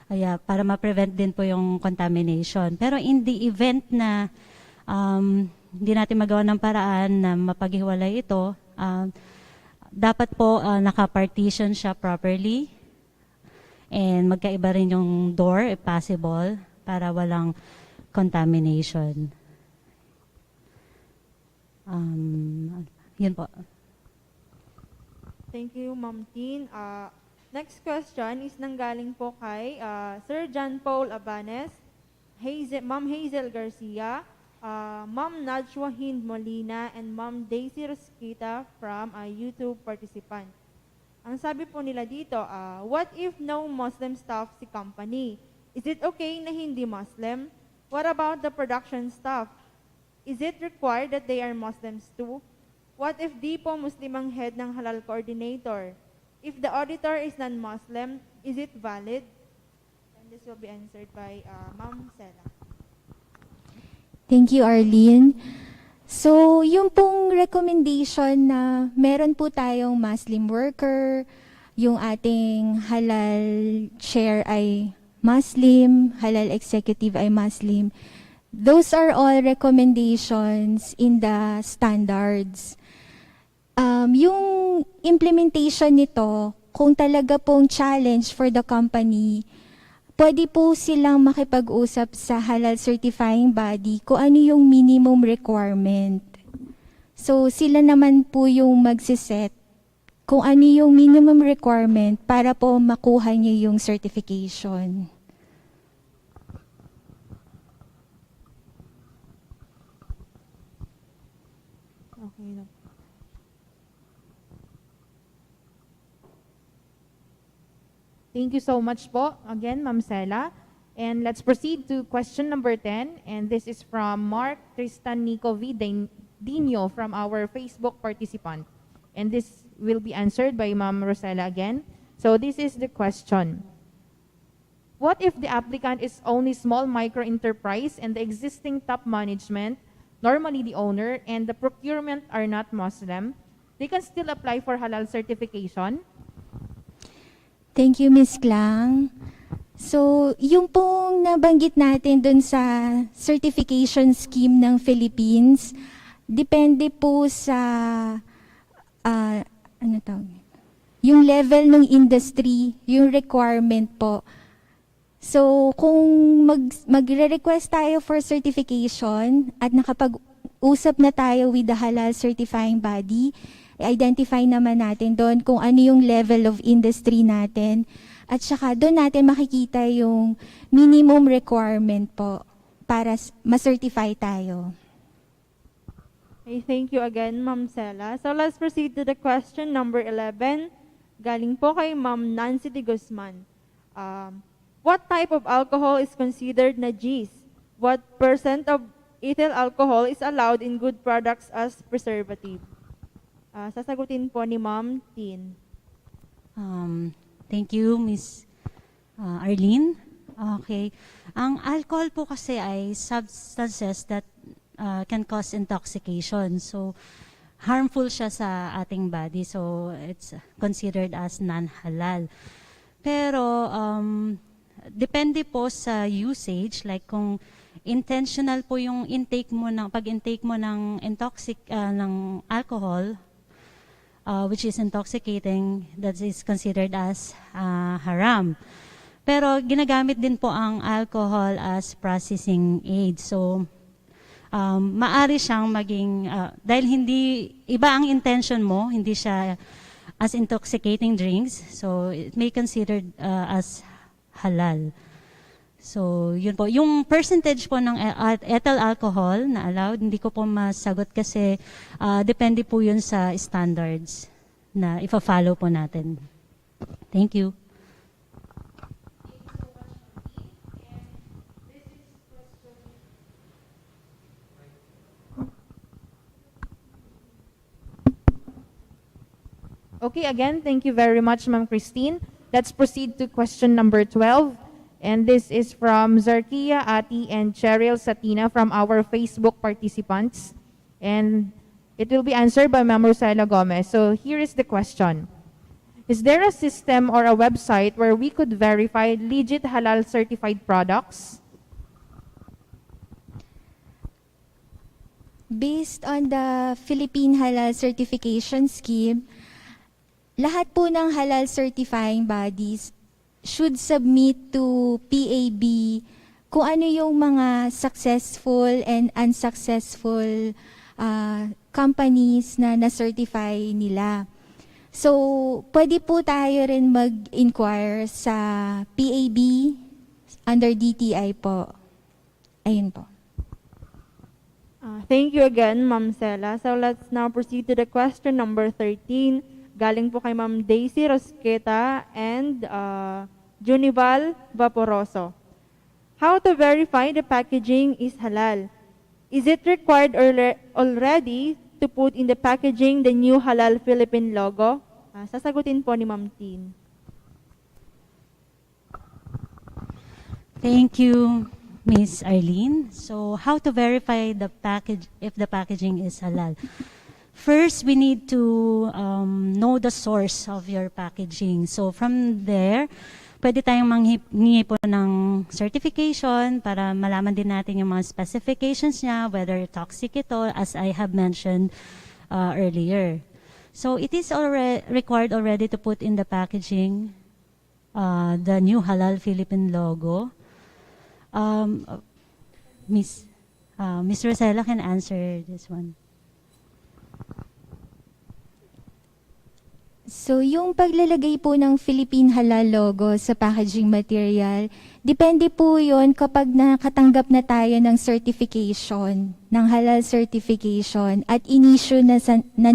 Kaya para ma-prevent din po yung contamination. Pero in the event na hindi natin magawa ng paraan na mapaghiwalay ito, dapat po naka-partition siya properly and magkaiba rin yung door if possible para walang contamination. Yun po. Thank you, Ma'am Tin. Next question is nanggaling po kay Sir John Paul Abanes, Ma'am Hazel Garcia, Ma'am Najwa Hind Molina and Ma'am Daisy Rosquita from a YouTube participant. Ang sabi po nila dito, what if no Muslim staff si company? Is it okay na hindi Muslim? What about the production staff? Is it required that they are Muslims too? What if di po Muslim ang head ng halal coordinator? If the auditor is non-Muslim, is it valid? And this will be answered by Ma'am Sela. Thank you, Arlene. So, yung pong recommendation na meron po tayong Muslim worker, yung ating halal chair ay Muslim, halal executive ay Muslim, those are all recommendations in the standards. Yung implementation nito, kung talaga pong challenge for the company, pwede po silang makipag-usap sa halal certifying body kung ano yung minimum requirement. So, sila naman po yung magsiset kung ano yung minimum requirement para po makuha niyo yung certification. Okay na. Thank you so much po again, Ma'am Sela. And let's proceed to question number 10. And this is from Mark Tristan Nico V. Dino from our Facebook participant. And this will be answered by Ma'am Rosella again. So this is the question. What if the applicant is only small micro enterprise and the existing top management, normally the owner, and the procurement are not Muslim? They can still apply for halal certification? Thank you, Ms. Klang. So, yung pong nabanggit natin dun sa certification scheme ng Philippines, depende po sa, yung level ng industry, yung requirement po. So, kung magre-request tayo for certification at nakapag-usap na tayo with the halal certifying body, identify naman natin doon kung ano yung level of industry natin at saka doon natin makikita yung minimum requirement po para ma-certify tayo. Okay, thank you again, Ma'am Sela. So let's proceed to the question number 11. Galing po kay Ma'am Nancy de Guzman. What type of alcohol is considered najis? What % of ethyl alcohol is allowed in good products as preservative? Sasagutin po ni Ma'am Tin. Thank you, Miss Arlene. Okay. Ang alcohol po kasi ay substances that can cause intoxication. So, harmful siya sa ating body. So, it's considered as non-halal. Pero, depende po sa usage. Like kung intentional po yung intake mo ng, pag-intake mo ng ng alcohol, which is intoxicating, that is considered as haram. Pero ginagamit din po ang alcohol as processing aid. So, maari siyang maging, dahil hindi, iba ang intention mo, hindi siya as intoxicating drinks, so it may considered as halal. So, yun po. Yung percentage po ng ethyl alcohol na allowed, hindi ko po masagot kasi depende po yun sa standards na ipa-follow po natin. Thank you. Okay, again, thank you very much, Ma'am Christine. Let's proceed to question number 12. And this is from Zarkia Ati and Cheryl Satina from our Facebook participants. And it will be answered by Ma'am Rosella Gomez. So here is the question. Is there a system or a website where we could verify legit halal certified products? Based on the Philippine Halal Certification Scheme, lahat po ng halal certifying bodies should submit to PAB kung ano yung mga successful and unsuccessful companies na na-certify nila. So, pwede po tayo rin mag-inquire sa PAB under DTI po. Ayun po. Thank you again, Ma'am Sela. So let's now proceed to the question number 13. Galing po kay Ma'am Daisy Rosqueta and Junival Vaporoso. How to verify the packaging is halal? Is it required already to put in the packaging the new Halal Philippine logo? Sasagutin po ni Ma'am Tin. Thank you, Miss Arlene. So, how to verify the package if the packaging is halal? First, we need to know the source of your packaging. So, from there, pwede tayong manghingi po ng certification para malaman din natin yung mga specifications niya, whether toxic ito, as I have mentioned earlier. So, it is required already to put in the packaging the new Halal Philippine logo. Miss Rosella can answer this one. So, yung paglalagay po ng Philippine Halal logo sa packaging material, depende po yun kapag nakatanggap na tayo ng certification, ng halal certification, at in-issue na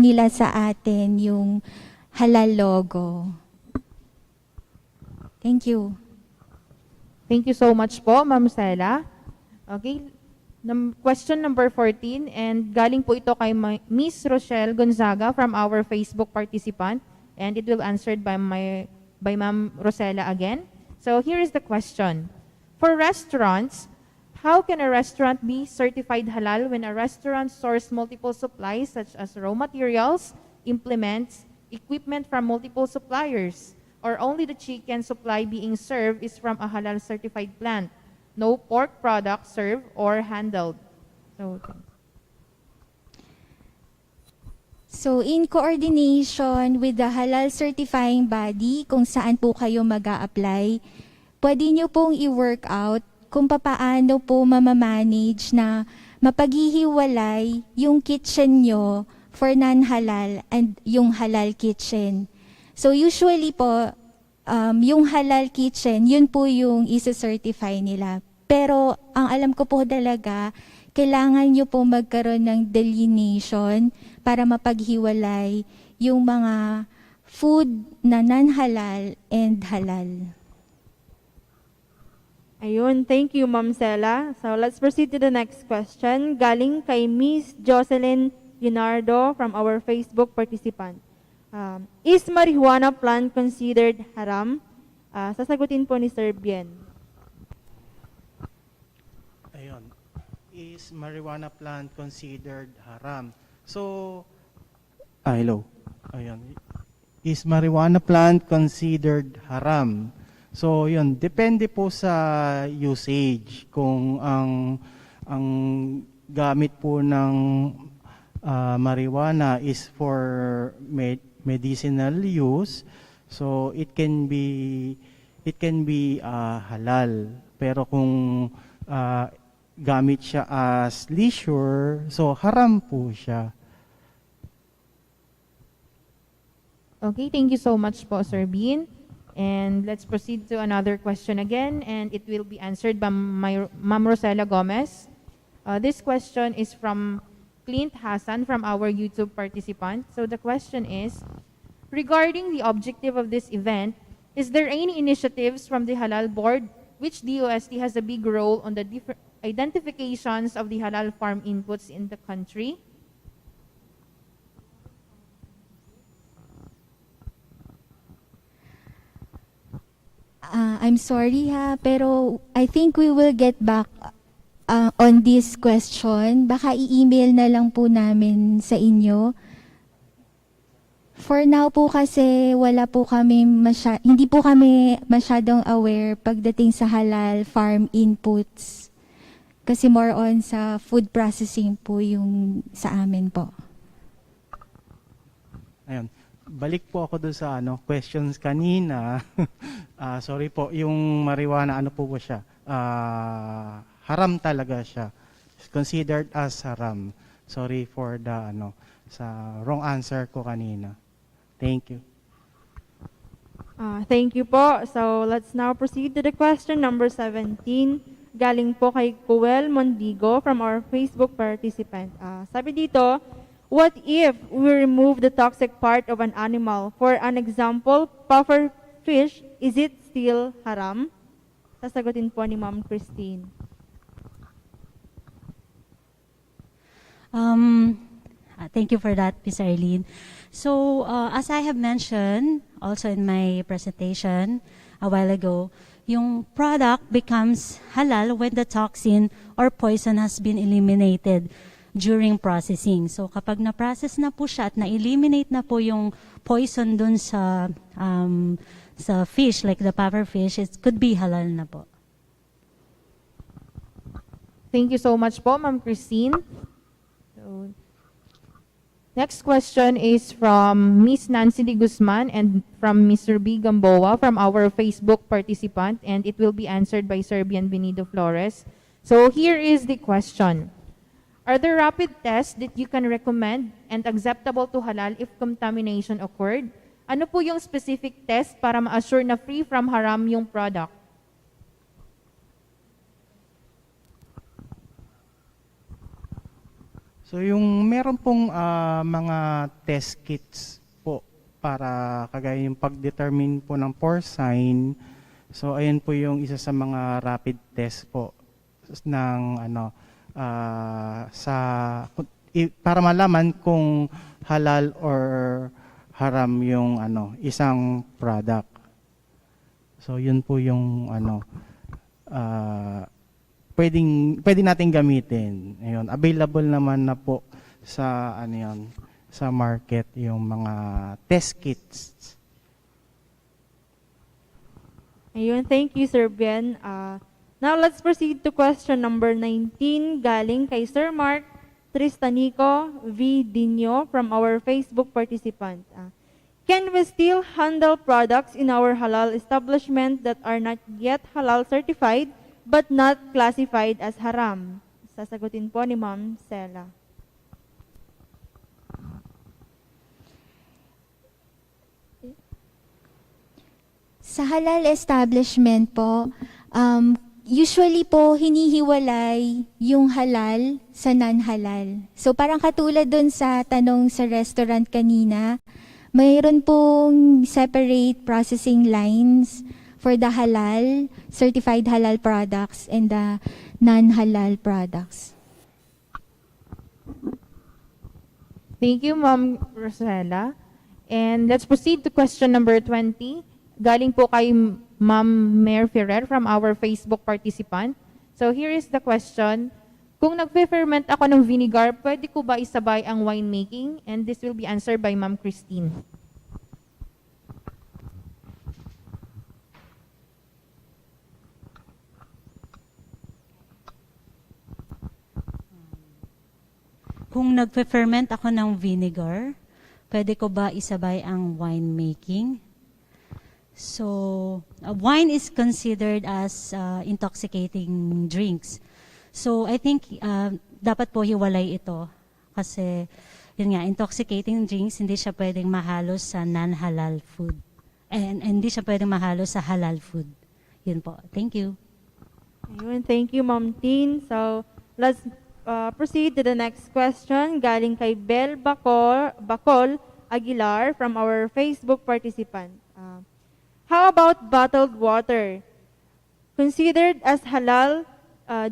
nila sa atin yung halal logo. Thank you. Thank you so much po, Ma'am Sela. Okay, question number 14, and galing po ito kay Miss Rochelle Gonzaga from our Facebook participant, and it will answered by Ma'am Rosella again. So here is the question. For restaurants, how can a restaurant be certified halal when a restaurant sources multiple supplies such as raw materials, implements, equipment from multiple suppliers? Or only the chicken supply being served is from a halal certified plant. No pork product served or handled. So, in coordination with the halal certifying body kung saan po kayo mag-a-apply, pwede nyo pong i-work out kung papaano po mamamanage na mapaghihiwalay yung kitchen nyo for non-halal and yung halal kitchen. So usually po, yung halal kitchen, yun po yung isa-certify nila. Pero ang alam ko po talaga, kailangan nyo po magkaroon ng delineation para mapaghiwalay yung mga food na non-halal and halal. Ayun, thank you, Ma'am Sela. So let's proceed to the next question. Galing kay Miss Jocelyn Leonardo from our Facebook participant. Is marijuana plant considered haram? Sasagutin po ni Sir Bien. Ayun. Is marijuana plant considered haram? So, hello. Ayun. Is marijuana plant considered haram? So, yun, depende po sa usage. Kung ang gamit po ng marijuana is for medicinal use, so it can be halal. Pero kung gamit siya as leisure, so haram po siya. Okay, thank you so much po, Sir Bean. And let's proceed to another question again, and it will be answered by Ma'am Rosella Gomez. This question is from Clint Hassan from our YouTube participant. So the question is, regarding the objective of this event, is there any initiatives from the Halal Board which DOST has a big role on the different identifications of the halal farm inputs in the country? I'm sorry pero I think we will get back on this question. Baka i-email na lang po namin sa inyo. For now po kasi hindi po kami masyadong aware pagdating sa halal farm inputs. Kasi more on sa food processing po yung sa amin po. Ayun. Balik po ako doon sa questions kanina. Sorry po, yung marijuana ano po siya? Haram talaga siya. It's considered as haram. Sorry for the sa wrong answer ko kanina. Thank you. Thank you po. So let's now proceed to the question number 17. galing po kay Kuel Mondigo from our Facebook participant. Sabi dito, what if we remove the toxic part of an animal? For an example, puffer fish, is it still haram? Sasagutin po ni Ma'am Christine. Thank you for that, Ms. Arlene. So, as I have mentioned also in my presentation a while ago, yung product becomes halal when the toxin or poison has been eliminated during processing. So, kapag na-process na po siya at na-eliminate na po yung poison dun sa fish, like the puffer fish, it could be halal na po. Thank you so much po, Ma'am Christine. So, next question is from Miss Nancy de Guzman and from Mr. B. Gamboa from our Facebook participant, and it will be answered by Sir Bienvenido Flores. So here is the question. Are there rapid tests that you can recommend and acceptable to halal if contamination occurred? Ano po yung specific test para ma-assure na free from haram yung product? So yung meron pong mga test kits po para kagaya yung pag-determine po ng porcine. So ayan po yung isa sa mga rapid test po ng para malaman kung halal or haram yung isang product. So yun po yung pwede nating gamitin. Ayun, available naman na po sa sa market yung mga test kits. Ayun, thank you, Sir Ben. Now let's proceed to question number 19 galing kay Sir Mark Tristanico V. Dino from our Facebook participant. Can we still handle products in our halal establishment that are not yet halal certified but not classified as haram? Sasagutin po ni Ma'am Sela. Sa halal establishment po, usually po hinihiwalay yung halal sa non-halal. So parang katulad dun sa tanong sa restaurant kanina, mayroon pong separate processing lines for the halal, certified halal products and the non-halal products. Thank you, Ma'am Rosella. And let's proceed to question number 20. Galing po kay Ma'am Mayor Ferrer from our Facebook participant. So here is the question. Kung nagfe-ferment ako ng vinegar, pwede ko ba isabay ang winemaking? And this will be answered by Ma'am Christine. Kung nagfe-ferment ako ng vinegar, pwede ko ba isabay ang winemaking? So, wine is considered as intoxicating drinks. So, I think dapat po hiwalay ito. Kasi, yun nga, intoxicating drinks, hindi siya pwedeng mahalos sa non-halal food. And hindi siya pwedeng mahalos sa halal food. Yun po. Thank you. Ayun, thank you, Ma'am Tin. So, let's proceed to the next question. Galing kay Bel Bacol Aguilar from our Facebook participant. How about bottled water? Considered as halal,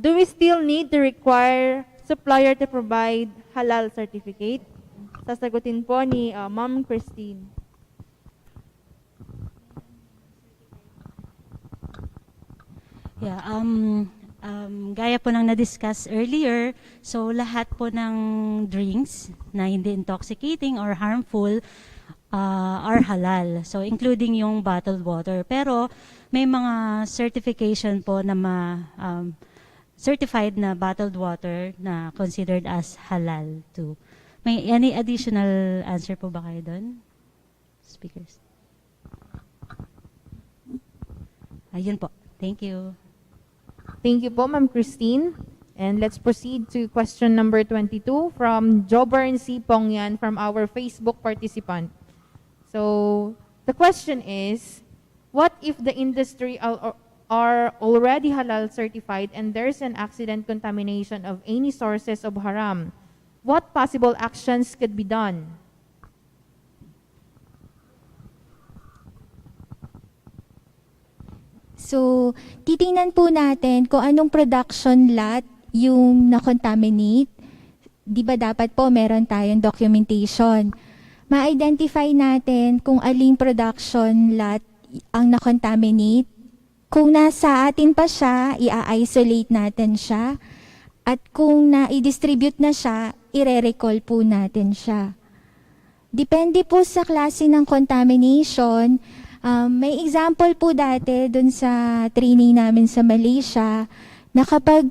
do we still need to require supplier to provide halal certificate? Sasagutin po ni Ma'am Christine. Yeah, gaya po ng na-discuss earlier, so lahat po ng drinks na hindi intoxicating or harmful are halal. So including yung bottled water. Pero may mga certification po na certified na bottled water na considered as halal too. May any additional answer po ba kayo doon? Speakers. Ayun po. Thank you. Thank you po, Ma'am Christine. And let's proceed to question number 22 from Jobern C. Pongyan from our Facebook participant. So, the question is, what if the are already halal certified and there's an accident contamination of any sources of haram, what possible actions could be done? So, titingnan po natin kung anong production lot yung na-contaminate. Di ba dapat po meron tayong documentation? Ma-identify natin kung aling production lot ang na-contaminate. Kung nasa atin pa siya, i-isolate natin siya. At kung na-distribute na siya, i-recall po natin siya. Depende po sa klase ng contamination. May example po dati dun sa training namin sa Malaysia na kapag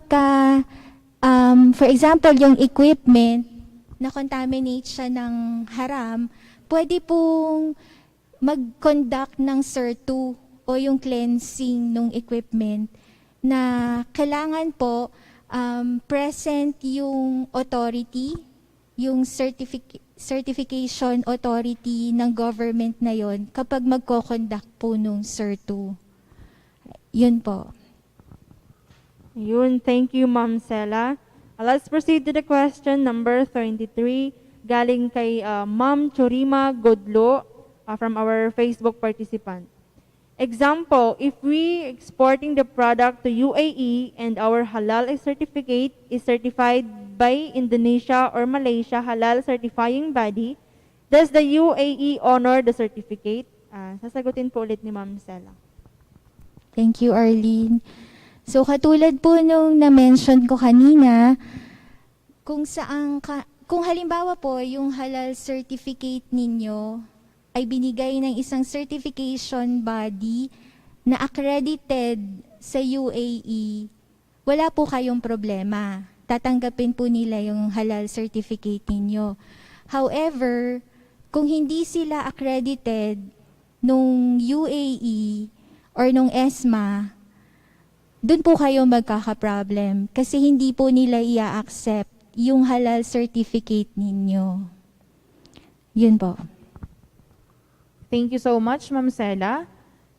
for example, yung equipment na contaminate siya ng haram, pwede pong mag-conduct ng SIR-2 o yung cleansing ng equipment na kailangan po present yung authority, yung certification authority ng government na yon kapag magko-conduct po nung SIR-2. Yun po. Yun, thank you, Ma'am Sela. Let's proceed to the question number 23, galing kay Ma'am Chorima Godlo from our Facebook participant. Example, if we exporting the product to UAE and our halal certificate is certified by Indonesia or Malaysia halal certifying body, does the UAE honor the certificate? Sasagutin po ulit ni Ma'am Sela. Thank you, Arlene. So, katulad po nung na-mention ko kanina, kung halimbawa po yung halal certificate ninyo ay binigay ng isang certification body na accredited sa UAE, wala po kayong problema. Tatanggapin po nila yung halal certificate ninyo. However, kung hindi sila accredited nung UAE or nung ESMA, doon po kayo magkaka-problem kasi hindi po nila i-accept yung halal certificate ninyo. Yun po. Thank you so much, Ma'am Sela.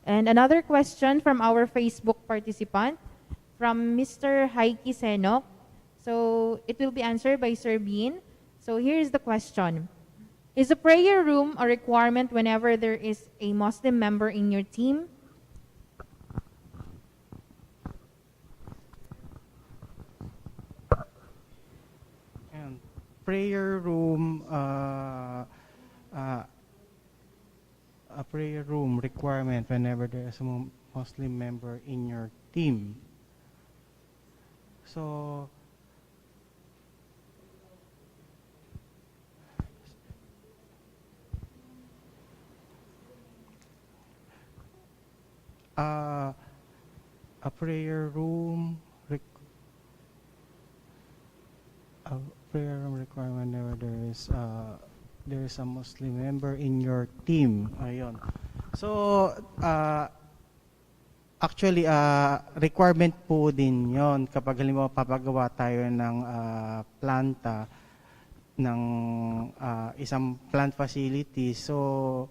And another question from our Facebook participant, from Mr. Haiki Senok. So it will be answered by Sir Bean. So here's the question. Is a prayer room a requirement whenever there is a Muslim member in your team? Prayer room, a prayer room requirement whenever there is a Muslim member in your team. So, a prayer room requirement whenever there is a Muslim member in your team. Ayun. So, actually, requirement po din yon kapag halimbawa papagawa tayo ng planta ng isang plant facility. So,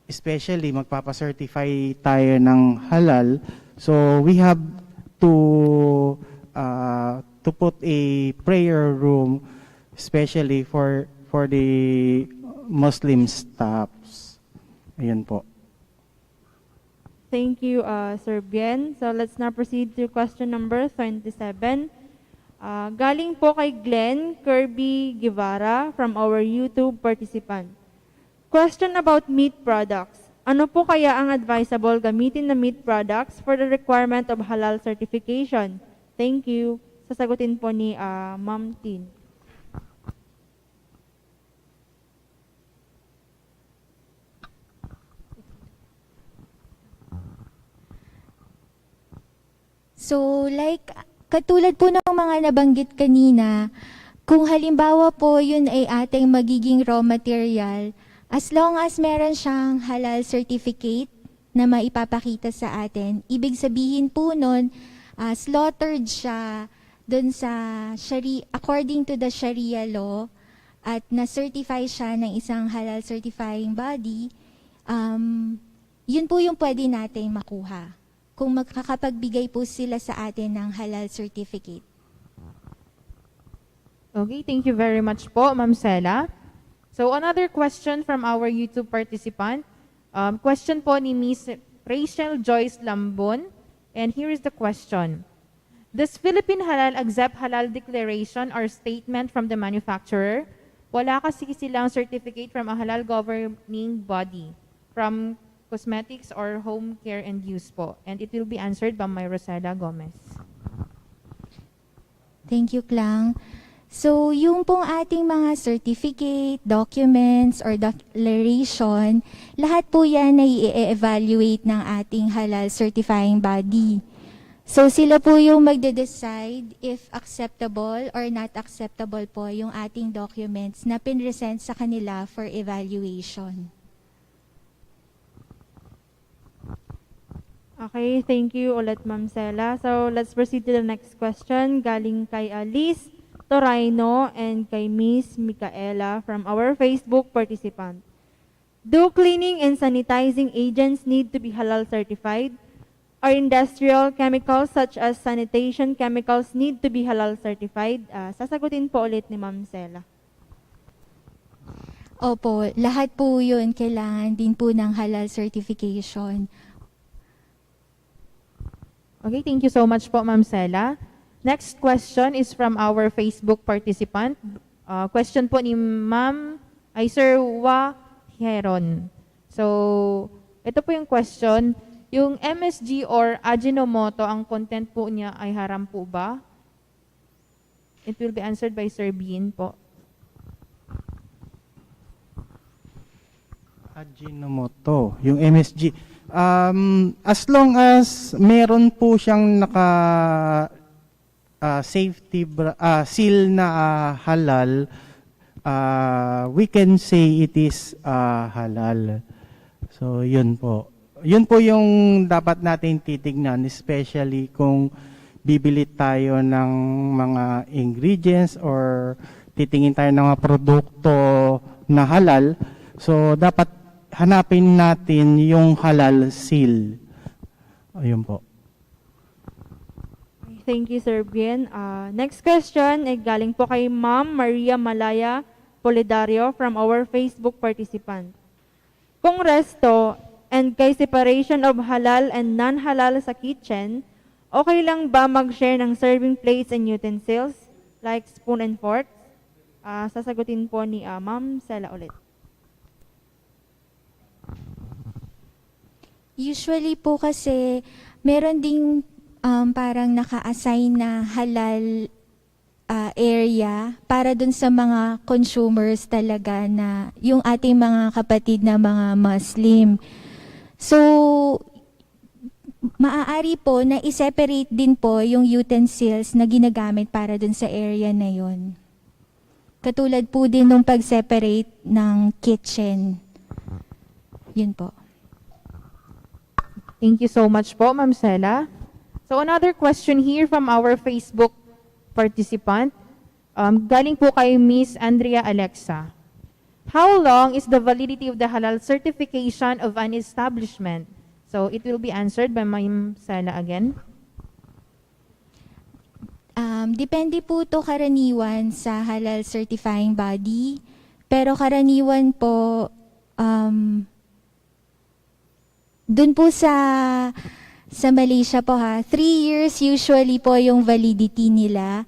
especially magpapacertify tayo ng halal. So, we have to put a prayer room especially for the Muslim staffs. Ayan po. Thank you, Sir Bien. So let's now proceed to question number 27. Galing po kay Glenn Kirby Guevara from our YouTube participant. Question about meat products. Ano po kaya ang advisable gamitin na meat products for the requirement of halal certification? Thank you. Sasagutin po ni Ma'am Tin. So, like, katulad po ng mga nabanggit kanina, kung halimbawa po yun ay ating magiging raw material, as long as meron siyang halal certificate na maipapakita sa atin, ibig sabihin po nun, slaughtered siya dun sa according to the Sharia law at na-certify siya ng isang halal certifying body, yun po yung pwede natin makuha. kung makakapagbigay po sila sa atin ng halal certificate. Okay, thank you very much po, Ma'am Sela. So another question from our YouTube participant. Question po ni Miss Rachel Joyce Lambon. And here is the question. Does Philippine Halal accept halal declaration or statement from the manufacturer? Wala kasi silang certificate from a halal governing body from cosmetics or home care and use po. And it will be answered by my Rosella Gomez. Thank you, Klang. So, yung pong ating mga certificate, documents, or declaration, lahat po yan ay i-evaluate ng ating halal certifying body. So, sila po yung magde-decide if acceptable or not acceptable po yung ating documents na pinresent sa kanila for evaluation. Okay, thank you ulit, Ma'am Sela. So, let's proceed to the next question. Galing kay Alice Torino and kay Miss Micaela from our Facebook participant. Do cleaning and sanitizing agents need to be halal certified? Are industrial chemicals such as sanitation chemicals need to be halal certified? Sasagutin po ulit ni Ma'am Sela. Opo, lahat po yun kailangan din po ng halal certification. Okay, thank you so much po, Ma'am Sela. Next question is from our Facebook participant. Question po ni Ma'am Sir Heron. So, ito po yung question. Yung MSG or Ajinomoto, ang content po niya ay haram po ba? It will be answered by Sir Bean po. Ajinomoto, yung MSG. As long as meron po siyang naka safety seal na halal, we can say it is halal. So, yun po. Yun po yung dapat natin titignan, especially kung bibili tayo ng mga ingredients or titingin tayo ng mga produkto na halal. So, dapat hanapin natin yung halal seal. Ayun po. Thank you, Sir Bien. Next question ay galing po kay Ma'am Maria Malaya Polidario from our Facebook participant. Kung resto and kay separation of halal and non-halal sa kitchen, okay lang ba mag-share ng serving plates and utensils like spoon and forks? Sasagutin po ni Ma'am Sela ulit. Usually po kasi meron ding parang naka-assign na halal area para dun sa mga consumers talaga na yung ating mga kapatid na mga Muslim. So, maaari po na i-separate din po yung utensils na ginagamit para dun sa area na yon. Katulad po din nung pag-separate ng kitchen. Yun po. Thank you so much po, Ma'am Sela. So another question here from our Facebook participant. Galing po kay Miss Andrea Alexa. How long is the validity of the halal certification of an establishment? So it will be answered by Ma'am Sela again. Depende po to karaniwan sa halal certifying body. Pero karaniwan po, dun po sa Malaysia po 3 years usually po yung validity nila.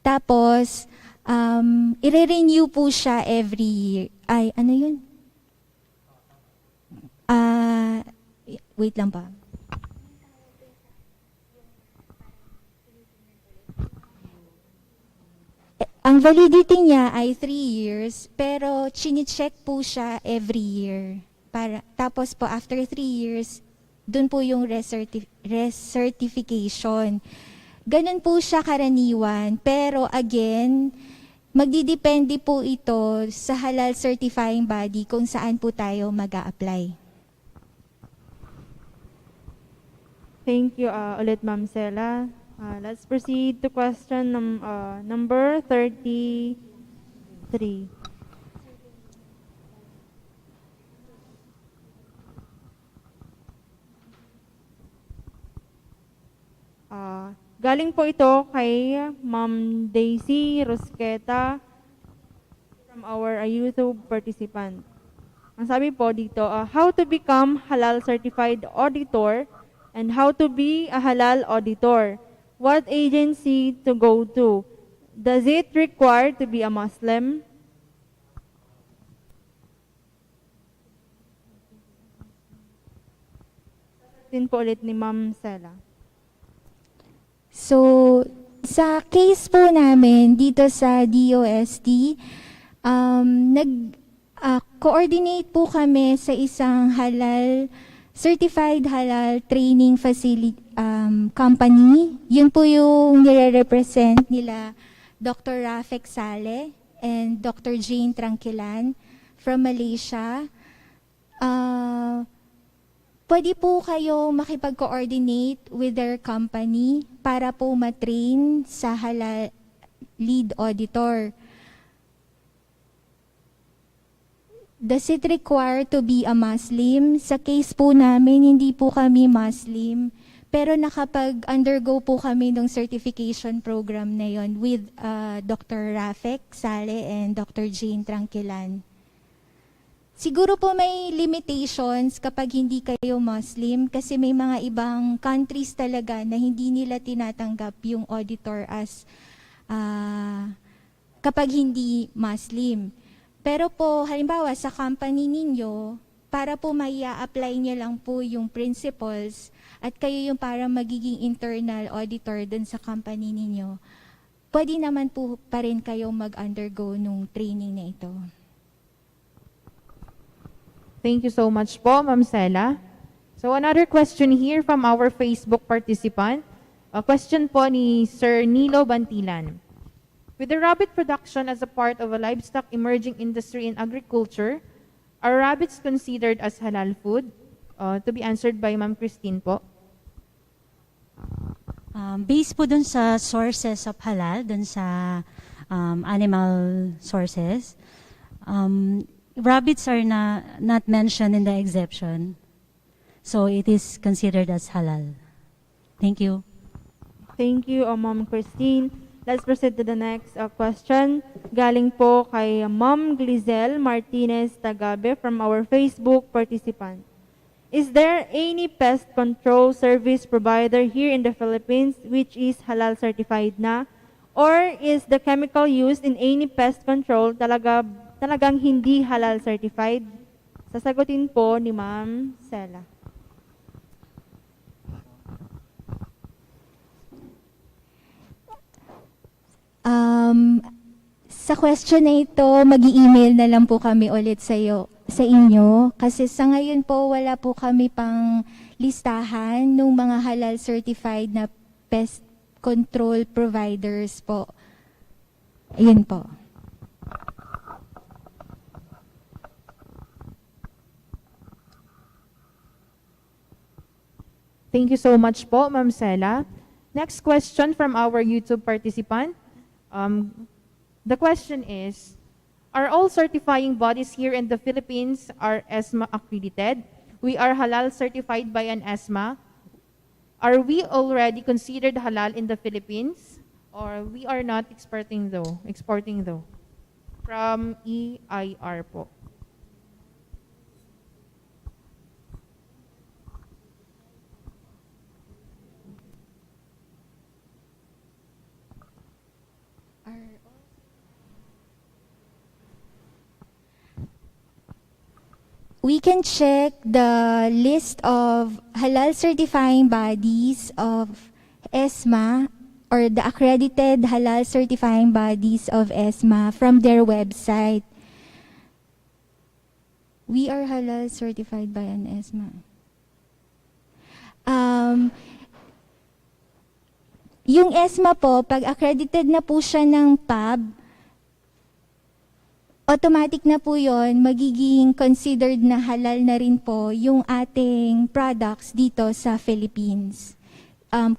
Tapos, i-renew po siya every year. Ay, ano yun? Wait lang pa. Ang validity niya ay 3 years, pero chine-check po siya every year. Tapos po, after 3 years, dun po yung recertification. Ganun po siya karaniwan. Pero again, magdidepende po ito sa halal certifying body kung saan po tayo mag-a-apply. Thank you ulit, Ma'am Sela. Let's proceed to question number 33. Galing po ito kay Ma'am Daisy Rosqueta from our YouTube participant. Ang sabi po dito, how to become halal certified auditor and how to be a halal auditor. What agency to go to? Does it require to be a Muslim? Din po ulit ni Ma'am Sela. So, sa case po namin dito sa DOST, coordinate po kami sa isang certified halal training facility company. Yun po yung nire-represent nila Dr. Rafek Saleh and Dr. Jane Tranquilan from Malaysia. Pwede po kayo makipag-coordinate with their company para po matrain sa halal lead auditor. Does it require to be a Muslim? Sa case po namin, hindi po kami Muslim, pero nakapag-undergo po kami ng certification program na yon with Dr. Rafek Saleh and Dr. Jane Tranquilan. Siguro po may limitations kapag hindi kayo Muslim kasi may mga ibang countries talaga na hindi nila tinatanggap yung auditor as kapag hindi Muslim. Pero po, halimbawa sa company ninyo, para po apply niyo lang po yung principles at kayo yung para magiging internal auditor dun sa company ninyo, pwede naman po pa rin kayo mag-undergo nung training na ito. Thank you so much po, Ma'am Sela. So another question here from our Facebook participant. A question po ni Sir Nilo Bantilan. With the rabbit production as a part of a livestock emerging industry in agriculture, are rabbits considered as halal food? To be answered by Ma'am Christine po. Based po dun sa sources of halal, dun sa animal sources, rabbits are not mentioned in the exception. So it is considered as halal. Thank you. Thank you, Ma'am Christine. Let's proceed to the next question. Galing po kay Ma'am Glizel Martinez Tagabe from our Facebook participant. Is there any pest control service provider here in the Philippines which is halal certified na? Or is the chemical used in any pest control talagang hindi halal certified? Sasagutin po ni Ma'am Sela. Sa question na ito, mag-i-email na lang po kami ulit sa inyo kasi sa ngayon po wala po kami pang listahan ng mga halal certified na pest control providers po. Ayun po. Thank you so much po, Ma'am Sela. Next question from our YouTube participant. The question is, are all certifying bodies here in the Philippines are ESMA accredited? We are halal certified by an ESMA. Are we already considered halal in the Philippines? Or we are not exporting though? From EIR po. We can check the list of halal certifying bodies of ESMA or the accredited halal certifying bodies of ESMA from their website. We are halal certified by an ESMA. Yung ESMA po, pag accredited na po siya ng PAB, automatic na po yon, magiging considered na halal na rin po yung ating products dito sa Philippines.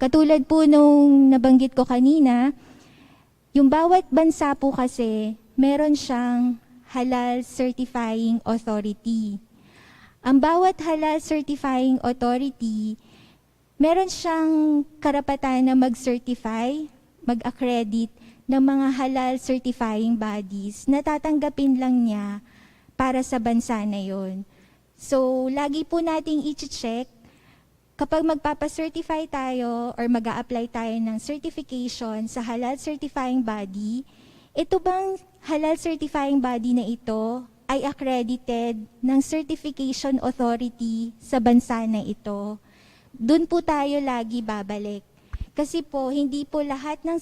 Katulad po nung nabanggit ko kanina, yung bawat bansa po kasi meron siyang halal certifying authority. Ang bawat halal certifying authority, meron siyang karapatan na mag-certify, mag-accredit ng mga halal certifying bodies na tatanggapin lang niya para sa bansa na yon. So, lagi po nating i-check kapag magpapacertify tayo or mag apply tayo ng certification sa halal certifying body, ito bang halal certifying body na ito ay accredited ng certification authority sa bansa na ito? Doon po tayo lagi babalik. Kasi po, hindi po lahat ng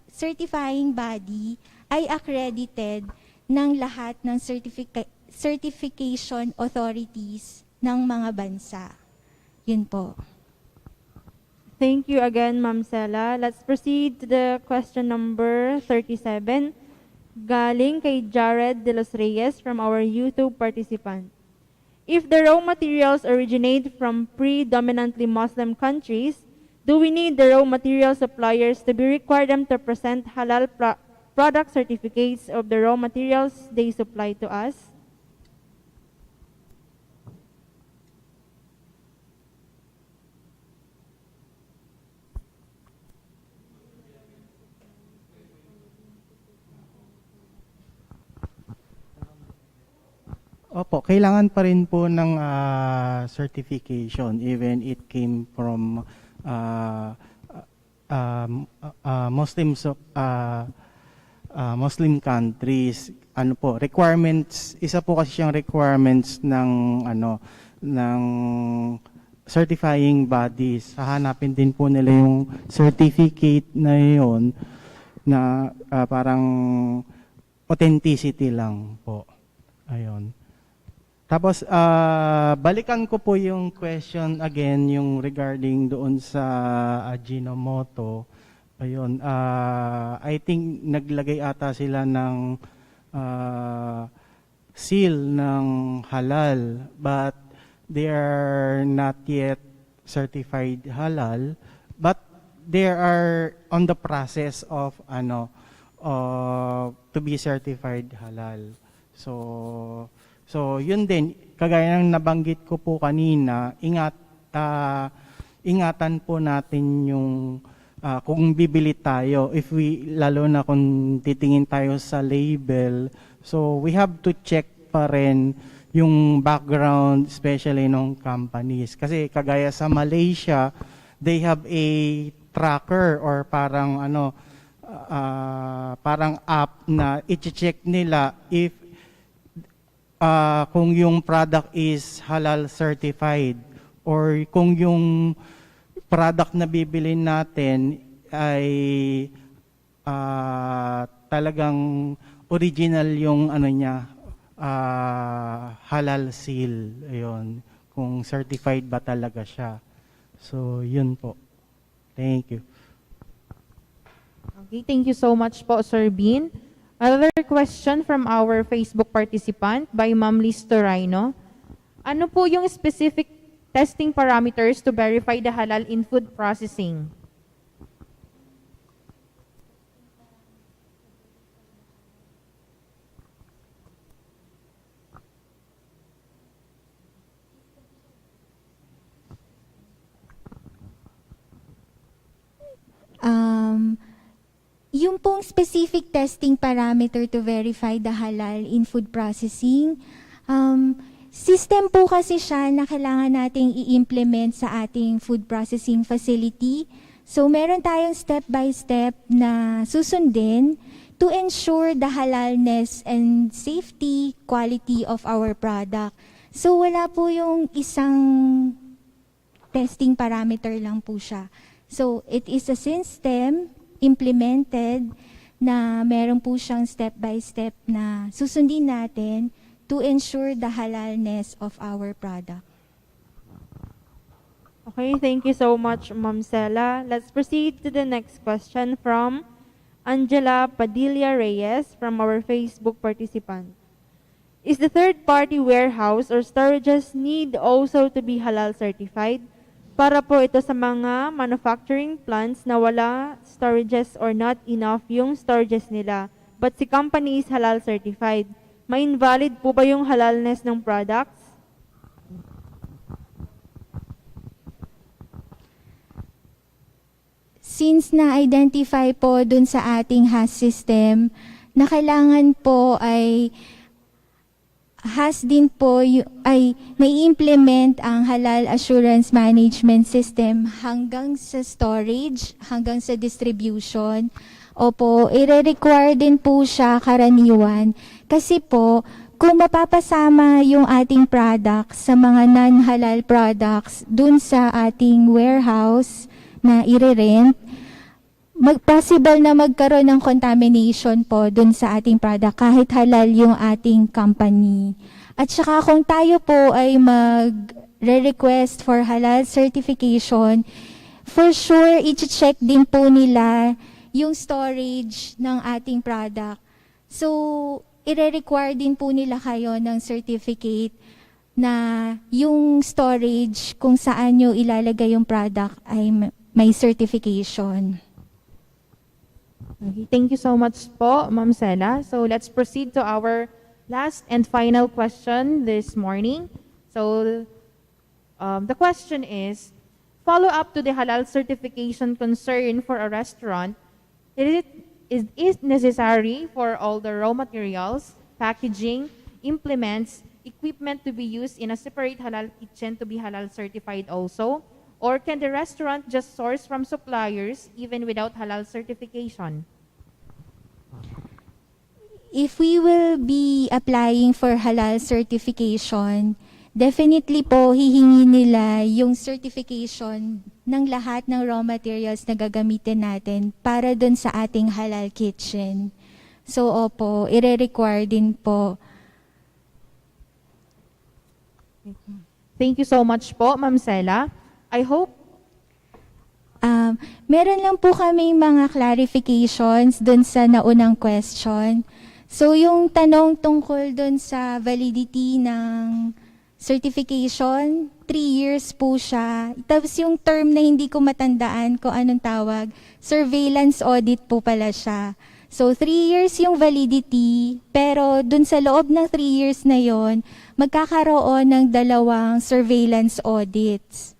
certifying body ay accredited ng lahat ng certification authorities ng mga bansa. Yun po. Thank you again, Ma'am Sela. Let's proceed to the question number 37. Galing kay Jared De Los Reyes from our YouTube participant. If the raw materials originate from predominantly Muslim countries, do we need the raw material suppliers to be required them to present halal product certificates of the raw materials they supply to us? Opo, kailangan pa rin po ng certification even it came from Muslim countries. Ano po, requirements, isa po kasi siyang requirements ng ng certifying bodies. Hahanapin din po nila yung certificate na yon na parang authenticity lang po. Ayun. Tapos, balikan ko po yung question again, yung regarding doon sa Ajinomoto. Ayun, I think naglagay ata sila ng seal ng halal, but they are not yet certified halal, but they are on the process of to be certified halal. So yun din, kagaya ng nabanggit ko po kanina, ingatan po natin yung kung bibili tayo, lalo na kung titingin tayo sa label, so we have to check pa rin yung background, especially ng companies. Kasi kagaya sa Malaysia, they have a tracker or parang parang app na i-check nila if kung yung product is halal certified or kung yung product na bibili natin ay talagang original yung niya, halal seal. Ayun, kung certified ba talaga siya. So, yun po. Thank you. Okay, thank you so much po, Sir Bean. Another question from our Facebook participant by Ma'am Liz Torino. Ano po yung specific testing parameters to verify the halal in food processing? Yung pong specific testing parameter to verify the halal in food processing, system po kasi siya na kailangan nating i-implement sa ating food processing facility. So meron tayong step-by-step na susundin to ensure the halalness and safety, quality of our product. So wala po yung isang testing parameter lang po siya. So it is a system implemented na meron po siyang step-by-step na susundin natin to ensure the halalness of our product. Okay, thank you so much, Ma'am Sela. Let's proceed to the next question from Angela Padilla Reyes from our Facebook participant. Is the third-party warehouse or storages need also to be halal certified? Para po ito sa mga manufacturing plants na wala storages or not enough yung storages nila, but si company is halal certified. May invalid po ba yung halalness ng products? since na-identify po dun sa ating HAS system na kailangan po ay HAS din po ay nai-implement ang Halal Assurance Management System hanggang sa storage, hanggang sa distribution. Opo, ire-require din po siya karaniwan kasi po kung mapapasama yung ating products sa mga non-halal products dun sa ating warehouse na ire-rent, possible na magkaroon ng contamination po dun sa ating product kahit halal yung ating company. At saka kung tayo po ay mag-request for halal certification, for sure, i-check din po nila yung storage ng ating product. So, ire-require din po nila kayo ng certificate na yung storage kung saan nyo ilalagay yung product ay may certification. Okay, thank you so much po, Ma'am Sela. So let's proceed to our last and final question this morning. So the question is, follow up to the halal certification concern for a restaurant. Is it necessary for all the raw materials, packaging, implements, equipment to be used in a separate halal kitchen to be halal certified also? Or can the restaurant just source from suppliers even without halal certification? If we will be applying for halal certification, definitely po hihingi nila yung certification ng lahat ng raw materials na gagamitin natin para dun sa ating halal kitchen. So opo, ire-require din po. Thank you so much po, Ma'am Sela. I hope meron lang po kaming mga clarifications dun sa naunang question. So yung tanong tungkol dun sa validity ng certification, 3 years po siya. Tapos yung term na hindi ko matandaan kung anong tawag, surveillance audit po pala siya. So 3 years yung validity, pero dun sa loob ng 3 years na yon, magkakaroon ng 2 surveillance audits.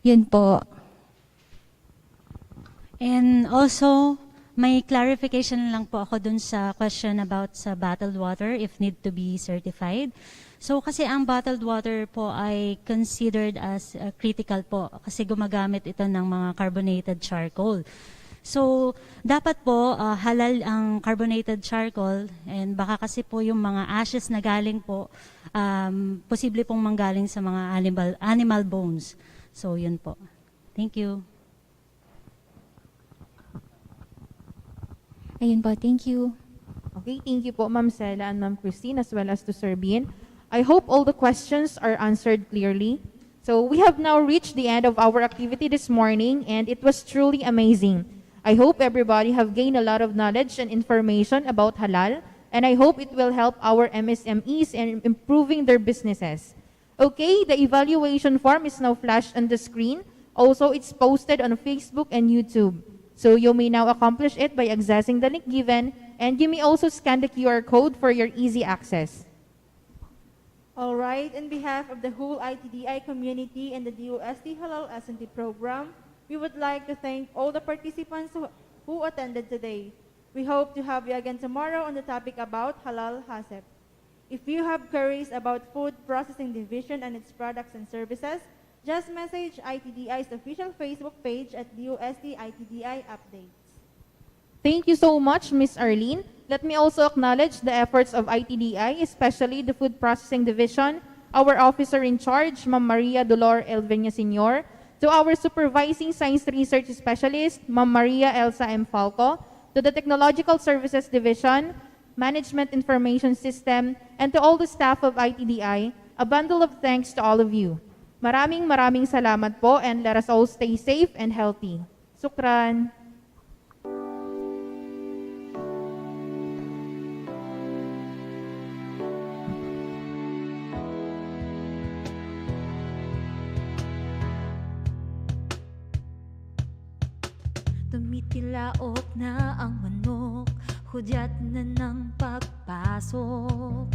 Yun po. And also, may clarification lang po ako dun sa question about sa bottled water if need to be certified. So kasi ang bottled water po ay considered as critical po kasi gumagamit ito ng mga carbonated charcoal. So dapat po halal ang carbonated charcoal and baka kasi po yung mga ashes na galing po posible pong manggaling sa mga animal bones. So yun po. Thank you. Ayun po, thank you. Okay, thank you po, Ma'am Sela and Ma'am Christine, as well as to Sir Bien. I hope all the questions are answered clearly. So we have now reached the end of our activity this morning, and it was truly amazing. I hope everybody have gained a lot of knowledge and information about halal, and I hope it will help our MSMEs in improving their businesses. Okay, the evaluation form is now flashed on the screen. Also, it's posted on Facebook and YouTube. So you may now accomplish it by accessing the link given, and you may also scan the QR code for your easy access. All right, on behalf of the whole ITDI community and the DOST Halal S&T program, we would like to thank all the participants who attended today. We hope to have you again tomorrow on the topic about Halal Hasep. If you have queries about Food Processing Division and its products and services, just message ITDI's official Facebook page at DOST-ITDI Updates. Thank you so much, Ms. Arlene. Let me also acknowledge the efforts of ITDI, especially the Food Processing Division, our officer in charge, Ma'am Maria Dolor Elvenia Sr., to our Supervising Science Research Specialist, Ma'am Maria Elsa M. Falco, to the Technological Services Division, Management Information System, and to all the staff of ITDI, a bundle of thanks to all of you. Maraming salamat po, and let us all stay safe and healthy. Sukran. Tumitilaok na ang manok, hudyat na ng pagpasok.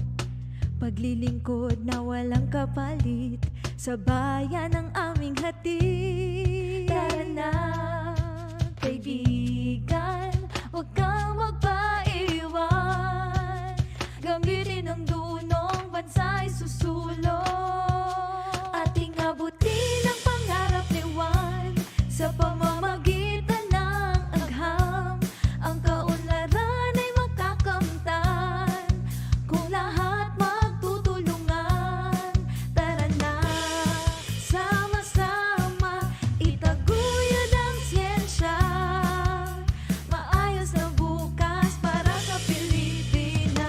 Paglilingkod na walang kapalit, sa bayan ng aming hatid. Tara na, kay kaibigan, huwag kang magpaiwan. Gamitin ang dunong bansa'y susulong. Ating abutin ang pangarap ni Juan sa pamamagitan ng agham. Ang kaunlaran ay magkakamtan kung lahat magtutulungan. Tara na, sama-sama itaguyod ang siyensya. Maayos na bukas para sa Pilipinas.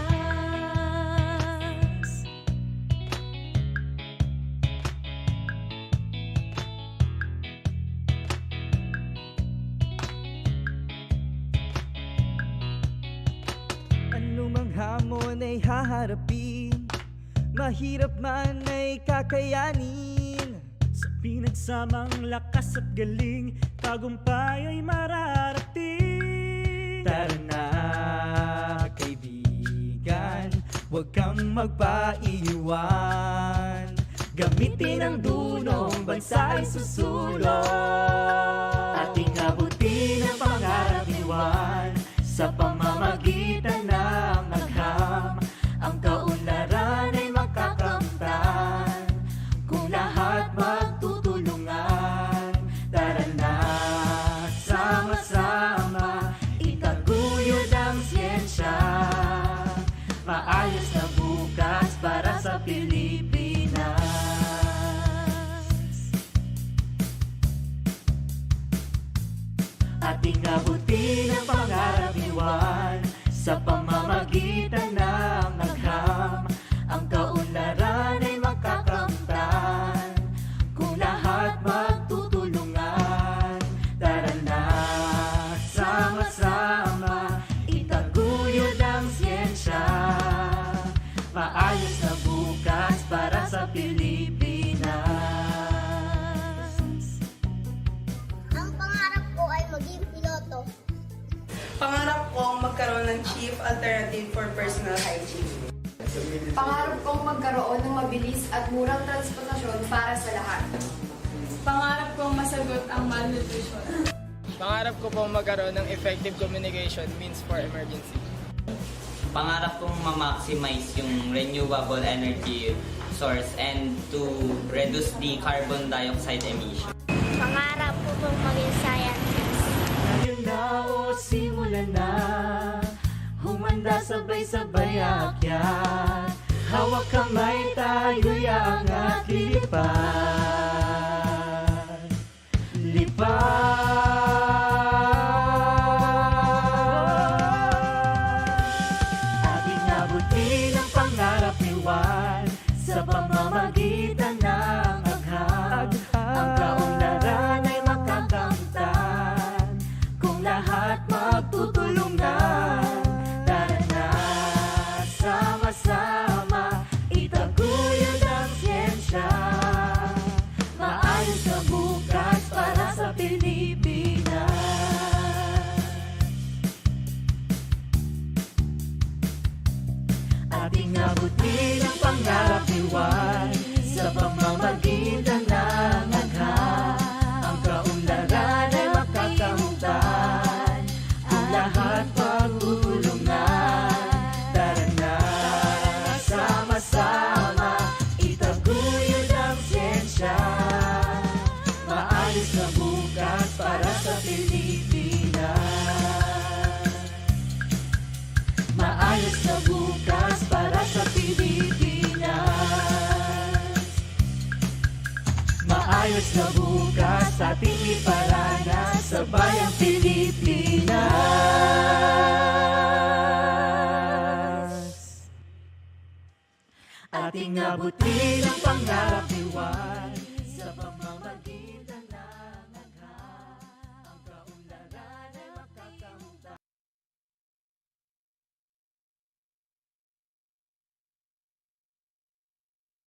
Anumang hamon ay haharapin, mahirap man ay kakayanin. Sa pinagsamang lakas at galing, tagumpay ay mararating. Tara na kaibigan, huwag kang magpaiwan. Gamitin ang dunong bansa'y susulong. Ating abutin ang pangarap ni Juan sa pamamagitan ng agham. Ang kaunlaran ay makakamtan kung lahat magtutulungan. Tara na, sama-sama itaguyod ang siyensya. Maayos na bukas para sa Pilipinas. Ating abutin ang pangarap ni Juan sa pamamagitan ng agham. Ang kaunlaran ay makakamtan kung lahat magtutulungan. Tara na, sama-sama itaguyod ang siyensya. Maayos na bukas para sa Pilipinas. Ang pangarap ko ay maging piloto. Pangarap kong magkaroon ng Chief Alternative for Personal Hygiene. Pangarap kong magkaroon ng mabilis at murang transportasyon para sa lahat. Pangarap kong masagot ang malnutrition. Pangarap ko pong magkaroon ng effective communication means for emergency. Pangarap kong ma-maximize yung renewable energy source and to reduce the carbon dioxide emission. Pangarap ko pong maging scientist. Ngayon na o simulan na, humanda sabay-sabay akyat. Hawak kamay tayo'y aangat, lilipad. Ating abutin ang pangarap ni Juan sa pamamagitan ng agham. Ang kaunlaran ay makakamtan kung lahat magtutulungan. Tara na, sama-sama itaguyod ang siyensya. Maayos na bukas para sa Pilipinas. Ating abutin ang pangarap ni Juan sa pamamagitan ng agham. Ang kaunlaran ay makakamtan kung lahat magtutulungan. Tara na, sama-sama itaguyod ang siyensya. Maayos na bukas para sa Pilipinas. Maayos na bukas para sa Pilipinas. Maayos na bukas ating iparana sa bayang Pilipinas. Ating abutin ang pangarap ni Juan